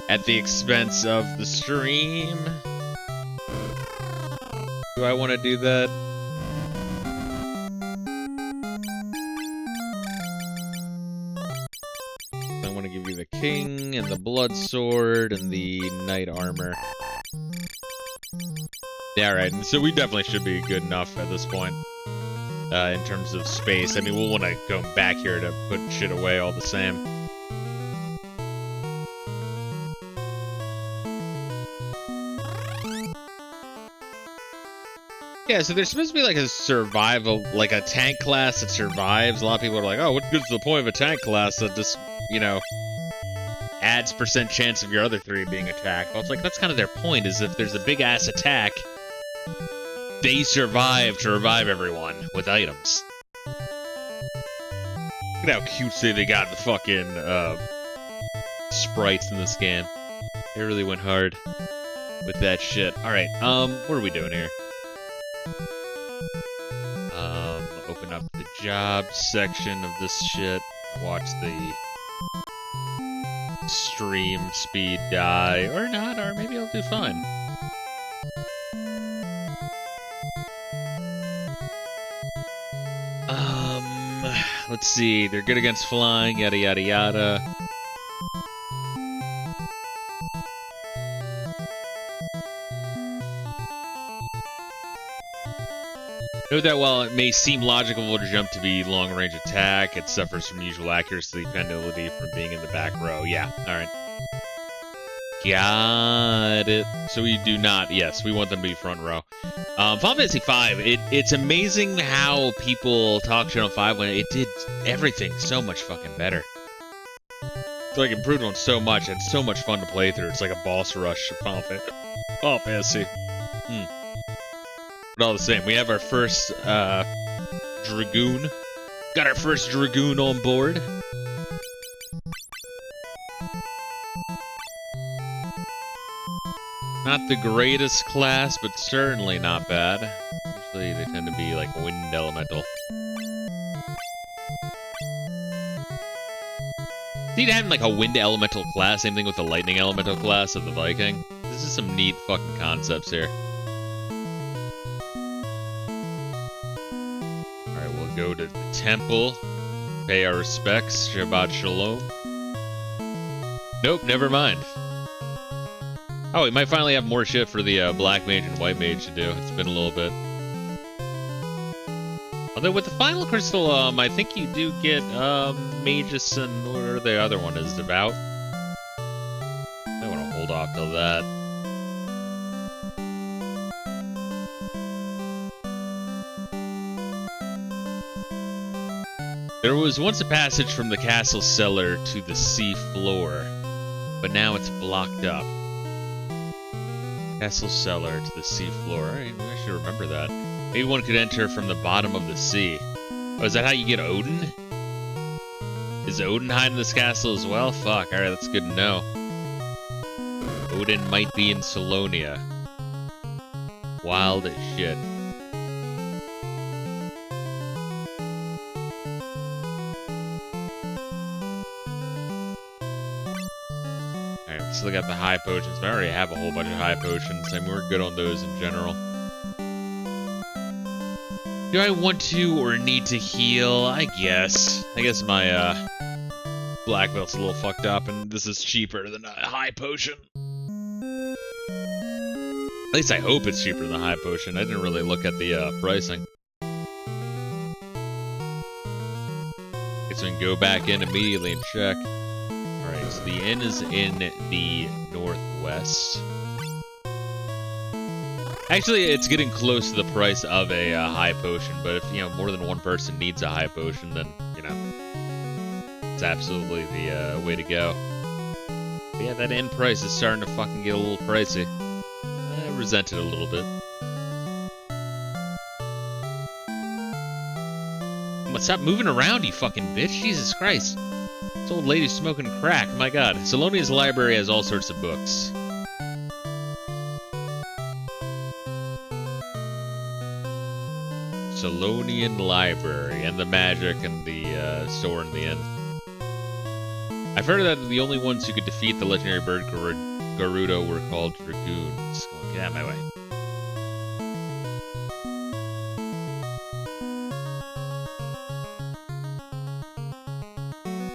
At the expense of the stream. Do I want to do that? I want to give you the king and the blood sword and the knight armor. Yeah, right. And so we definitely should be good enough at this point. In terms of space. I mean, we'll want to go back here to put shit away all the same. Yeah, so there's supposed to be like a survival, like a tank class that survives. A lot of people are like, oh, what good's the point of a tank class that just, you know, adds % chance of your other 3 being attacked? Well, it's like, that's kind of their point, is if there's a big-ass attack, they survive to revive everyone with items. Look at how cutesy they got the fucking sprites in this game. They really went hard with that shit. Alright, what are we doing here? Open up the job section of this shit. Watch the stream speed die. Or not, or maybe I'll do fine. Let's see, they're good against flying, yada yada yada. Note that while it may seem logical to jump to be long-range attack, it suffers from usual accuracy penalty from being in the back row. Yeah, alright. Got it. So we do not, yes, we want them to be front row. Final Fantasy V, it's amazing how people talk shit on 5 when it did everything so much fucking better. It's like improved on so much, and it's so much fun to play through. It's like a boss rush of Final Fantasy. But all the same, we have our first Dragoon. Got our first Dragoon on board. Not the greatest class, but certainly not bad. Usually they tend to be like wind elemental. See, having like a wind elemental class, same thing with the lightning elemental class of the Viking. This is some neat fucking concepts here. Alright, we'll Go to the temple, pay our respects, Shabbat Shalom. Nope, never mind. Oh, we might finally have more shit for the black mage and white mage to do. It's been a little bit. Although with the final crystal, I think you do get magus and whatever the other one is, devout. I want to hold off till that. There was once a passage from the castle cellar to the sea floor, but now it's blocked up. Castle cellar to the sea floor. Alright, maybe I should remember that. Maybe one could enter from the bottom of the sea. Oh, is that how you get Odin? Is Odin hiding in this castle as well? Fuck, alright, that's good to know. Odin might be in Salonia. Wild as shit. Alright, still got the high potions. I already have a whole bunch of high potions, and we're good on those in general. Do I want to or need to heal? I guess. I guess my black belt's a little fucked up, and this is cheaper than a high potion. At least I hope it's cheaper than a high potion. I didn't really look at the pricing. Guess we can go back in immediately and check. Alright, so the inn is in the northwest. Actually, it's getting close to the price of a high potion, but if, you know, more than one person needs a high potion, then, you know, it's absolutely the way to go. But yeah, that inn price is starting to fucking get a little pricey. I resent it a little bit. Stop moving around, you fucking bitch. Jesus Christ. This old lady's smoking crack. My god. Salonia's library has all sorts of books. Salonian library, and the magic and the store in the inn. I've heard that the only ones who could defeat the legendary bird Garuda were called dragoons. Get out of my way.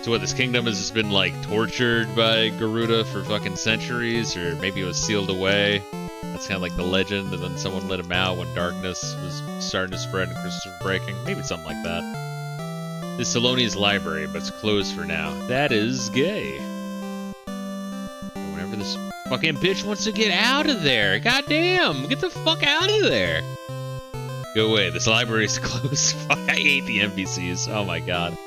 So what, this kingdom has just been, like, tortured by Garuda for fucking centuries? Or maybe it was sealed away? That's kind of like the legend, and then someone let him out when darkness was starting to spread and crystals were breaking. Maybe it's something like that. This is Salonia's library, but it's closed for now. That is gay. And whenever this fucking bitch wants to get out of there, goddamn, get the fuck out of there. Go away, this library is closed. Fuck, I hate the NPCs. Oh my god.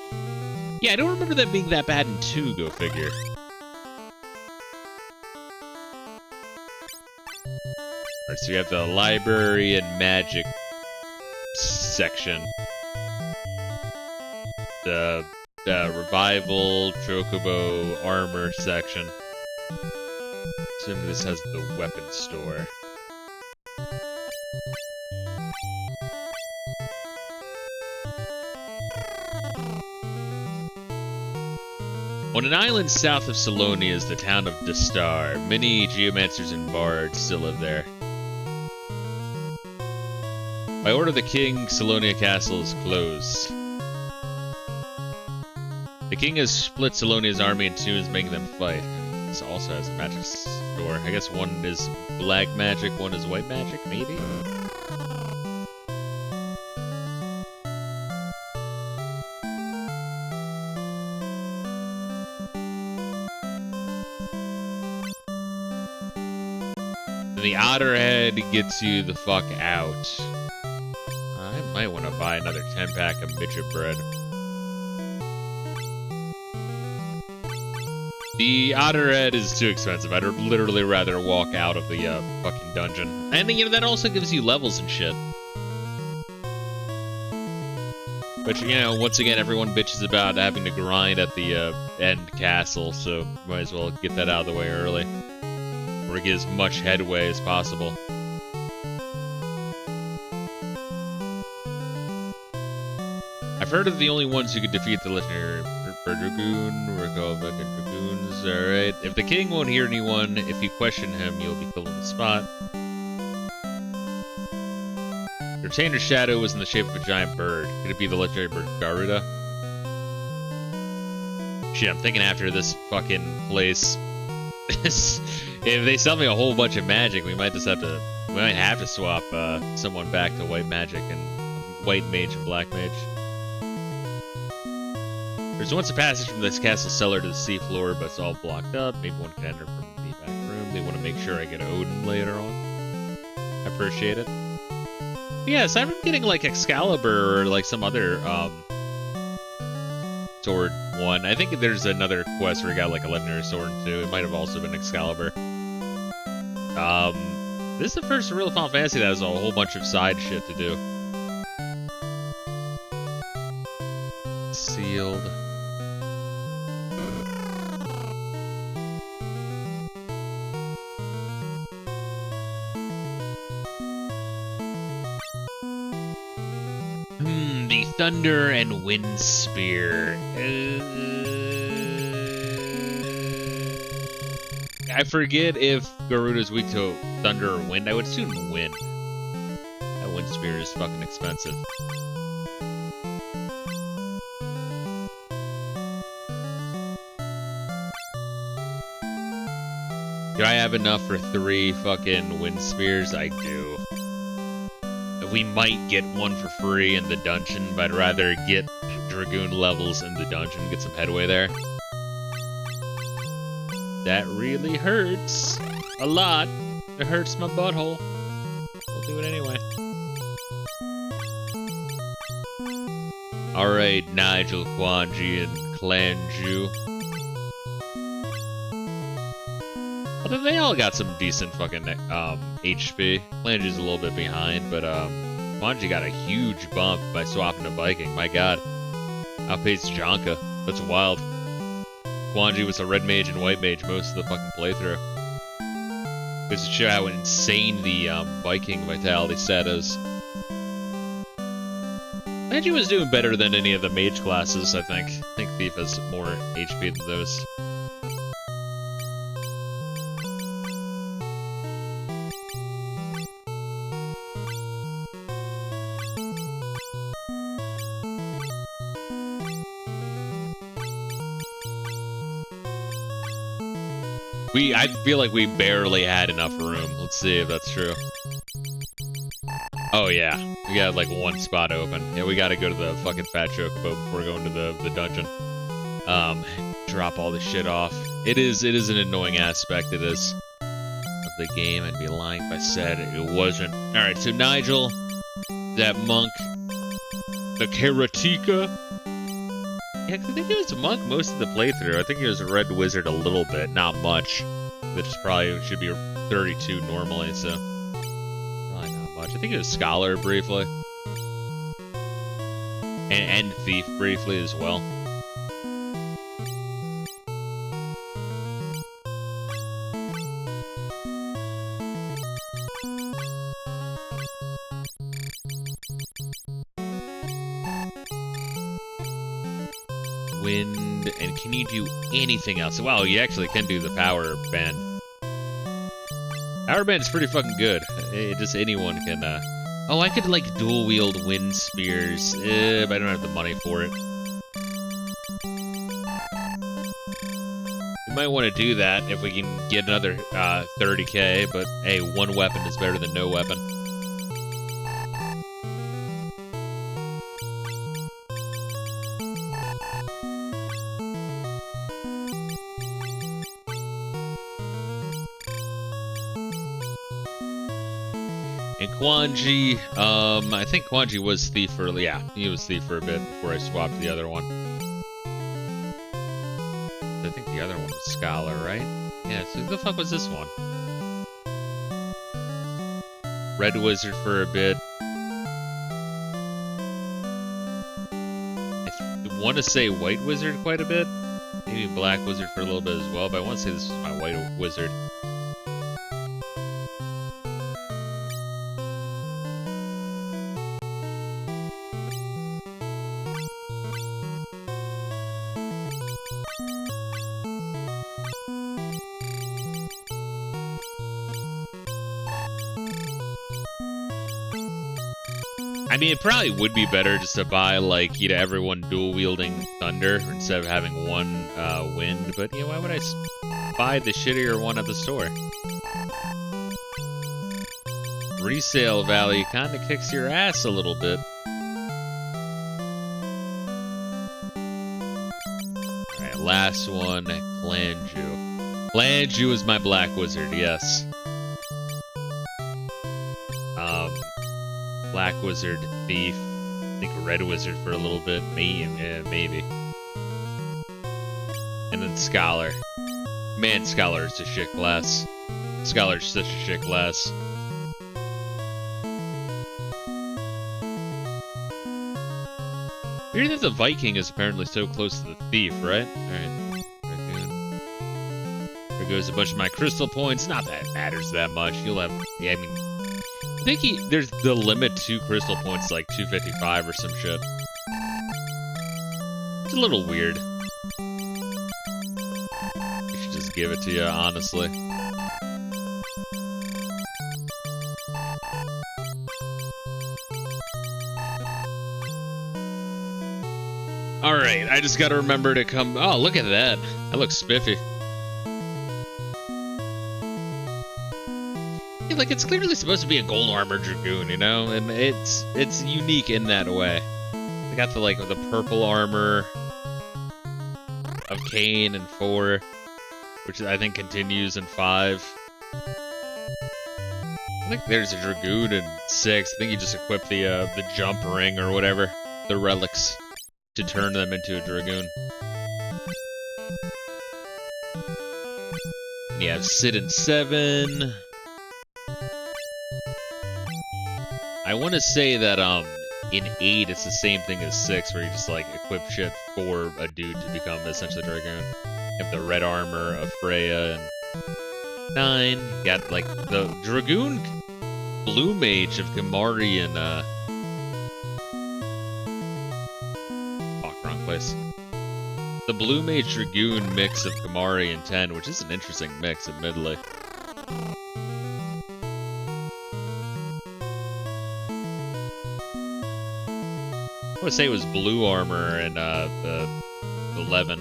Yeah, I don't remember that being that bad in 2, go figure. Alright, so you have the library and magic section. The revival, chocobo, armor section. Assuming this has the weapon store. On an island south of Salonia is the town of Dastar. Many geomancers and bards still live there. By order of the king, Salonia Castle is closed. The king has split Salonia's army in two and is making them fight. This also has a magic store. I guess one is black magic, one is white magic, maybe? The Otterhead gets you the fuck out. I might want to buy another 10-pack of midget bread. The Otterhead is too expensive. I'd literally rather walk out of the fucking dungeon. And you know, that also gives you levels and shit. But you know, once again, everyone bitches about having to grind at the end castle, so might as well get that out of the way early. Or get as much headway as possible. I've heard of the only ones who could defeat the legendary Dragoon. We're called fucking Dragoons. Alright. If the king won't hear anyone, if you question him, you'll be killed on the spot. Retainder's shadow was in the shape of a giant bird. Could it be the legendary bird Garuda? Shit, I'm thinking after this fucking place, if they sell me a whole bunch of magic, we might have to swap someone back to white magic and white mage and black mage. There's once a passage from this castle cellar to the sea floor, but it's all blocked up. Maybe one can enter from the back room. They want to make sure I get Odin later on. I appreciate it. But yeah, aside from getting like Excalibur or like some other sword one, I think there's another quest where I got like a legendary sword too. It might have also been Excalibur. This is the first real Final Fantasy that has a whole bunch of side shit to do. Sealed. The Thunder and Wind Spear. I forget if Garuda's weak to thunder or wind. I would assume wind. That wind spear is fucking expensive. Do I have enough for 3 fucking wind spears? I do. We might get one for free in the dungeon, but I'd rather get Dragoon levels in the dungeon, get some headway there. That really hurts. A lot. It hurts my butthole. We'll do it anyway. Alright, Nigel, Quanji, and Clanju. Although they all got some decent fucking HP. Clanju's a little bit behind, but Quanji got a huge bump by swapping to Viking. My god. Outpaced Jonka. That's wild. Quanji was a red mage and white mage most of the fucking playthrough. Goes to show how insane the Viking vitality stat is. Quanji was doing better than any of the mage classes, I think. I think Thief has more HP than those. I feel like we barely had enough room. Let's see if that's true. Oh yeah, we got like one spot open. Yeah, we gotta go to the fucking Fat Chocobo before going to the dungeon. Drop all this shit off. It is an annoying aspect of this of the game. I'd be lying if I said it wasn't. Alright, so Nigel, that monk, the Karateka. Yeah, I think he was a monk most of the playthrough. I think he was a red wizard a little bit, not much. Which probably should be 32 normally, so probably not much. I think he was scholar briefly. And thief briefly as well. Wind, and can you do anything else? Wow, you actually can do the power band. Power band's pretty fucking good. Just anyone can, Oh, I could, like, dual wield wind spears, but I don't have the money for it. We might want to do that if we can get another 30k, but hey, one weapon is better than no weapon. And Quanji, I think Quanji was thief for, yeah, he was thief for a bit before I swapped the other one. I think the other one was Scholar, right? Yeah, so who the fuck was this one? Red Wizard for a bit. I want to say White Wizard quite a bit. Maybe Black Wizard for a little bit as well, but I want to say this was my White Wizard. I mean, it probably would be better just to buy, like, you know, everyone dual-wielding Thunder instead of having one Wind, but, you know, why would I buy the shittier one at the store? Resale value kind of kicks your ass a little bit. Alright, last one, Clanju. Clanju is my Black Wizard, yes. Black Wizard, Thief, I think Red Wizard for a little bit, maybe. And then Scholar. Man, Scholar is a shit class. Scholar's such a shit class. Weird that the Viking is apparently so close to the Thief, right? Alright. There goes a bunch of my crystal points. Not that it matters that much. You'll have... Yeah, I mean... I think there's the limit to crystal points, like 255 or some shit. It's a little weird. You should just give it to you, honestly. Alright, I just gotta remember to come... Oh, look at that. That looks spiffy. Yeah, like, it's clearly supposed to be a gold armor Dragoon, you know? And it's unique in that way. They got the, like, the purple armor of Cain in 4, which I think continues in 5. I think there's a Dragoon in 6. I think you just equip the jump ring or whatever. The relics. To turn them into a Dragoon. And you have Sid in 7. I want to say that in 8 it's the same thing as 6, where you just like equip shit for a dude to become essentially Dragoon. You have the red armor of Freya, and 9 you got like the Dragoon Blue Mage of Gamari and place. The Blue Mage Dragoon mix of Gamari and 10, which is an interesting mix, admittedly. I would say it was blue armor and the 11.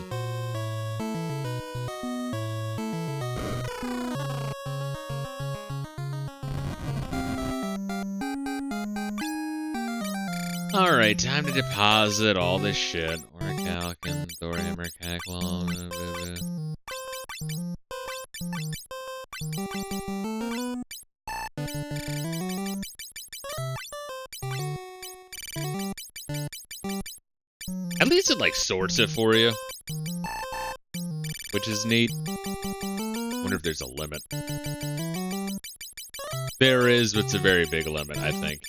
Alright, time to deposit all this shit. Orichalcum, Thorhammer, Cacklon. At least it like sorts it for you, which is neat. Wonder if there's a limit. There is, but it's a very big limit, I think.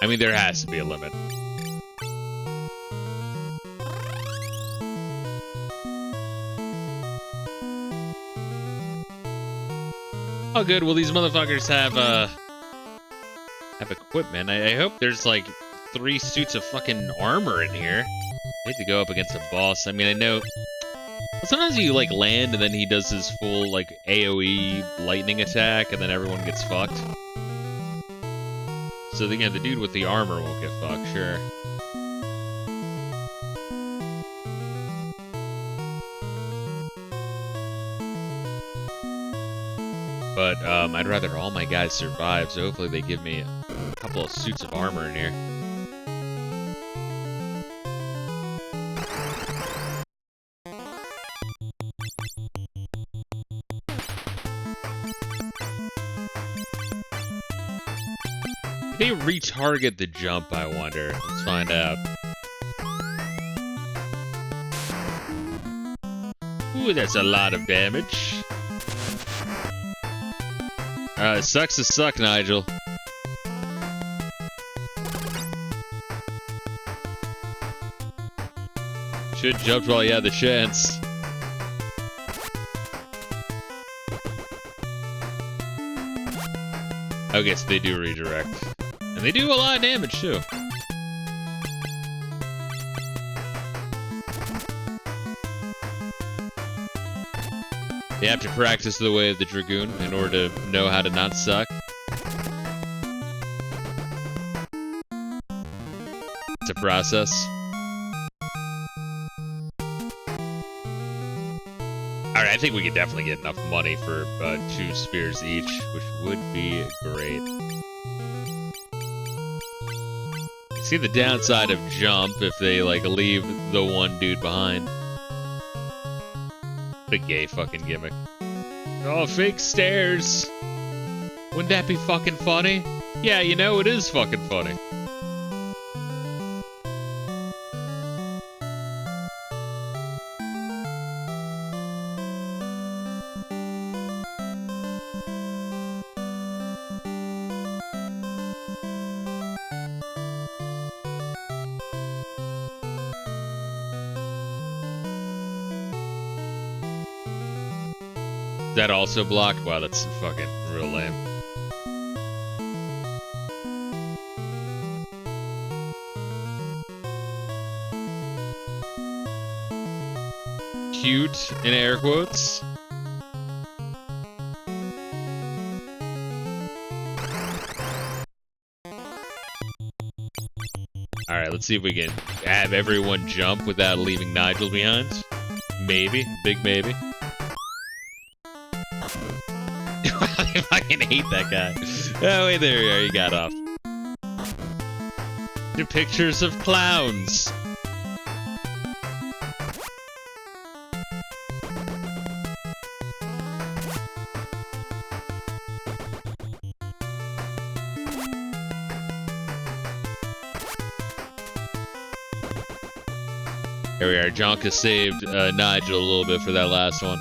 I mean, there has to be a limit. Oh, good. Well, these motherfuckers have equipment. I hope there's like 3 suits of fucking armor in here. I need to go up against a boss. I mean, I know sometimes you like land and then he does his full like AoE lightning attack and then everyone gets fucked. So the dude with the armor won't get fucked, sure. But I'd rather all my guys survive, so hopefully they give me a couple of suits of armor in here. They retarget the jump, I wonder. Let's find out. Ooh, that's a lot of damage. Sucks to suck, Nigel. Should jump while you had the chance. Okay, so they do redirect. And they do a lot of damage, too. You have to practice the way of the Dragoon in order to know how to not suck. to process. Alright, I think we could definitely get enough money for 2 spears each, which would be great. You see the downside of jump if they, like, leave the one dude behind. What a gay fucking gimmick. Oh, fake stairs! Wouldn't that be fucking funny? Yeah, you know, it is fucking funny. Is that also blocked? Wow, that's fucking real lame. Cute, in air quotes. Alright, let's see if we can have everyone jump without leaving Nigel behind. Maybe. Big maybe. I fucking hate that guy. Oh, wait, there you are. You got off. The pictures of clowns. There we are. Jonka saved Nigel a little bit for that last one.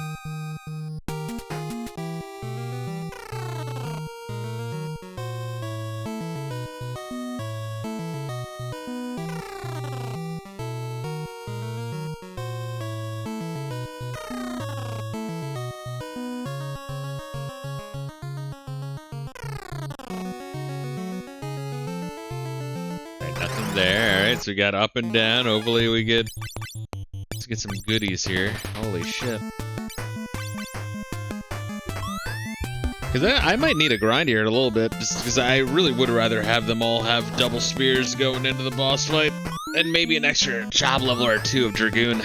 Nothing there. Alright, so we got up and down. Hopefully we get... Let's get some goodies here. Holy shit. Because I might need a grind here in a little bit, just because I really would rather have them all have double spears going into the boss fight, and maybe an extra job level or 2 of Dragoon.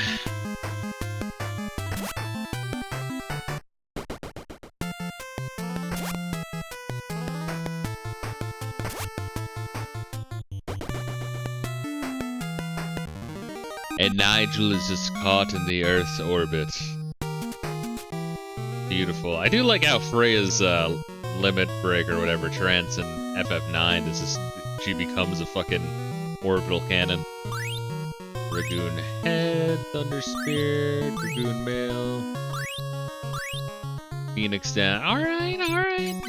And Nigel is just caught in the Earth's orbit. Beautiful. I do like how Freya's limit break or whatever, Trance in FF9, is just, she becomes a fucking orbital cannon. Dragoon head, Thunder Spear, Dragoon mail, Phoenix down. Alright, alright.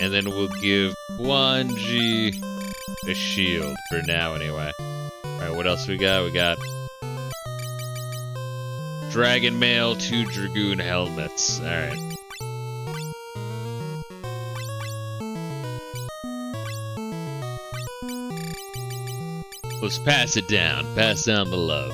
And then we'll give Wanji a shield, for now anyway. Alright, what else we got? We got Dragon Mail, 2 Dragoon helmets. Alright. Let's pass it down. Pass down the love.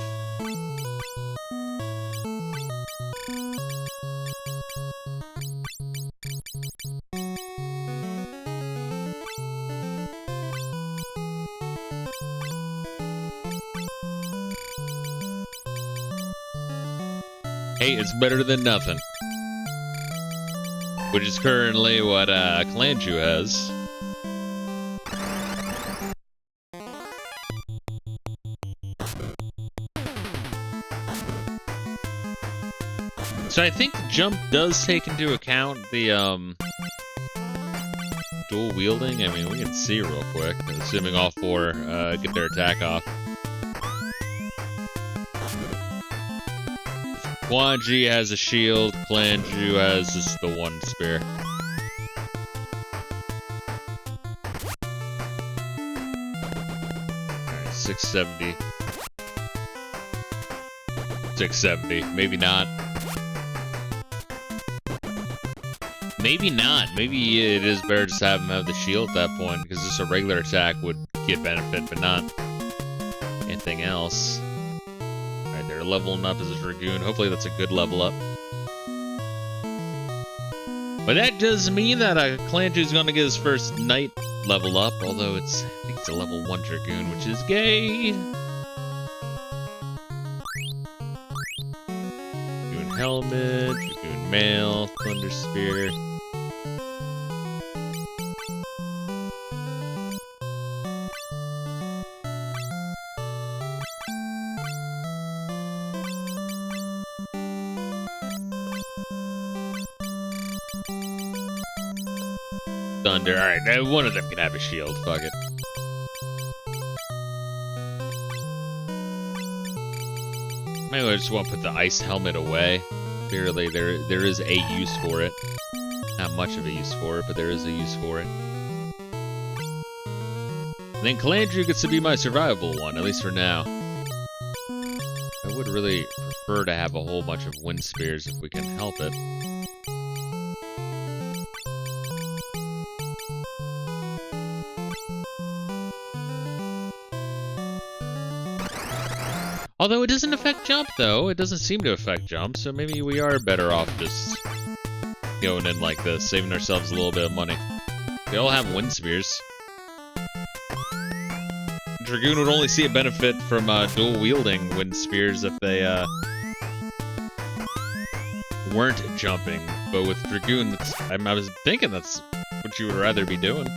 Hey, it's better than nothing. Which is currently what Clanju has. So I think jump does take into account the dual wielding. I mean, we can see real quick, assuming all 4 get their attack off. Wanji has a shield, Clanju has just the 1 spear. Alright, 670. 670, maybe not. Maybe not. Maybe it is better just to have him have the shield at that point, because just a regular attack would get benefit, but not anything else. Alright, they're leveling up as a Dragoon. Hopefully that's a good level up. But that does mean that Clanju's gonna get his first Knight level up, although I think it's a level 1 Dragoon, which is gay. Dragoon Helmet, Dragoon Mail, Thunder Spear. Thunder. Alright, one of them can have a shield. Fuck it. Maybe I just want to put the ice helmet away. Clearly, there is a use for it. Not much of a use for it, but there is a use for it. And then Calandru gets to be my survivable one, at least for now. I would really prefer to have a whole bunch of wind spears if we can help it. Although it doesn't affect jump, though. It doesn't seem to affect jump, so maybe we are better off just going in like this, saving ourselves a little bit of money. They all have wind spears. Dragoon would only see a benefit from dual-wielding wind spears if they weren't jumping. But with Dragoon, I was thinking that's what you would rather be doing.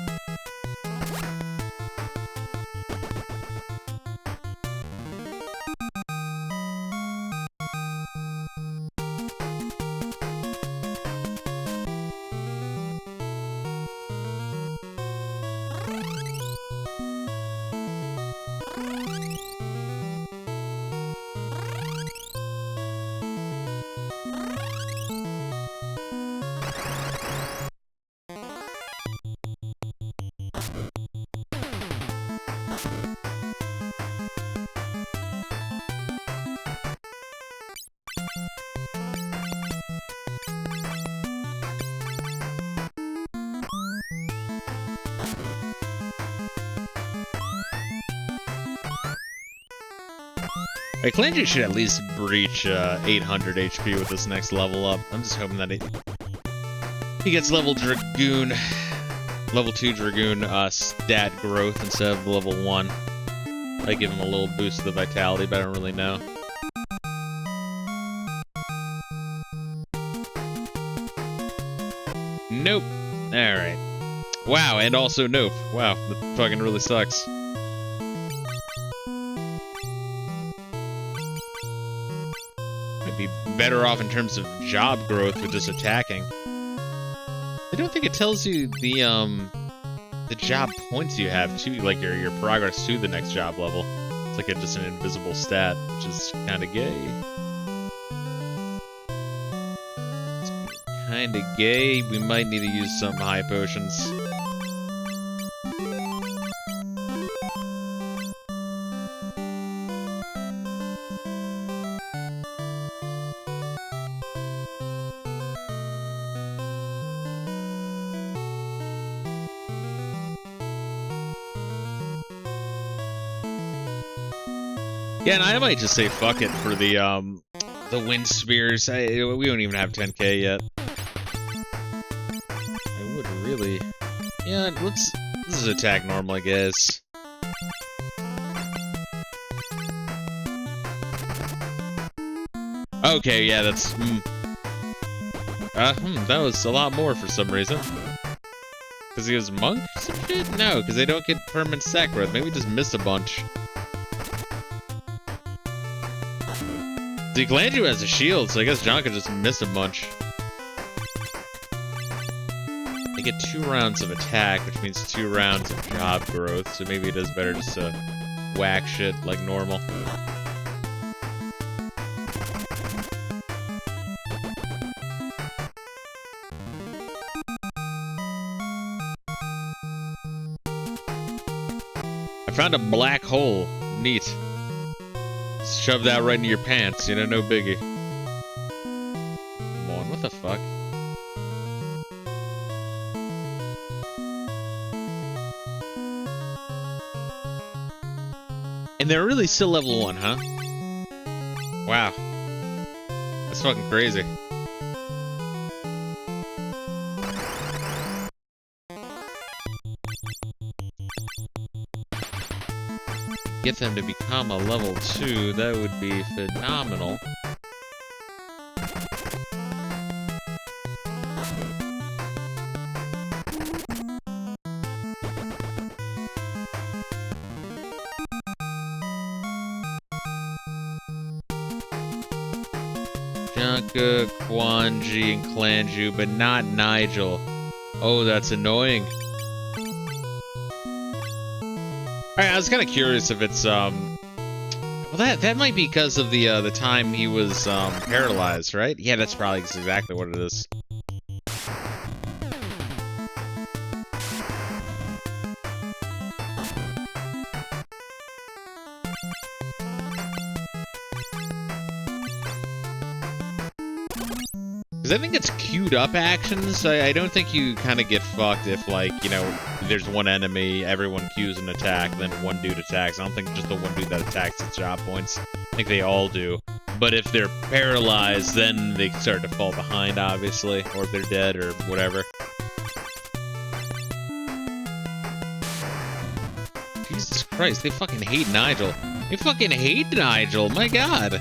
Right, Calandru should at least breach 800 HP with this next level up. I'm just hoping that he gets level Dragoon, level 2 Dragoon stat growth instead of level 1. I give him a little boost to the vitality, but I don't really know. Nope. Alright. Wow, and also nope. Wow, that fucking really sucks. Be better off in terms of job growth with just attacking. I don't think it tells you the job points you have too, like your progress to the next job level. It's like just an invisible stat, which is kind of gay. It's kind of gay. We might need to use some high potions. Yeah, and I might just say fuck it for the wind spears. We don't even have 10k yet. I would really... Yeah, let's just attack normal, I guess. Okay, yeah, that's... that was a lot more for some reason. Because he was monk or some shit? No, because they don't get permanent stack growth. Maybe we just missed a bunch. See, Calandru has a shield, so I guess John could just miss a bunch. They get 2 rounds of attack, which means 2 rounds of job growth, so maybe it is better just to whack shit like normal. I found a black hole. Neat. Shove that right into your pants, you know, no biggie. Come on, what the fuck? And they're really still level 1, huh? Wow. That's fucking crazy. Get them to become a level 2, that would be phenomenal. Junka, Kwanji, and Clanju, but not Nigel. Oh, that's annoying. Alright, I was kind of curious if it's, well, that might be because of the time he was, paralyzed, right? Yeah, that's probably exactly what it is. Because I think it's queued up actions. I don't think you kind of get fucked if, like, you know, there's one enemy, everyone queues an attack, then one dude attacks. I don't think just the one dude that attacks gets job points. I think they all do. But if they're paralyzed, then they start to fall behind, obviously. Or if they're dead or whatever. Jesus Christ, they fucking hate Nigel. They fucking hate Nigel, my god.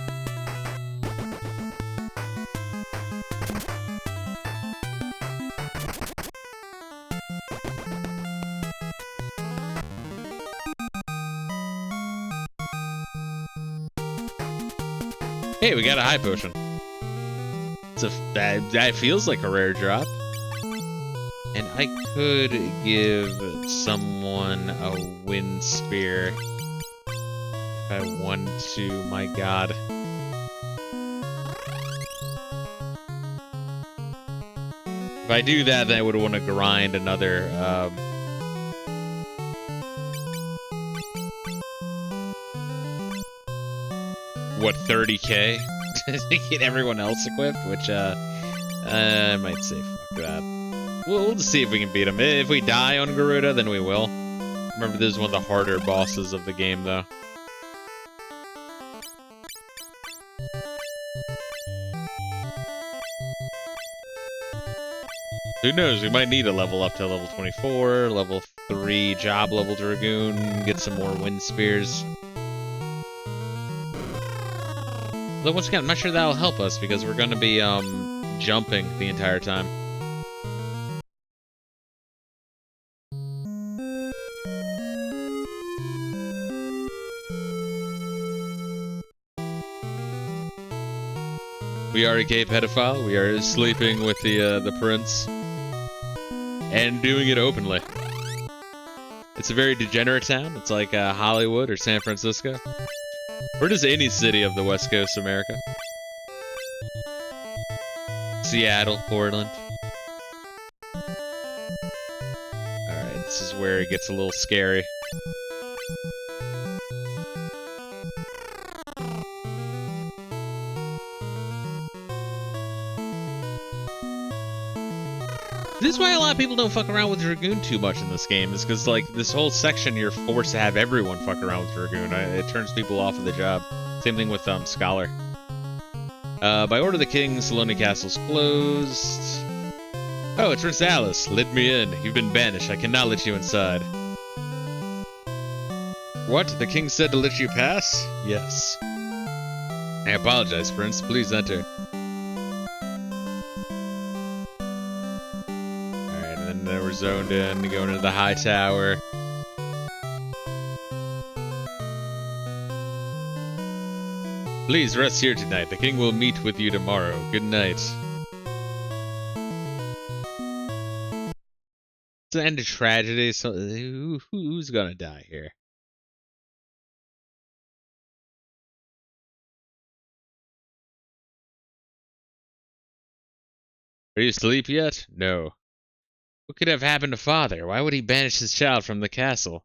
Hey, we got a high potion. That feels like a rare drop. And I could give someone a wind spear if I want to, my god. If I do that, then I would want to grind another, what, 30k to get everyone else equipped, which I might say fuck that. We'll just see if we can beat him. If we die on Garuda, then we will. Remember, this is one of the harder bosses of the game, though. Who knows? We might need a level up to level 24, level 3 job level Dragoon, get some more wind spears. Though once again, I'm not sure that'll help us because we're going to be jumping the entire time. We are a gay pedophile. We are sleeping with the prince and doing it openly. It's a very degenerate town. It's like Hollywood or San Francisco. Or just any city of the West Coast of America. Seattle, Portland. Alright, this is where it gets a little scary. This is why a lot of people don't fuck around with Dragoon too much in this game, is because, like, this whole section you're forced to have everyone fuck around with Dragoon. It turns people off of the job. Same thing with Scholar. By order of the king, Saloni Castle's closed. Oh, it's Prince Alice. Let me in. You've been banished. I cannot let you inside. What? The king said to let you pass? Yes. I apologize, Prince. Please enter. Then we're zoned in, going into the high tower. Please rest here tonight. The king will meet with you tomorrow. Good night. It's an end of tragedy. So who's gonna die here? Are you asleep yet? No. What could have happened to father? Why would he banish his child from the castle?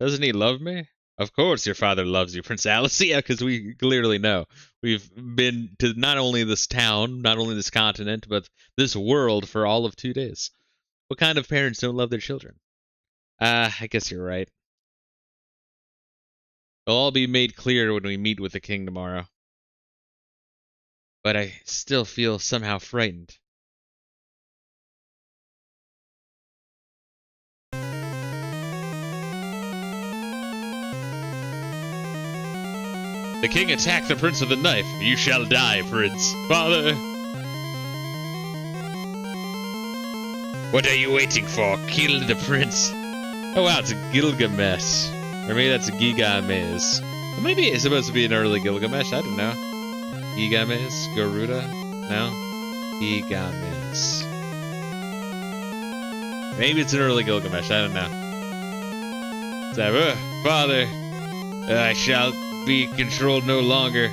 Doesn't he love me? Of course your father loves you, Prince Alice. Yeah, because we clearly know. We've been to not only this town, not only this continent, but this world for all of 2 days. What kind of parents don't love their children? I guess you're right. It'll all be made clear when we meet with the king tomorrow. But I still feel somehow frightened. The king attacked the prince with a knife. You shall die, prince. Father! What are you waiting for? Kill the prince. Oh wow, it's a Gilgamesh. Or maybe that's a Gigamesh. Or maybe it's supposed to be an early Gilgamesh, I don't know. Gigamesh? Garuda? No? Gigamesh. Maybe it's an early Gilgamesh, I don't know. So, Father, I shall be controlled no longer.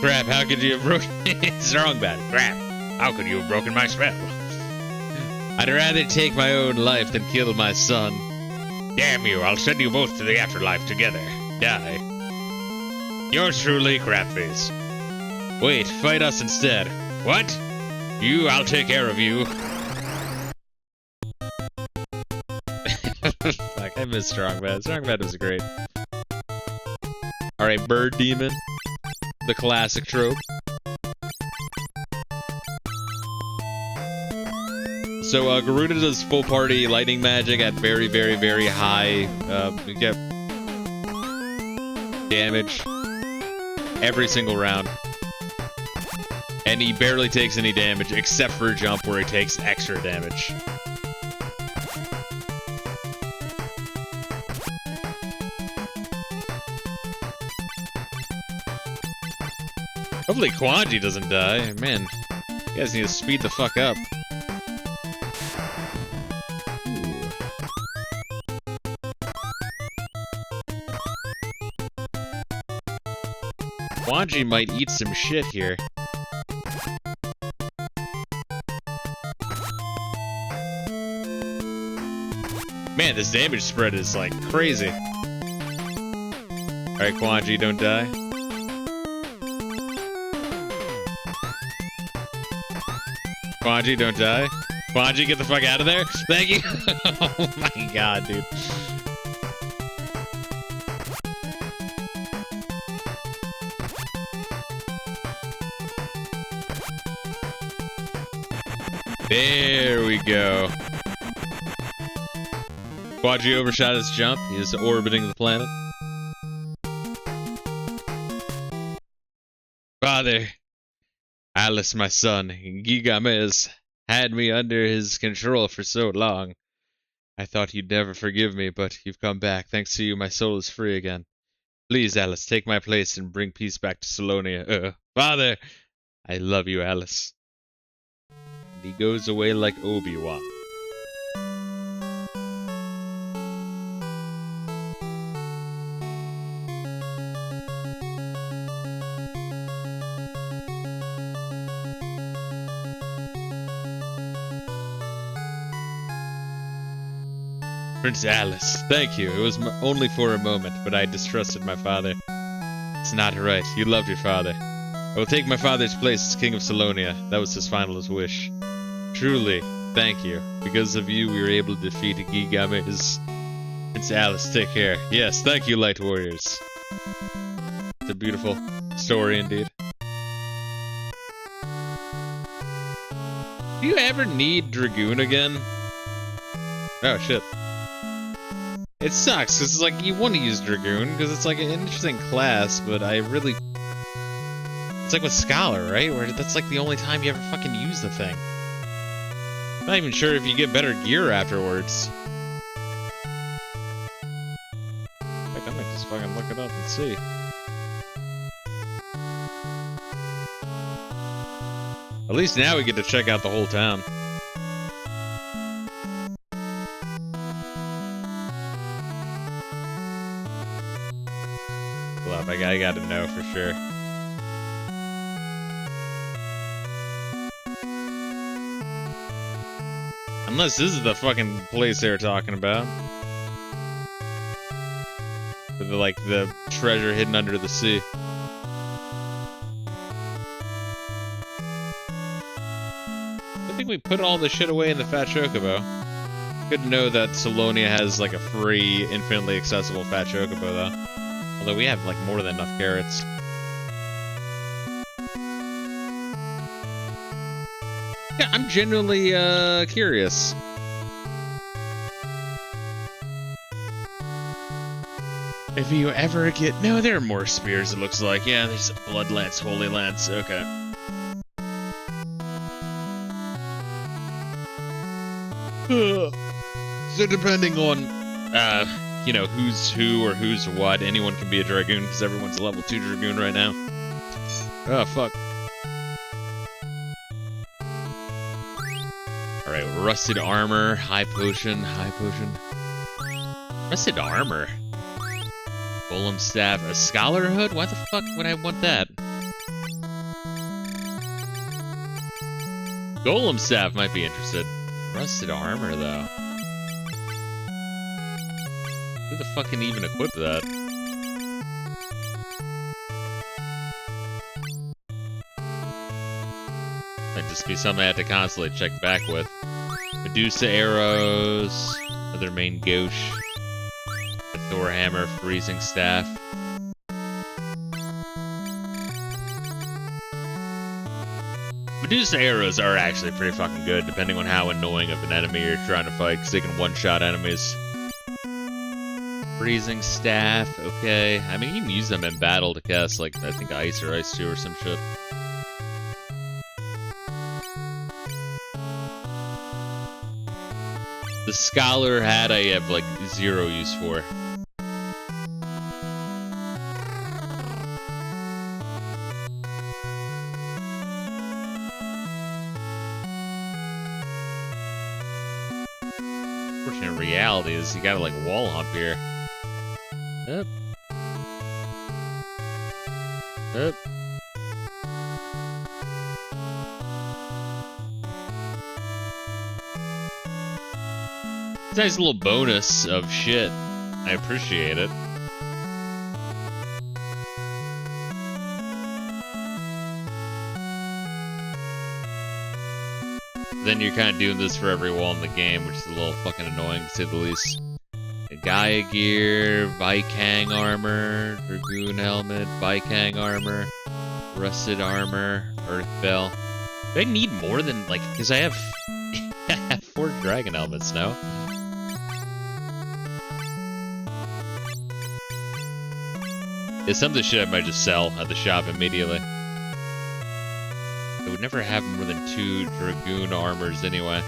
Crap, how could you have broken... It's wrong about it. Crap, how could you have broken my spell? I'd rather take my own life than kill my son. Damn you, I'll send you both to the afterlife together. Die. Yours truly, Crapface. Wait, fight us instead. What? You, I'll take care of you. Fuck, I miss Strongbad. Strongbad was great. Alright, Bird Demon. The classic trope. So, Garuda does full party lightning magic at very, very, very high, you get damage every single round. And he barely takes any damage, except for a jump where he takes extra damage. Hopefully Quanji doesn't die. Man, you guys need to speed the fuck up. Quanji might eat some shit here. Man, this damage spread is like crazy. Alright, Quanji, don't die. Quanji, don't die. Quanji, get the fuck out of there. Thank you. Oh my god, dude. There we go. Quadri overshot his jump. He is orbiting the planet. Father, Alice, my son, Gigamesh had me under his control for so long. I thought you'd never forgive me, but you've come back. Thanks to you, my soul is free again. Please, Alice, take my place and bring peace back to Salonia. Father, I love you, Alice. And he goes away like Obi-Wan. Prince Alice, thank you. It was only for a moment, but I distrusted my father. It's not right. You loved your father. I will take my father's place as King of Salonia. That was his final wish. Truly, thank you. Because of you, we were able to defeat Gigamesh. Prince Alice, take care. Yes, thank you, Light Warriors. It's a beautiful story indeed. Do you ever need Dragoon again? Oh, shit. It sucks, because it's like, you want to use Dragoon, because it's like an interesting class, but I really... It's like with Scholar, right? Where that's like the only time you ever fucking use the thing. I'm not even sure if you get better gear afterwards. In fact, I might just fucking look it up and see. At least now we get to check out the whole town. I gotta know for sure. Unless this is the fucking place they were talking about. With the, like, the treasure hidden under the sea. I think we put all the shit away in the Fat Chocobo. Good to know that Salonia has, like, a free, infinitely accessible Fat Chocobo, though. Although we have, like, more than enough carrots. Yeah, I'm genuinely, curious. If you ever get... No, there are more spears, it looks like. Yeah, there's Blood Lance, Holy Lance. Okay. So depending on, you know, who's who or who's what, anyone can be a Dragoon, because everyone's a level 2 Dragoon right now. Oh, fuck. Alright, Rusted Armor, High Potion, High Potion. Rusted Armor? Golem Staff, a Scholar Hood? Why the fuck would I want that? Golem Staff might be interested. Rusted Armor, though. Who the fuck can even equip that? Might just be something I have to constantly check back with. Medusa Arrows, other main gauche. The Thor Hammer, Freezing Staff. Medusa Arrows are actually pretty fucking good, depending on how annoying of an enemy you're trying to fight, because they can one-shot enemies. Freezing Staff, okay. I mean, you can use them in battle to cast, like, I think Ice or Ice 2 or some shit. The Scholar Hat I have, like, 0 use for. Unfortunate reality is you gotta, like, wall hump here. Up. Up. It's a nice little bonus of shit. I appreciate it. Then you're kind of doing this for every wall in the game, which is a little fucking annoying to say the least. Gaia Gear, Vikang Armor, Dragoon Helmet, Vikang Armor, Rusted Armor, Earth Bell. Do I need more than, like, because I have, I have 4 Dragon Helmets now. It's some of the shit I might just sell at the shop immediately. I would never have more than 2 Dragoon Armors anyway.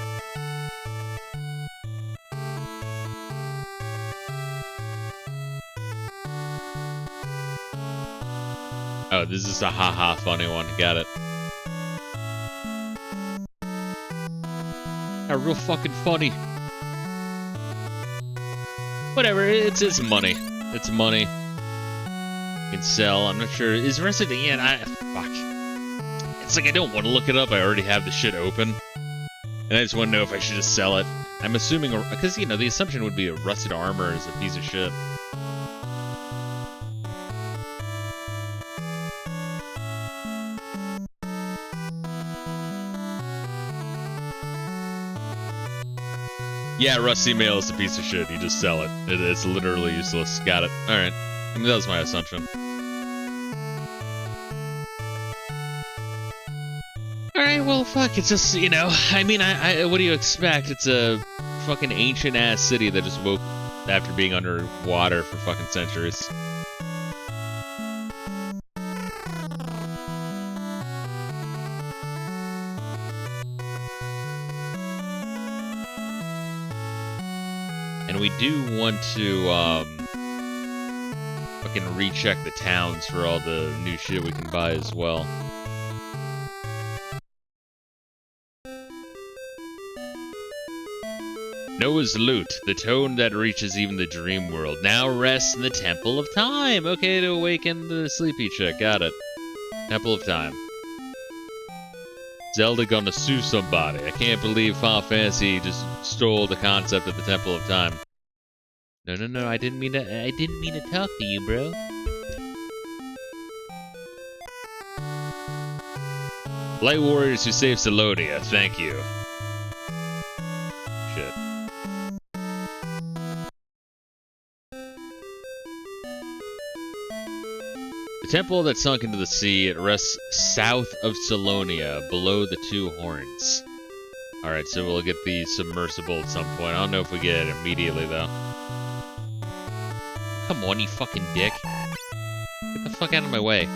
Oh, this is a haha funny one. Got it. Real fucking funny. Whatever, it's money. It's money. You can sell. I'm not sure. Is Resident Evil? Fuck. It's like I don't want to look it up. I already have the shit open. And I just want to know if I should just sell it. I'm assuming, because, you know, the assumption would be a Rusted Armor is a piece of shit. Yeah, Rusty Mail is a piece of shit. You just sell it. It's literally useless. Got it. Alright. I mean, that was my assumption. Alright, well, fuck. It's just, you know, I mean, what do you expect? It's a fucking ancient-ass city that just woke after being underwater for fucking centuries. And we do want to, fucking recheck the towns for all the new shit we can buy as well. Noah's Loot, the tone that reaches even the dream world, now rests in the Temple of Time. Okay, to awaken the sleepy chick, got it. Temple of Time. Zelda gonna sue somebody. I can't believe Final Fantasy just stole the concept of the Temple of Time. No, I didn't mean to talk to you, bro. Light Warriors who saved Celodia, thank you. Shit. The temple that sunk into the sea, it rests south of Salonia, below the two horns. Alright, so we'll get the submersible at some point. I don't know if we get it immediately, though. Come on, you fucking dick. Get the fuck out of my way.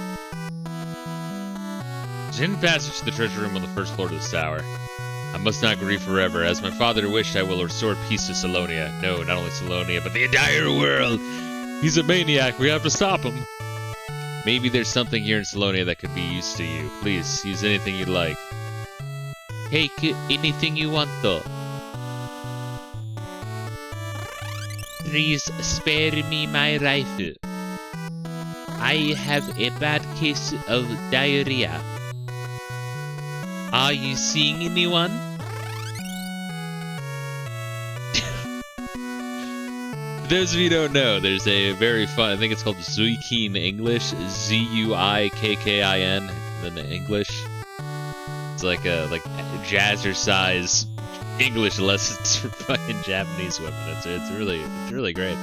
There's a hidden passage to the treasure room on the first floor of this tower. I must not grieve forever. As my father wished, I will restore peace to Salonia. No, not only Salonia, but the entire world! He's a maniac. We have to stop him. Maybe there's something here in Salonia that could be used to you. Please, use anything you'd like. Take anything you want, though. Please spare me my rifle. I have a bad case of diarrhea. Are you seeing anyone? For those of you who don't know, there's a very fun, I think it's called Zuikin English, Z-U-I-K-K-I-N, in English. It's like jazzercise English lessons for fucking Japanese women. It's really great.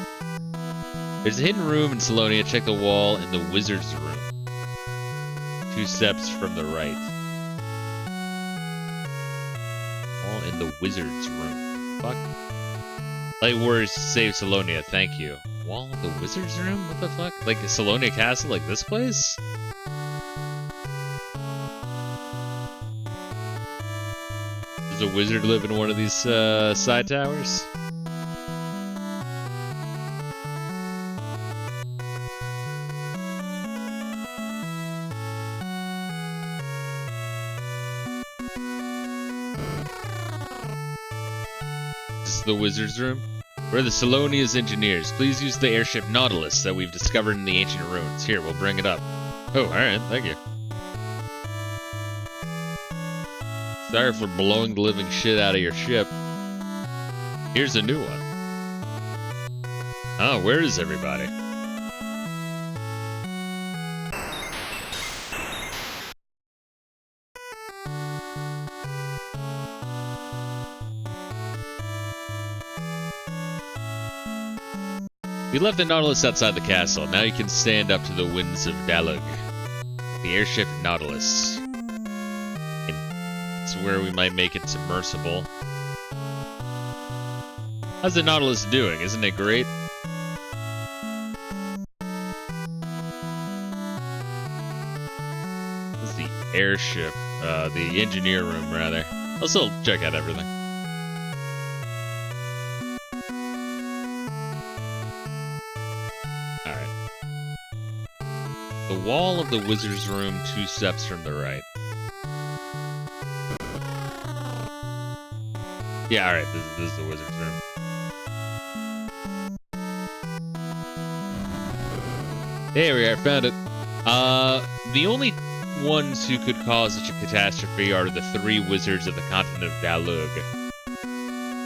There's a hidden room in Salonia. Check the wall in the wizard's room. 2 steps from the right. Wall in the wizard's room. Fuck. Light words save Salonia. Thank you. Wall in the wizard's room? What the fuck? Like a Salonia castle, like this place? Does a wizard live in one of these side towers? The wizard's room? We're the Salonia's engineers. Please use the airship Nautilus that we've discovered in the ancient ruins. Here, we'll bring it up. Oh, alright, thank you. Sorry for blowing the living shit out of your ship. Here's a new one. Oh, where is everybody? We left the Nautilus outside the castle. Now you can stand up to the winds of Dalug. The airship Nautilus. It's where we might make it submersible. How's the Nautilus doing? Isn't it great? This is the airship. The engineer room, rather. I'll still check out everything. The wall of the wizard's room, 2 steps from the right. Yeah, alright, this is the wizard's room. There we are, found it. The only ones who could cause such a catastrophe are the 3 wizards of the continent of Dalug.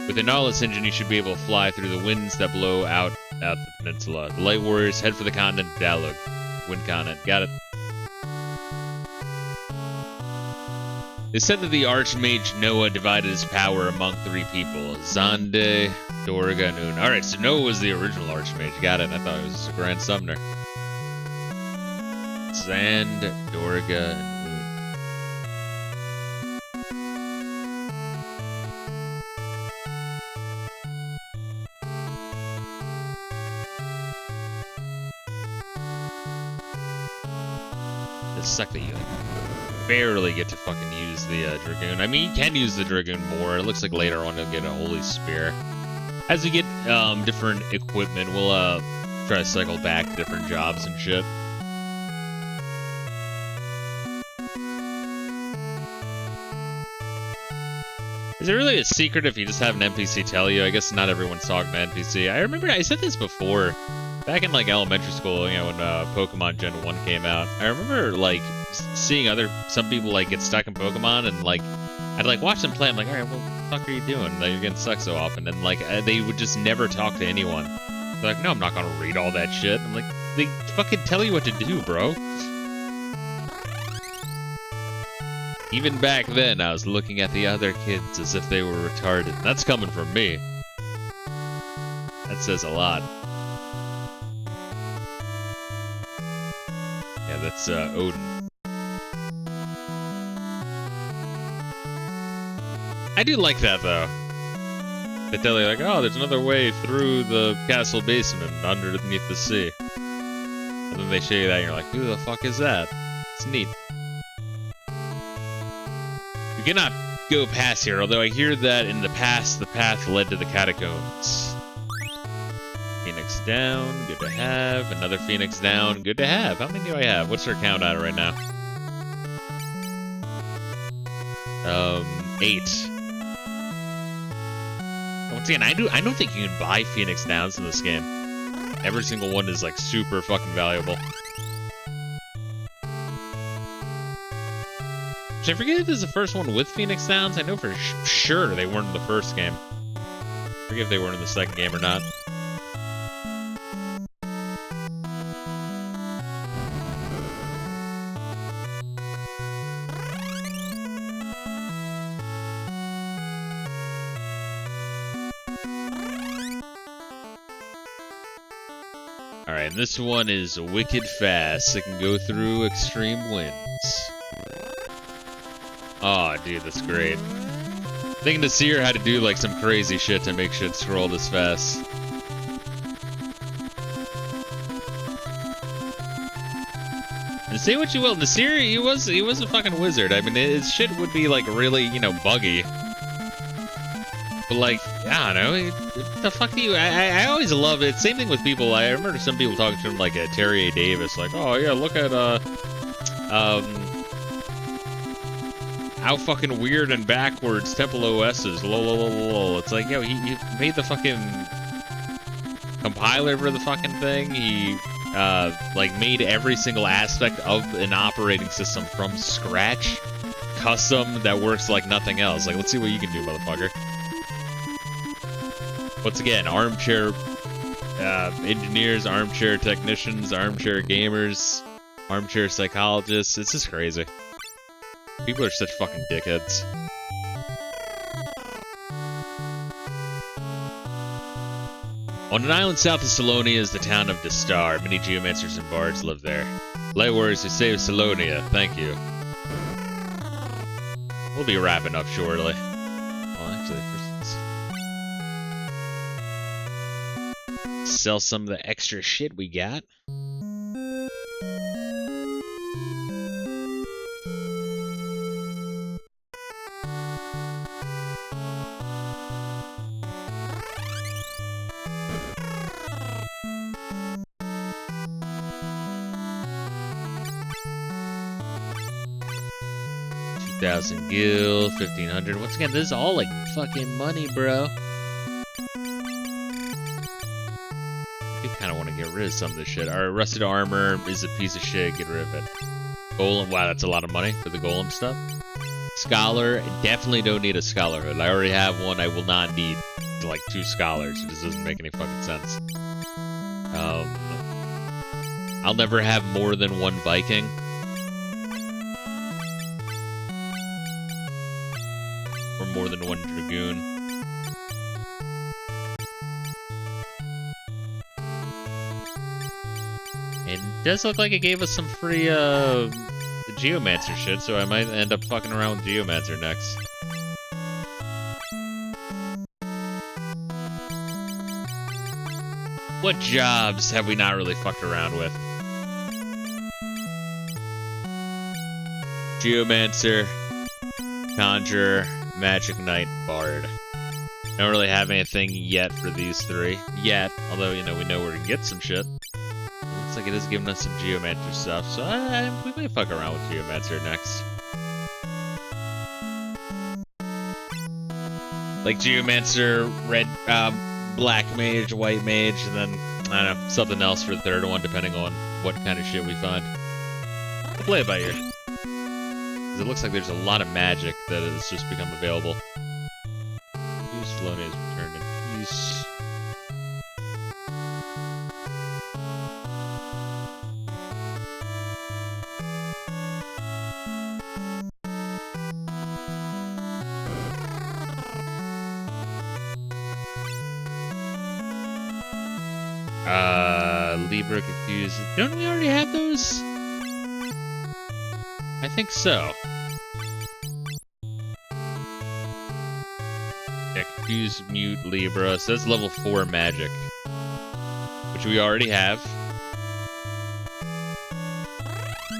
With the Nautilus engine, you should be able to fly through the winds that blow out the peninsula. The light warriors head for the continent of Dalug. Wind continent. Got it. They said that the Archmage Noah divided his power among 3 people. Zande, Dorga, and Un. Alright, so Noah was the original Archmage. Got it. I thought it was just a Grand Summoner. Zand, Dorga, and Un. Suck that you barely get to fucking use the Dragoon. I mean, you can use the Dragoon more. It looks like later on you'll get a Holy Spear. As we get different equipment, we'll try to cycle back to different jobs and shit. Is it really a secret if you just have an NPC tell you? I guess not everyone's talking to NPC. I remember I said this before. Back in, like, elementary school, you know, when Pokemon Gen 1 came out, I remember, like, seeing some people, like, get stuck in Pokemon, and, like, I'd, like, watch them play. I'm like, alright, well, what the fuck are you doing? Like, you're getting stuck so often. And, like, they would just never talk to anyone. They're like, no, I'm not gonna read all that shit. I'm like, they fucking tell you what to do, bro. Even back then, I was looking at the other kids as if they were retarded. That's coming from me. That says a lot. Yeah, that's Odin. I do like that though. They tell you like, oh, there's another way through the castle basement underneath the sea. And then they show you that and you're like, who the fuck is that? It's neat. You cannot go past here, although I hear that in the past the path led to the catacombs. Phoenix down, good to have. Another Phoenix down, good to have. How many do I have? What's our count on right now? 8. Once again, I don't think you can buy Phoenix Downs in this game. Every single one is like super fucking valuable. Should I forget if this is the first one with Phoenix Downs? I know for sure they weren't in the first game. I forget if they weren't in the second game or not. Alright, this one is wicked fast. It can go through extreme winds. Oh, dude, that's great. I think Vizier had to do like some crazy shit to make shit scroll this fast. And say what you will, Vizier, he was a fucking wizard. I mean, his shit would be like really, you know, buggy. But like, I don't know, the fuck do you, I always love it. Same thing with people, I remember some people talking to him like Terry A. Davis, like, oh yeah, look at, how fucking weird and backwards Temple OS is, lol. It's like, yo, he made the fucking compiler for the fucking thing, he, like, made every single aspect of an operating system from scratch, custom, that works like nothing else. Like, let's see what you can do, motherfucker. Once again, armchair engineers, armchair technicians, armchair gamers, armchair psychologists. It's just crazy. People are such fucking dickheads. On an island south of Salonia is the town of Distar. Many geomancers and bards live there. Light warriors who saved Salonia, thank you. We'll be wrapping up shortly. Well, actually, let's sell some of the extra shit we got. $2,000 gil, 1,500. Once again, this is all like fucking money, bro. I do kind of want to get rid of some of this shit. Alright, rusted armor is a piece of shit. Get rid of it. Golem, wow, that's a lot of money for the golem stuff. Scholar, definitely don't need a scholarhood. I already have one. I will not need like 2 scholars. It just doesn't make any fucking sense. I'll never have more than 1 Viking. Or more than 1 Dragoon. And it does look like it gave us some free Geomancer shit, so I might end up fucking around with Geomancer next. What jobs have we not really fucked around with? Geomancer, Conjurer, Magic Knight, Bard. I don't really have anything yet for these 3. Yet, although, you know, we know where to get some shit. Looks like it is giving us some Geomancer stuff, so we might fuck around with Geomancer next. Like Geomancer, red, black mage, white mage, and then, I don't know, something else for the 3rd one, depending on what kind of shit we find. We'll play it by ear. Because it looks like there's a lot of magic that has just become available. Use Felonia's returned in peace. Libra confused. Don't we already have those? I think so. Yeah, confuse, mute, Libra. So that's level 4 magic. Which we already have.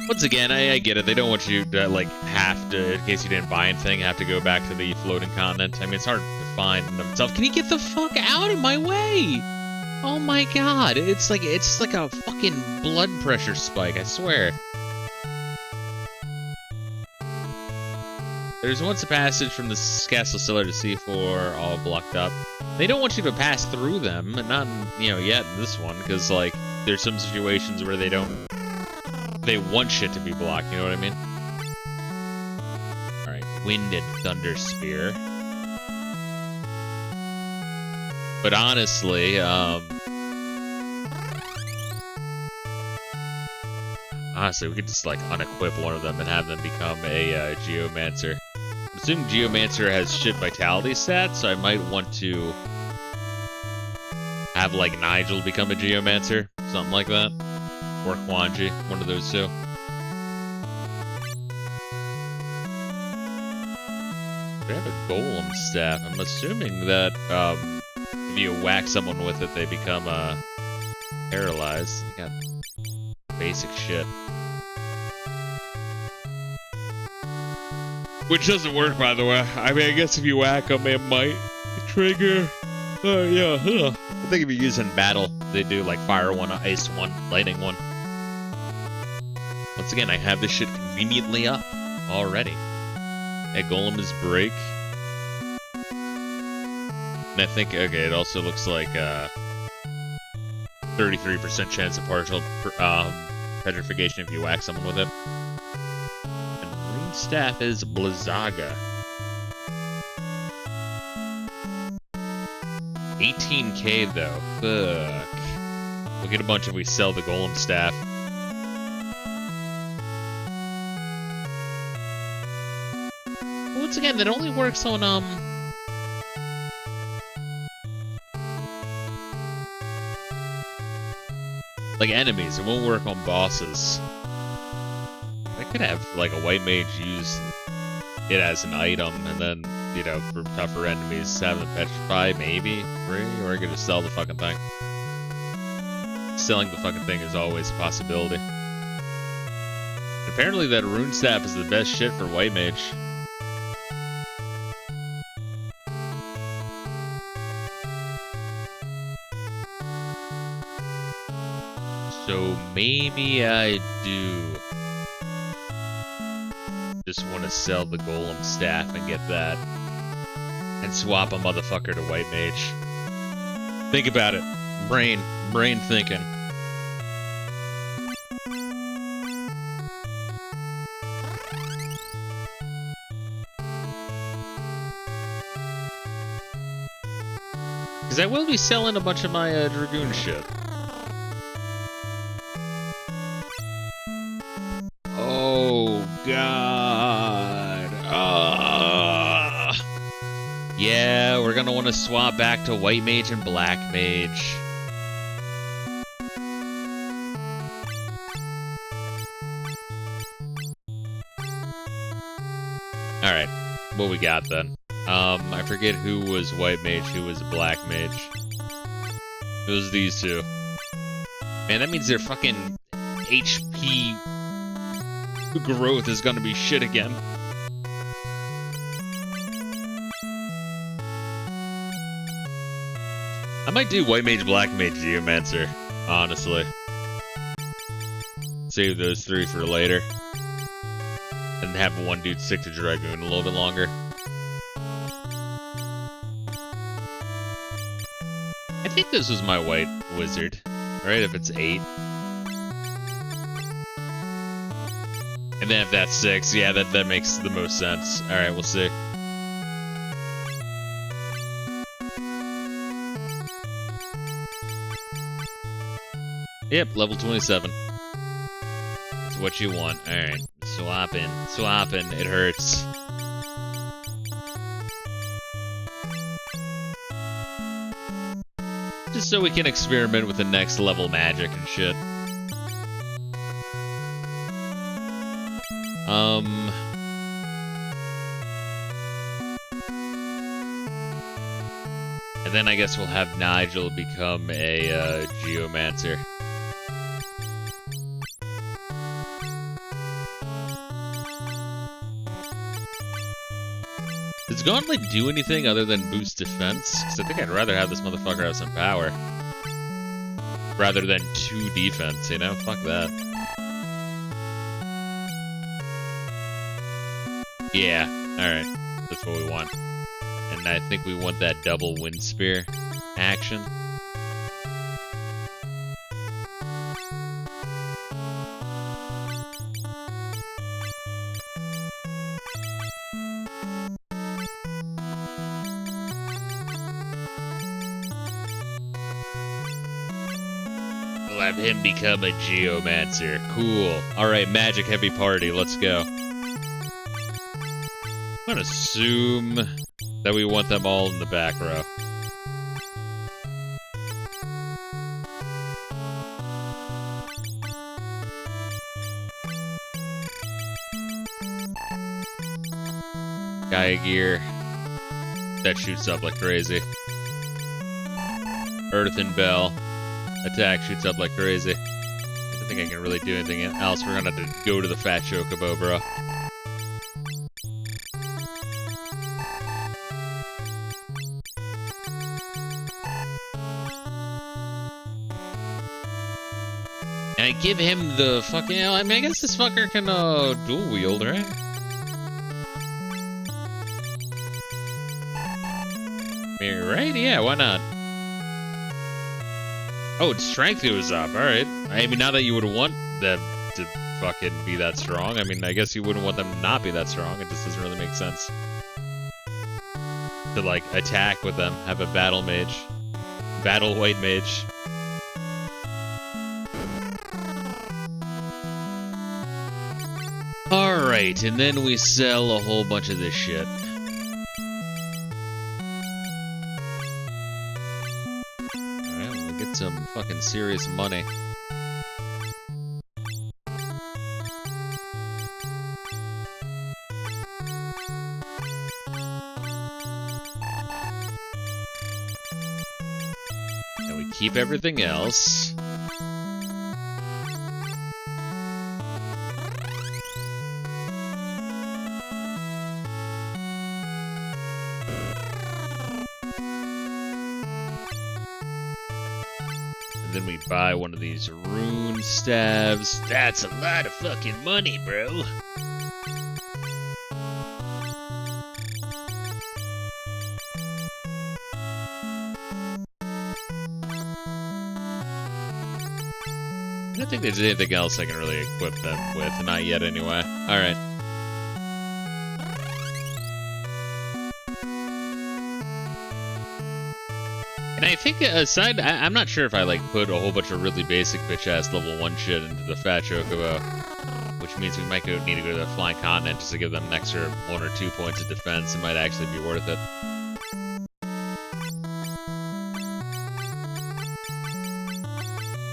Once again, I get it. They don't want you to, like, have to, in case you didn't buy anything, have to go back to the floating continent. I mean, it's hard to find in of itself. Can you get the fuck out of my way? Oh my god. It's like a fucking blood pressure spike, I swear. There's once a passage from the castle cellar to C4, all blocked up. They don't want you to pass through them, not, yet in this one, because, like, there's some situations where they want shit to be blocked, you know what I mean? Alright, Wind and Thunder Spear. But honestly, we could just, like, unequip one of them and have them become a Geomancer. I'm assuming Geomancer has shit vitality stats, so I might want to have, like, Nigel become a Geomancer, something like that. Or Quanji, one of those two. We have a Golem staff. I'm assuming that if you whack someone with it, they become paralyzed. You got basic shit. Which doesn't work, by the way. I mean, I guess if you whack them, it might trigger. Yeah. I think if you use in battle, they do like fire one, ice one, lightning one. Once again, I have this shit conveniently up already. Yeah, Golem is break. And I think, okay, it also looks like 33% chance of partial petrification if you whack someone with it. And Marine Staff is Blizzaga. 18k though. Fuck. We'll get a bunch if we sell the Golem Staff. Once again, that only works on like enemies. It won't work on bosses. I could have like a white mage use it as an item, and then for tougher enemies, have them petrify, maybe free, or I could just sell the fucking thing. Selling the fucking thing is always a possibility. Apparently, that rune staff is the best shit for white mage. So maybe I do just want to sell the Golem Staff and get that and swap a motherfucker to white mage. Think about it. Brain thinking. Because I will be selling a bunch of my Dragoon shit. Oh, God. Yeah, we're gonna want to swap back to white mage and black mage. Alright, what we got then? I forget who was white mage, who was black mage. It was these two. Man, that means their fucking HP growth is gonna be shit again. I might do white mage, black mage, Geomancer, honestly. Save those three for later. And have one dude stick to Dragoon a little bit longer. I think this was my white wizard, right? If it's 8. And then if that's 6, yeah, that makes the most sense. Alright, we'll see. Yep, level 27. That's what you want. Alright, swapping, it hurts. Just so we can experiment with the next level magic and shit. And then I guess we'll have Nigel become a geomancer. Does Gauntlet do anything other than boost defense? Because I think I'd rather have this motherfucker have some power. Rather than 2 defense, you know? Fuck that. Yeah, alright. That's what we want. And I think we want that double wind spear action. We'll have him become a geomancer. Cool. Alright, magic heavy party, let's go. I'm gonna assume that we want them all in the back row. Gaia gear. That shoots up like crazy. Earthen bell. Attack shoots up like crazy. I don't think I can really do anything else. We're gonna have to go to the fat chocobo, bro. And I give him the fucking... I mean, I guess this fucker can dual wield, right? Right? Yeah, why not? Oh, its strength goes up. Alright. I mean, not that you would want them to fucking be that strong. I mean, I guess you wouldn't want them to not be that strong. It just doesn't really make sense. To, like, attack with them. Have a battle mage. Battle white mage. Alright, and then we sell a whole bunch of this shit. Some fucking serious money. And we keep everything else. Then we buy one of these rune staves. That's a lot of fucking money, bro. I don't think there's anything else I can really equip them with. Not yet, anyway. Alright. And I think aside, I'm not sure if I like put a whole bunch of really basic bitch-ass level 1 shit into the Fat Chocobo, which means we might need to go to the Flying Continent just to give them an extra 1 or 2 points of defense. It might actually be worth it.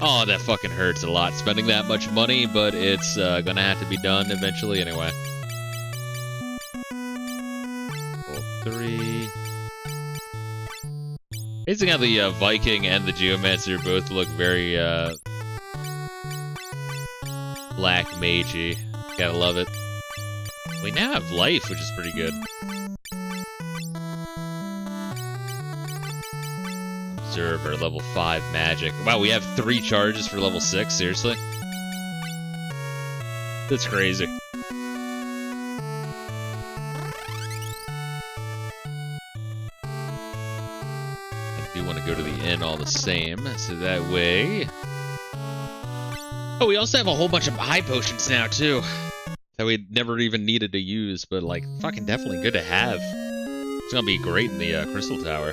Oh, that fucking hurts a lot spending that much money, but it's gonna have to be done eventually anyway. Level 3. Amazing how the Viking and the Geomancer both look very black magey. Gotta love it. We now have life, which is pretty good. Observer, level 5 magic. Wow, we have 3 charges for level 6, seriously? That's crazy. Go to the inn all the same, so that way... Oh, we also have a whole bunch of high potions now, too. That we never even needed to use, but, like, fucking definitely good to have. It's gonna be great in the Crystal Tower.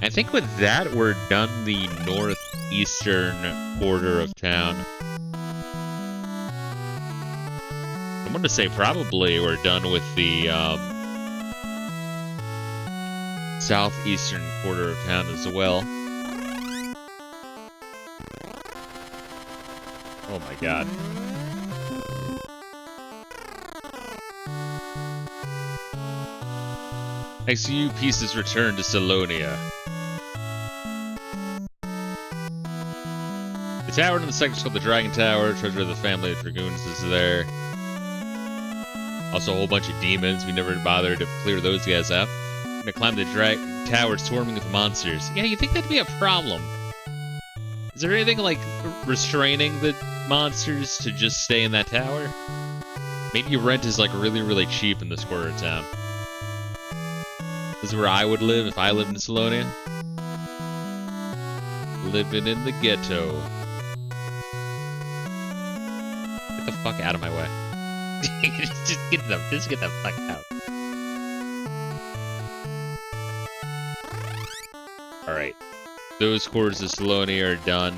I think with that, we're done the northeastern quarter of town. I'm going to say probably we're done with the southeastern quarter of town as well. Oh my god. XU pieces return to Salonia. The tower in the section called the Dragon Tower. Treasure of the family of Dragoons is there. Also a whole bunch of demons. We never bothered to clear those guys up. I'm gonna climb the tower swarming with monsters. Yeah, you think that'd be a problem? Is there anything like restraining the monsters to just stay in that tower? Maybe rent is like really, really cheap in this quarter of town. This is where I would live if I lived in Salonia. Living in the ghetto. Get the fuck out of my way. just get the fuck out. Alright. Those quarters of Salonia are done.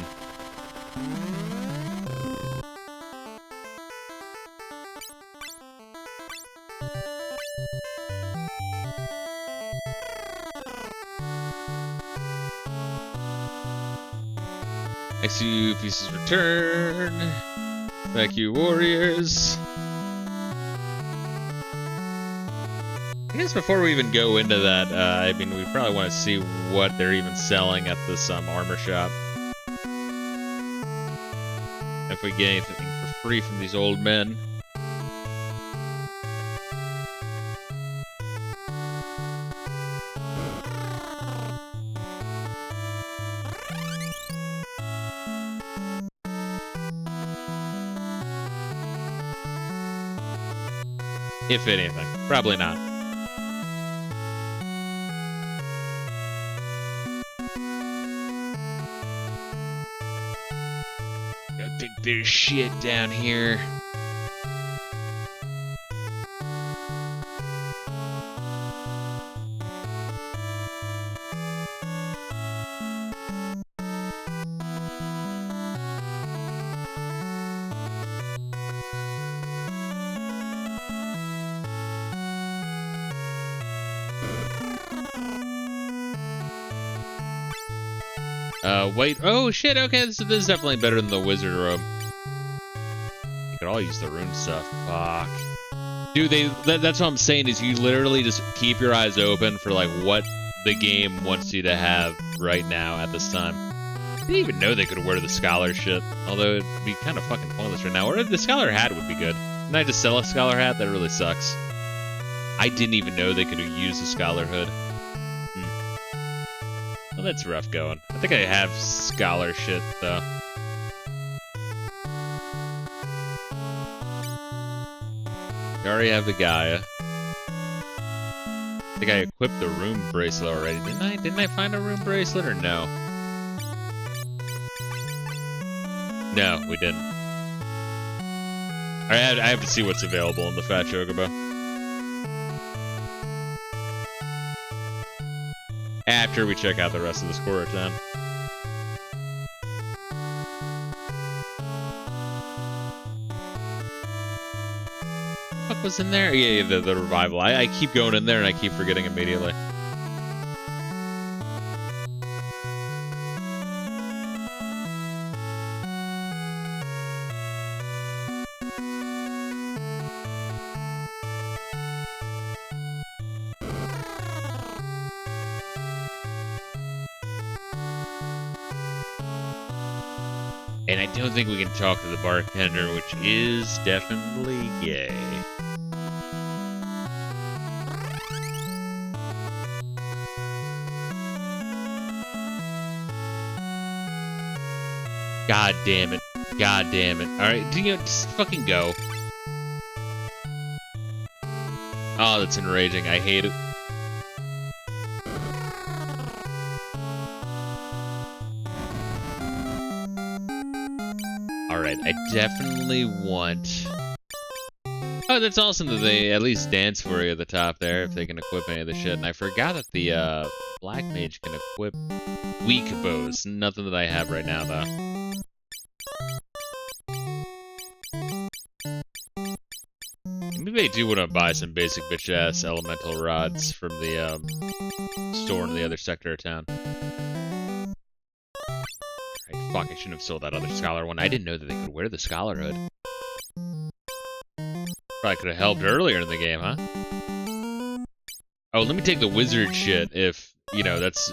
XU pieces return. Back you warriors. I guess before we even go into that, I mean, we probably want to see what they're even selling at this armor shop. If we get anything for free from these old men. If anything. Probably not. Gotta take this shit down here. Wait. Oh, shit. Okay, so this is definitely better than the wizard robe. You could all use the rune stuff. Fuck. Dude, that's what I'm saying is you literally just keep your eyes open for, like, what the game wants you to have right now at this time. I didn't even know they could wear the scholar shit. Although it'd be kind of fucking pointless right now. Or the scholar hat would be good. Didn't I just sell a scholar hat? That really sucks. I didn't even know they could use a scholar hood. Well, that's rough going. I think I have scholar shit, though. You already have the Gaia. I think I equipped the rune bracelet already, didn't I? Didn't I find a rune bracelet, or no? No, we didn't. Alright, I have to see what's available in the Fat Chocobo. After we check out the rest of this quarter town. What the fuck was in there? Yeah, the revival. I keep going in there and I keep forgetting immediately. And I don't think we can talk to the bartender, which is definitely gay. God damn it. God damn it. Alright, just fucking go. Oh, that's enraging. I hate it. Alright, I definitely want... Oh, that's awesome that they at least dance for you at the top there, if they can equip any of the shit. And I forgot that the Black Mage can equip weak bows. Nothing that I have right now, though. Maybe I do want to buy some basic bitch-ass elemental rods from the store in the other sector of town. Alright, Fuck, I shouldn't have sold that other scholar one. I didn't know that they could wear the scholar hood. Probably could have helped earlier in the game, huh? Oh, let me take the wizard shit if, you know, that's,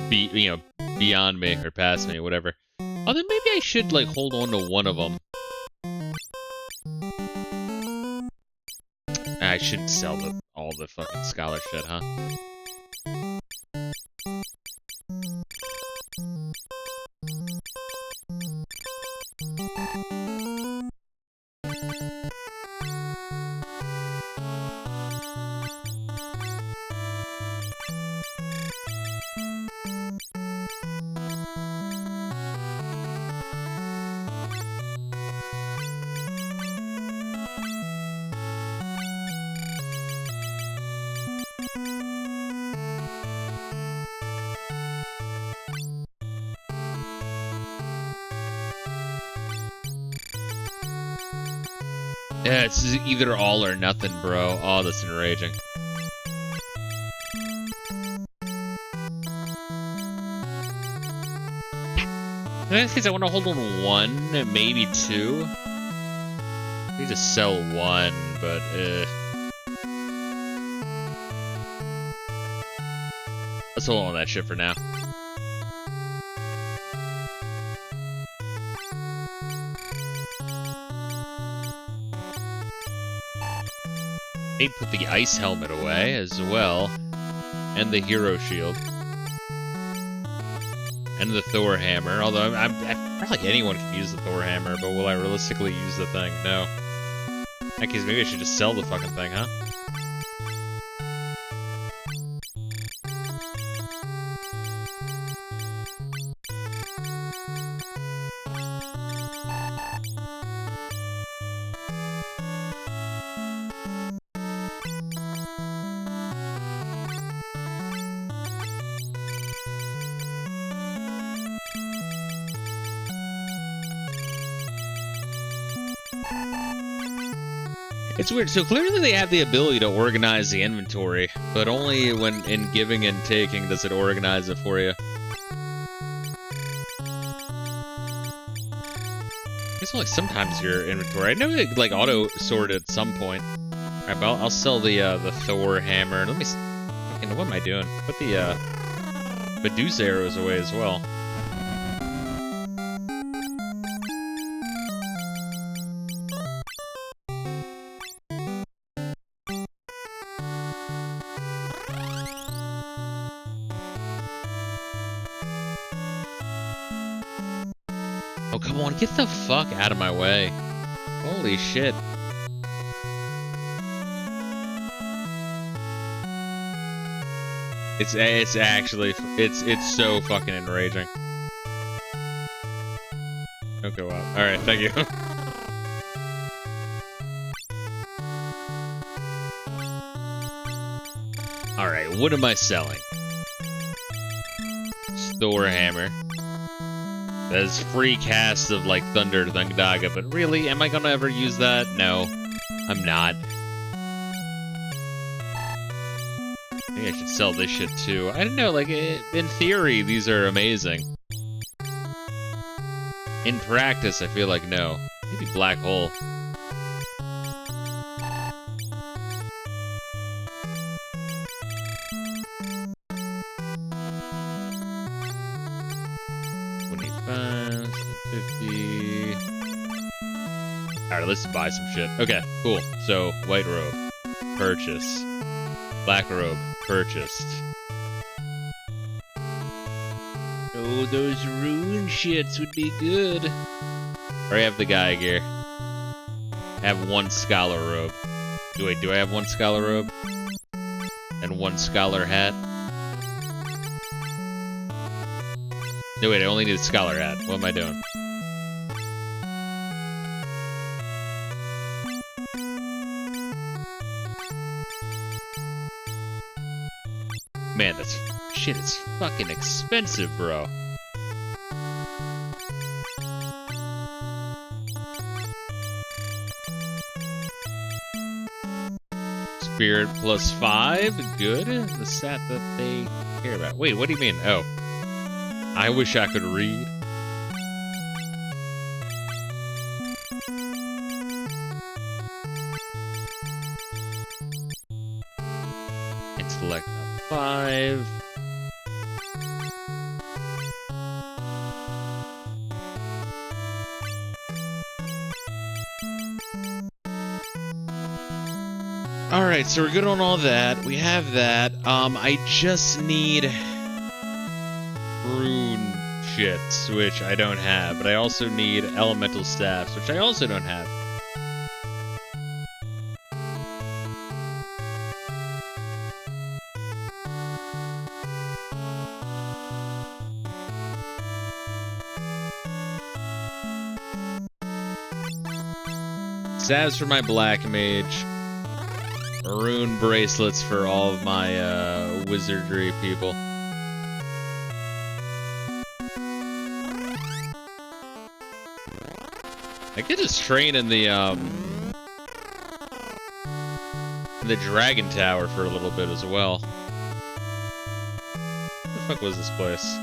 beyond me or past me, whatever. Oh, then maybe I should, like, hold on to one of them. I shouldn't sell all the fucking scholar shit, huh? Yeah, it's either all or nothing, bro. Oh, that's enraging. In this case, I want to hold on one, maybe two. I need to sell one, but let's hold on that shit for now. Maybe put the ice helmet away as well, and the hero shield, and the Thor hammer. Although I feel like anyone can use the Thor hammer, but will I realistically use the thing? No. In that case, maybe I should just sell the fucking thing, huh? It's weird. So clearly they have the ability to organize the inventory, but only when in giving and taking does it organize it for you. It's only sometimes your inventory. I know they like auto sort at some point. Alright, but I'll sell the Thor hammer. Let me. Fucking, what am I doing? Put the Medusa arrows away as well. Oh, come on, get the fuck out of my way. Holy shit. It's actually, it's so fucking enraging. Don't go up. Alright, thank you. Alright, what am I selling? Thor hammer. That's free cast of, like, Thunder Thundaga, but really, am I gonna ever use that? No, I'm not. Maybe I should sell this shit, too. I don't know, like, in theory, these are amazing. In practice, I feel like no. Maybe Black Hole. Alright, let's buy some shit. Okay, cool. So, white robe. Purchase. Black robe. Purchased. Oh, those rune shits would be good. Or I have the guy gear. I have one scholar robe. Wait, do I have one scholar robe? And one scholar hat? No, wait, I only need a scholar hat. What am I doing? Man, that's shit, it's fucking expensive, bro. Spirit +5, good. The stat that they care about. Wait, what do you mean? Oh. I wish I could read. 5. Alright, so we're good on all that. We have that. I just need rune shits, which I don't have, but I also need elemental staffs, which I also don't have. Staves for my black mage. Rune bracelets for all of my wizardry people. I could just train in the dragon tower for a little bit as well. What the fuck was this place?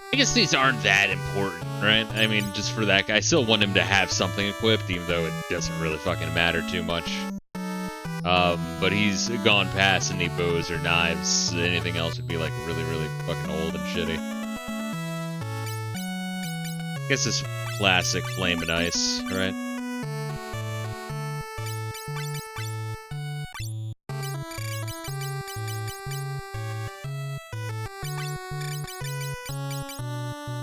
I guess these aren't that important, right? I mean, just for that guy, I still want him to have something equipped, even though it doesn't really fucking matter too much. But he's gone past any bows or knives. Anything else would be like really, really fucking old and shitty. I guess this classic flame and ice, right?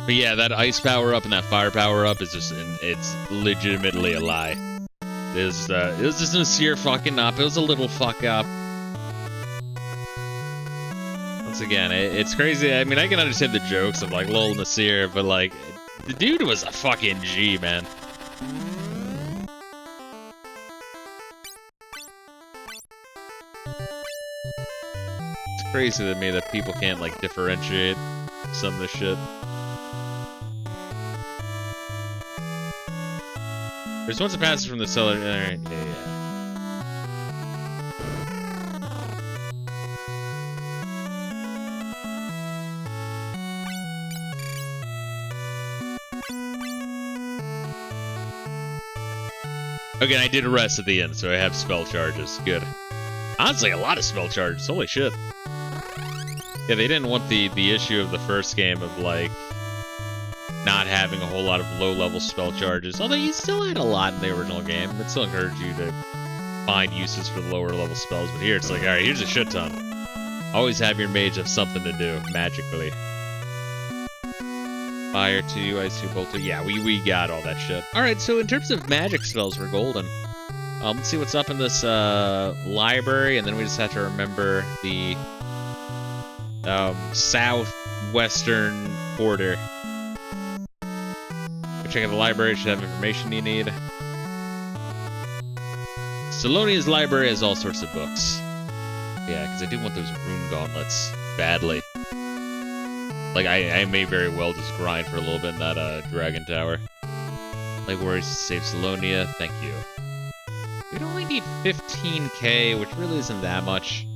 But yeah, that ice power up and that fire power up is just, it's legitimately a lie. It was just a sheer fucking up. It was a little fuck up. Once again, it's crazy. I mean, I can understand the jokes of like lol Nasir, but like, the dude was a fucking G, man. It's crazy to me that people can't like differentiate some of this shit. There's once a passage from the cellar. Alright, yeah. Okay, I did a rest at the end, so I have spell charges. Good. Honestly, a lot of spell charges. Holy shit. Yeah, they didn't want the issue of the first game of, like, not having a whole lot of low-level spell charges. Although you still had a lot in the original game. It still encouraged you to find uses for the lower-level spells. But here, it's like, alright, here's a shit ton. Always have your mage have something to do, magically. Fire 2, Ice 2, Bolt 2. Yeah, we got all that shit. Alright, so in terms of magic spells, we're golden. Let's see what's up in this library, and then we just have to remember the southwestern quarter. Check out the library, it should have information you need. Salonia's library has all sorts of books. Yeah, because I do want those rune gauntlets badly. Like, I may very well just grind for a little bit in that dragon tower. Like, worries to save Salonia, thank you. We'd only need 15k, which really isn't that much.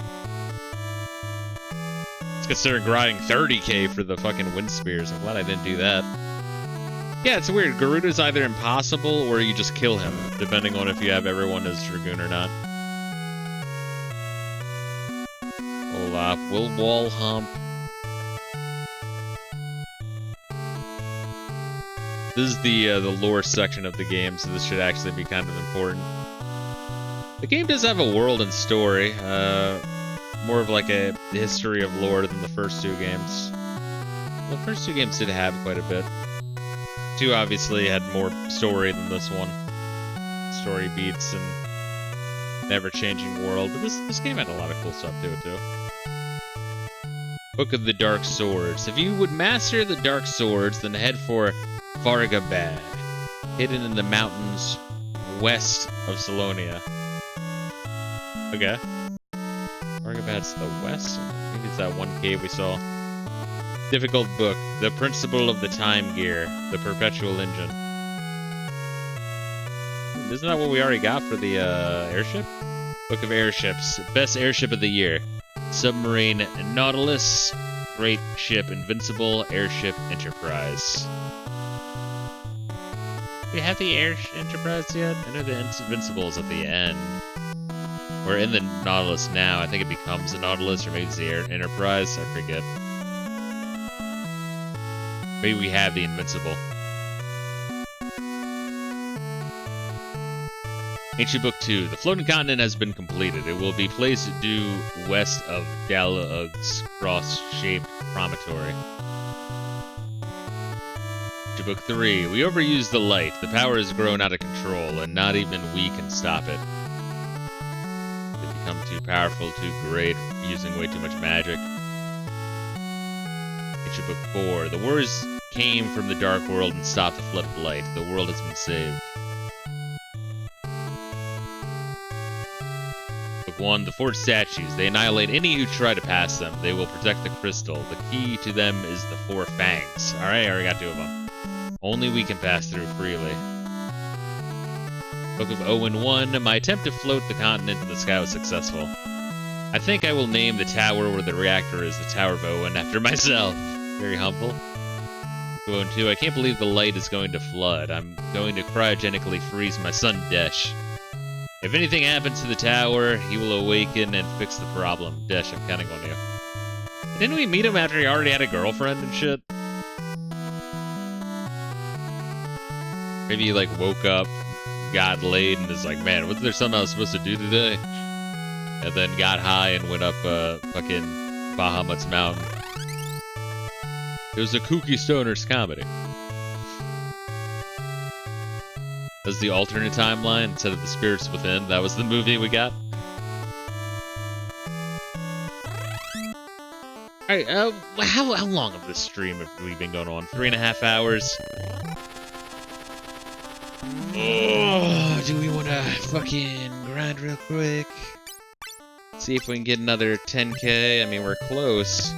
Let's consider grinding 30k for the fucking wind spears. I'm glad I didn't do that. Yeah, it's weird. Garuda's either impossible or you just kill him, depending on if you have everyone as Dragoon or not. Olaf will wall hump. This is the lore section of the game, so this should actually be kind of important. The game does have a world and story, more of like a history of lore than the first two games. The first two games did have quite a bit. 2 obviously had more story than this one. Story beats and never-changing world, but this game had a lot of cool stuff to it too. Book of the Dark Swords. If you would master the Dark Swords, then head for Vargabad, hidden in the mountains west of Salonia. Okay. Vargabad's to the west? Maybe it's that one cave we saw. Difficult book. The Principle of the Time Gear. The Perpetual Engine. Isn't that what we already got for the airship? Book of Airships. Best airship of the year. Submarine Nautilus. Great ship Invincible. Airship Enterprise. Do we have the Enterprise yet? I know the Invincible is at the end. We're in the Nautilus now. I think it becomes the Nautilus, or maybe it's the Enterprise. I forget. Maybe we have the Invincible. Ancient Book 2. The floating continent has been completed. It will be placed due west of Dalug's cross-shaped promontory. Ancient Book 3. We overuse the light. The power has grown out of control, and not even we can stop it. It's become too powerful, too great, using way too much magic. Ancient Book 4. The warriors came from the dark world and stopped the flood of light. The world has been saved. Book 1. The forged statues. They annihilate any who try to pass them. They will protect the crystal. The key to them is the 4 fangs. Alright, I already got 2 of them. Only we can pass through freely. Book of Owen 1. My attempt to float the continent in the sky was successful. I think I will name the tower where the reactor is the Tower of Owen after myself. Very humble. Book of Owen 2. I can't believe the light is going to flood. I'm going to cryogenically freeze my son Desh. If anything happens to the tower, he will awaken and fix the problem. Desh, I'm counting on you. Didn't we meet him after he already had a girlfriend and shit? Maybe he, like, woke up, got laid, and is like, man, wasn't there something I was supposed to do today? And then got high and went up, fucking Bahamut's mountain. It was a kooky stoner's comedy. That was the alternate timeline instead of the Spirits Within. That was the movie we got. Alright, how long of this stream have we been going on? 3.5 hours? Oh, do we want to fucking grind real quick? See if we can get another 10k. I mean, we're close.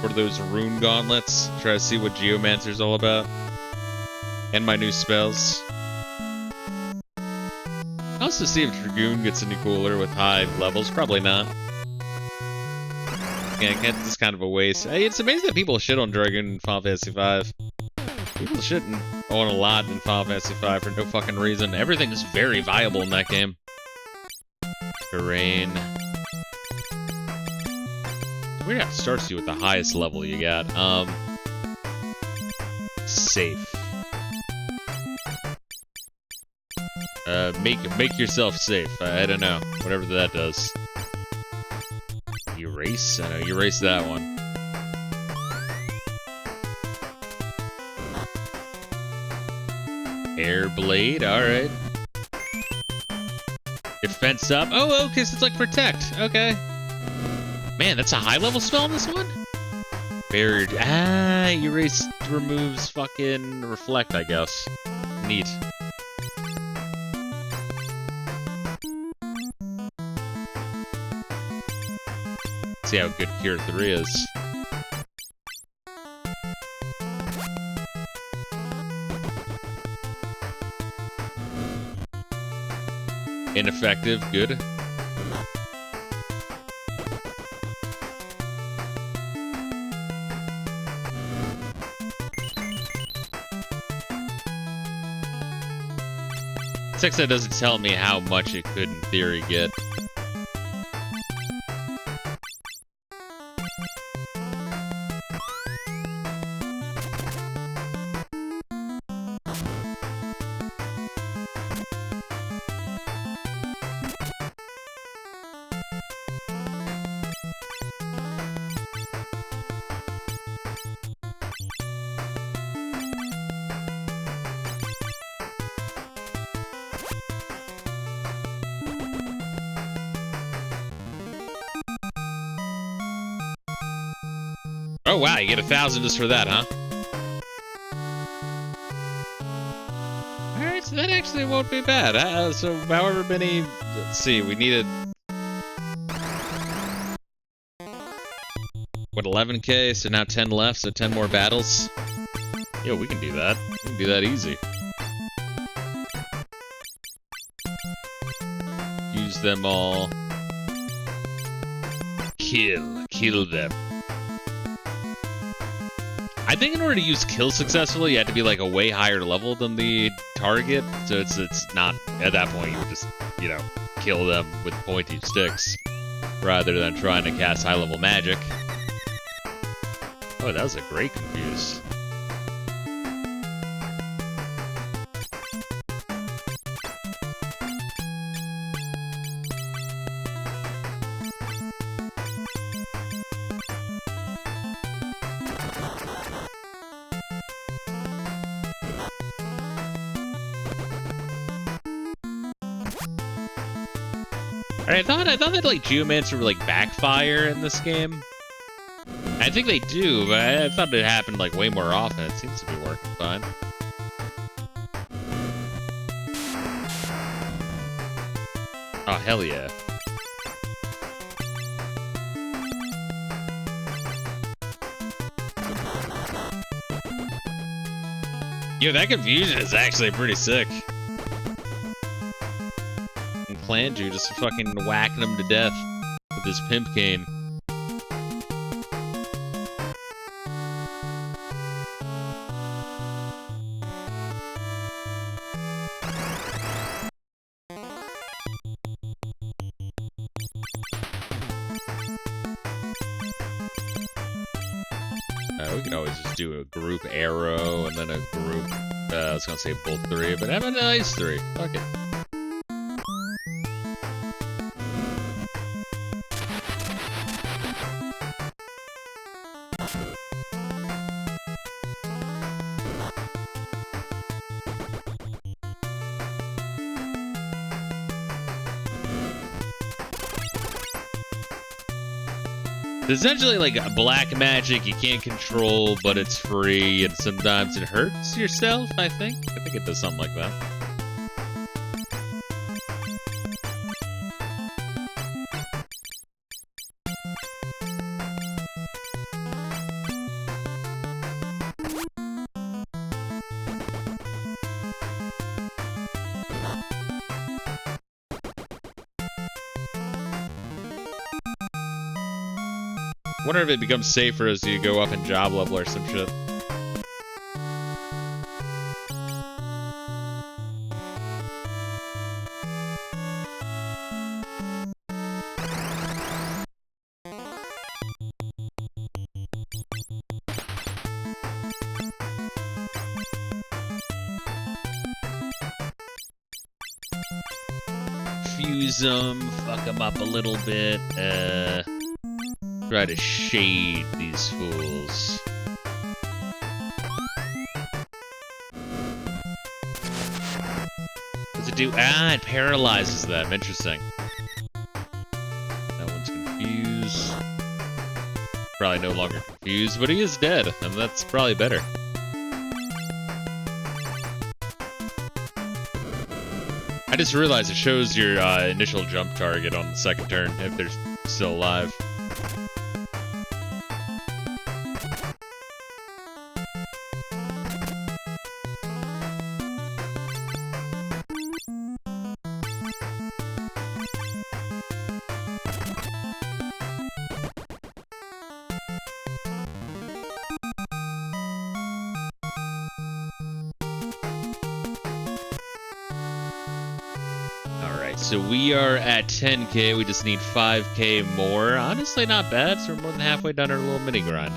What are those rune gauntlets? Try to see what Geomancer's all about. And my new spells. I'll also see if Dragoon gets any cooler with high levels. Probably not. Yeah, it's kind of a waste. Hey, it's amazing that people shit on Dragoon in Final Fantasy V. People shitting on a lot in Final Fantasy V for no fucking reason. Everything is very viable in that game. Terrain. Weird how it starts you with the highest level you got. Safe. Make yourself safe. I don't know. Whatever that does. Erase? I know, erase that one. Air blade, alright. Defense up. Oh, okay, so it's like protect. Okay. Man, that's a high level spell in this one? Barrier. Ah, erase removes fucking reflect, I guess. Neat. See how good Cure 3 is. Ineffective, good. Text that doesn't tell me how much it could in theory get. Oh wow, you get 1,000 just for that, huh? Alright, so that actually won't be bad. So however many... Let's see, we needed... What, 11k? So now 10 left, so 10 more battles? Yo, we can do that. We can do that easy. confuse them all. Kill them. I think in order to use kill successfully, you have to be like a way higher level than the target. So it's not, at that point, you would just, you know, kill them with pointy sticks rather than trying to cast high level magic. Oh, that was a great confuse. I thought that like Geomancer would like backfire in this game. I think they do, but I thought it happened like way more often. It seems to be working fine. Oh hell yeah. Yo, that confusion is actually pretty sick. Planned you just fucking whacking him to death with his pimp cane. We can always just do a group arrow and then a group, I was gonna say bolt 3, but have a nice 3. Fuck it. It's essentially like a black magic you can't control, but it's free, and sometimes it hurts yourself, I think. I think it does something like that. Wonder if it becomes safer as you go up in job level or some shit. Fuse them, fuck them up a little bit, try to shade these fools. What's it do? Ah, it paralyzes them. Interesting. That one's confused. Probably no longer confused, but he is dead, and that's probably better. I just realized it shows your initial jump target on the second turn if they're still alive. So we are at 10k, we just need 5k more. Honestly, not bad, so we're more than halfway done our little mini grind.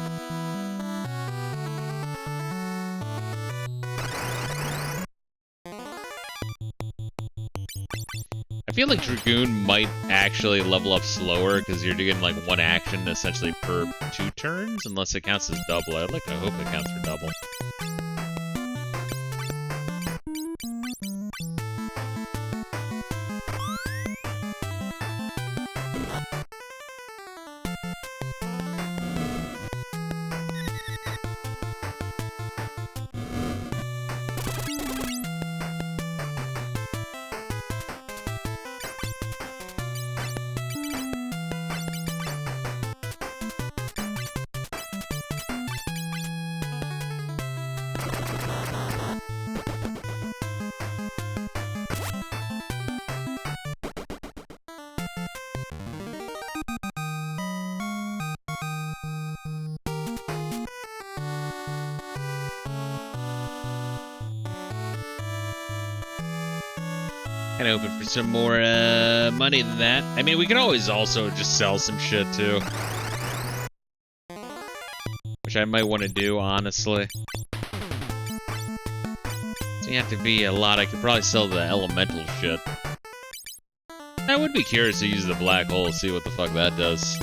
I feel like Dragoon might actually level up slower because you're doing like one action essentially per 2 turns, unless it counts as double. I'd like to hope it counts for double. Kind of hoping for some more money than that. I mean, we could always also just sell some shit too, which I might want to do, honestly. Doesn't have to be a lot. I could probably sell the elemental shit. I would be curious to use the black hole, see what the fuck that does.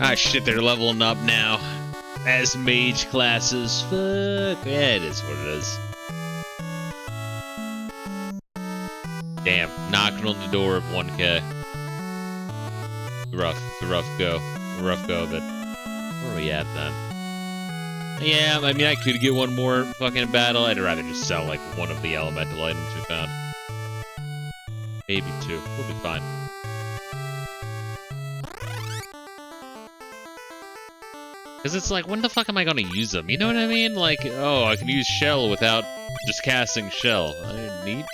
Ah, shit, they're leveling up now. As mage classes. Fuck. Yeah, it is what it is. Damn, knocking on the door of 1K. Rough. It's a rough go. A rough go, but where are we at then? Yeah, I mean, I could get one more fucking battle. I'd rather just sell, like, one of the elemental items we found. Maybe two. We'll be fine. Because it's like, when the fuck am I going to use them? You know what I mean? Like, oh, I can use shell without just casting shell. Neat.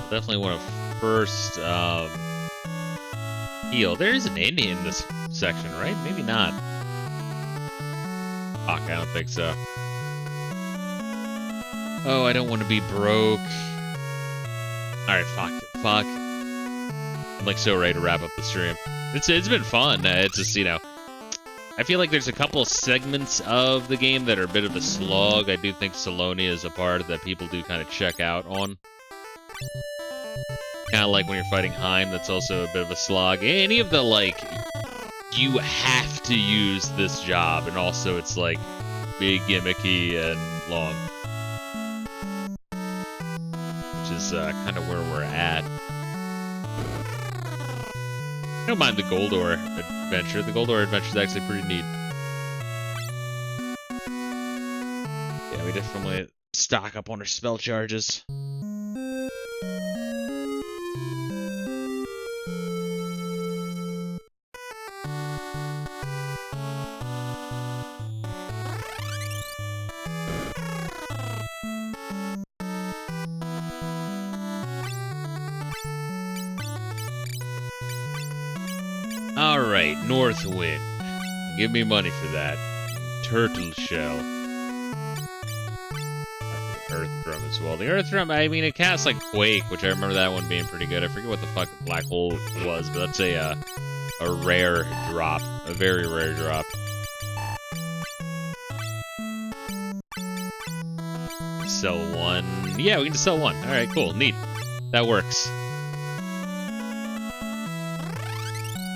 Definitely want to first heal. There is an Indian in this section, right? Maybe not. Fuck, I don't think so. Oh, I don't want to be broke. Alright, fuck. I'm like so ready to wrap up the stream. It's been fun. It's just, you know, I feel like there's a couple segments of the game that are a bit of a slog. I do think Salonia is a part that people do kind of check out on. Kind of like when you're fighting Heim, that's also a bit of a slog. Any of the, like, you have to use this job, and also it's, like, big, gimmicky, and long. Which is kind of where we're at. I don't mind the Goldor adventure. The Goldor adventure is actually pretty neat. Yeah, we definitely stock up on our spell charges. Alright, Northwind. Give me money for that. Turtle shell. Earth drum as well. The Earth drum, I mean, it casts like Quake, which I remember that one being pretty good. I forget what the fuck Black Hole was, but that's a rare drop. A very rare drop. Sell one. Yeah, we can just sell one. Alright, cool. Neat. That works.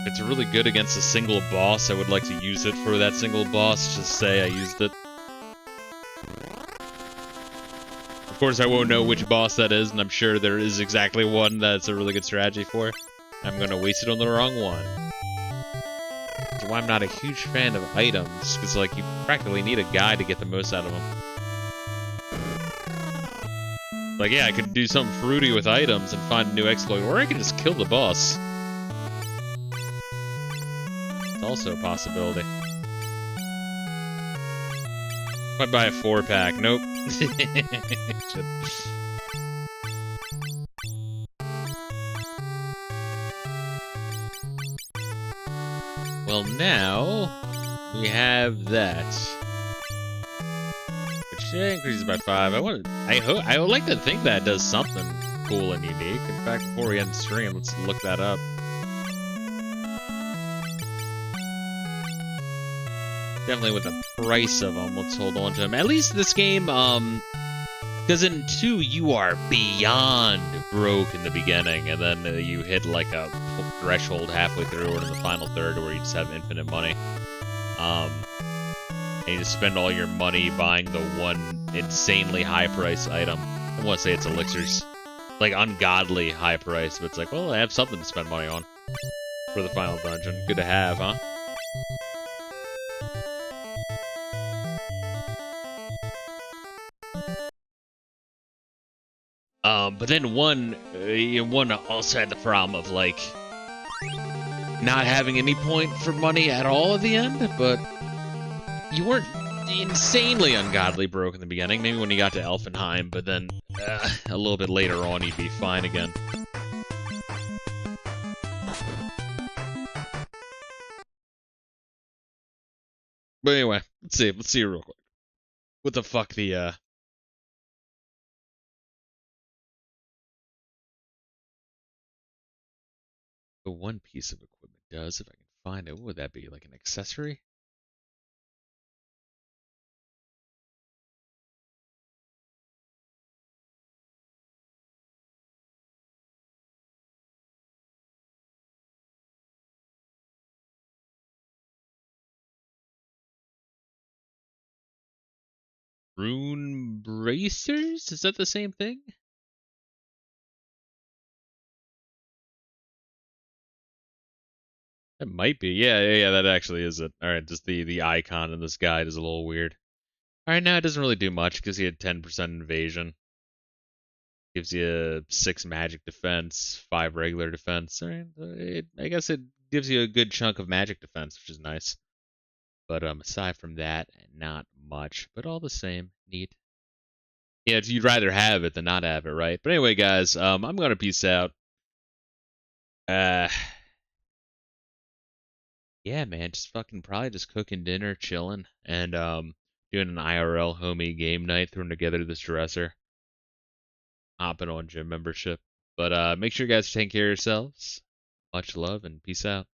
It's really good against a single boss. I would like to use it for that single boss. Just say I used it. Of course, I won't know which boss that is, and I'm sure there is exactly one that's a really good strategy for. I'm gonna waste it on the wrong one. That's why I'm not a huge fan of items, because like you practically need a guide to get the most out of them. Like, yeah, I could do something fruity with items and find a new exploit, or I could just kill the boss. Also a possibility. Might buy a 4-pack. Nope. Well, now we have that, which Yeah, increases by 5. I would like to think that does something cool and unique. In fact, before we end the stream, let's look that up. Definitely with the price of them, let's hold on to them. At least this game, because in 2, you are beyond broke in the beginning, and then you hit like a threshold halfway through or in the final third where you just have infinite money. And you just spend all your money buying the one insanely high-priced item. I want to say it's elixirs. Like, ungodly high price, but it's like, well, I have something to spend money on for the final dungeon. Good to have, huh? But then one also had the problem of, like, not having any point for money at all at the end, but you weren't insanely ungodly broke in the beginning. Maybe when you got to Elfenheim, but then a little bit later on, you'd be fine again. But anyway, let's see real quick. What the fuck the one piece of equipment does, if I can find it. What would that be? Like an accessory? Rune bracers? Is that the same thing? That might be. Yeah, that actually is it. Alright, just the icon in this guide is a little weird. Alright, now it doesn't really do much because he had 10% invasion. Gives you 6 magic defense, 5 regular defense. Alright, I guess it gives you a good chunk of magic defense, which is nice. But aside from that, not much. But all the same, neat. Yeah, you'd rather have it than not have it, right? But anyway, guys, I'm gonna peace out. Yeah, man, just fucking probably just cooking dinner, chilling, and doing an IRL homie game night, throwing together this dresser, hopping on gym membership. But make sure you guys take care of yourselves. Much love and peace out.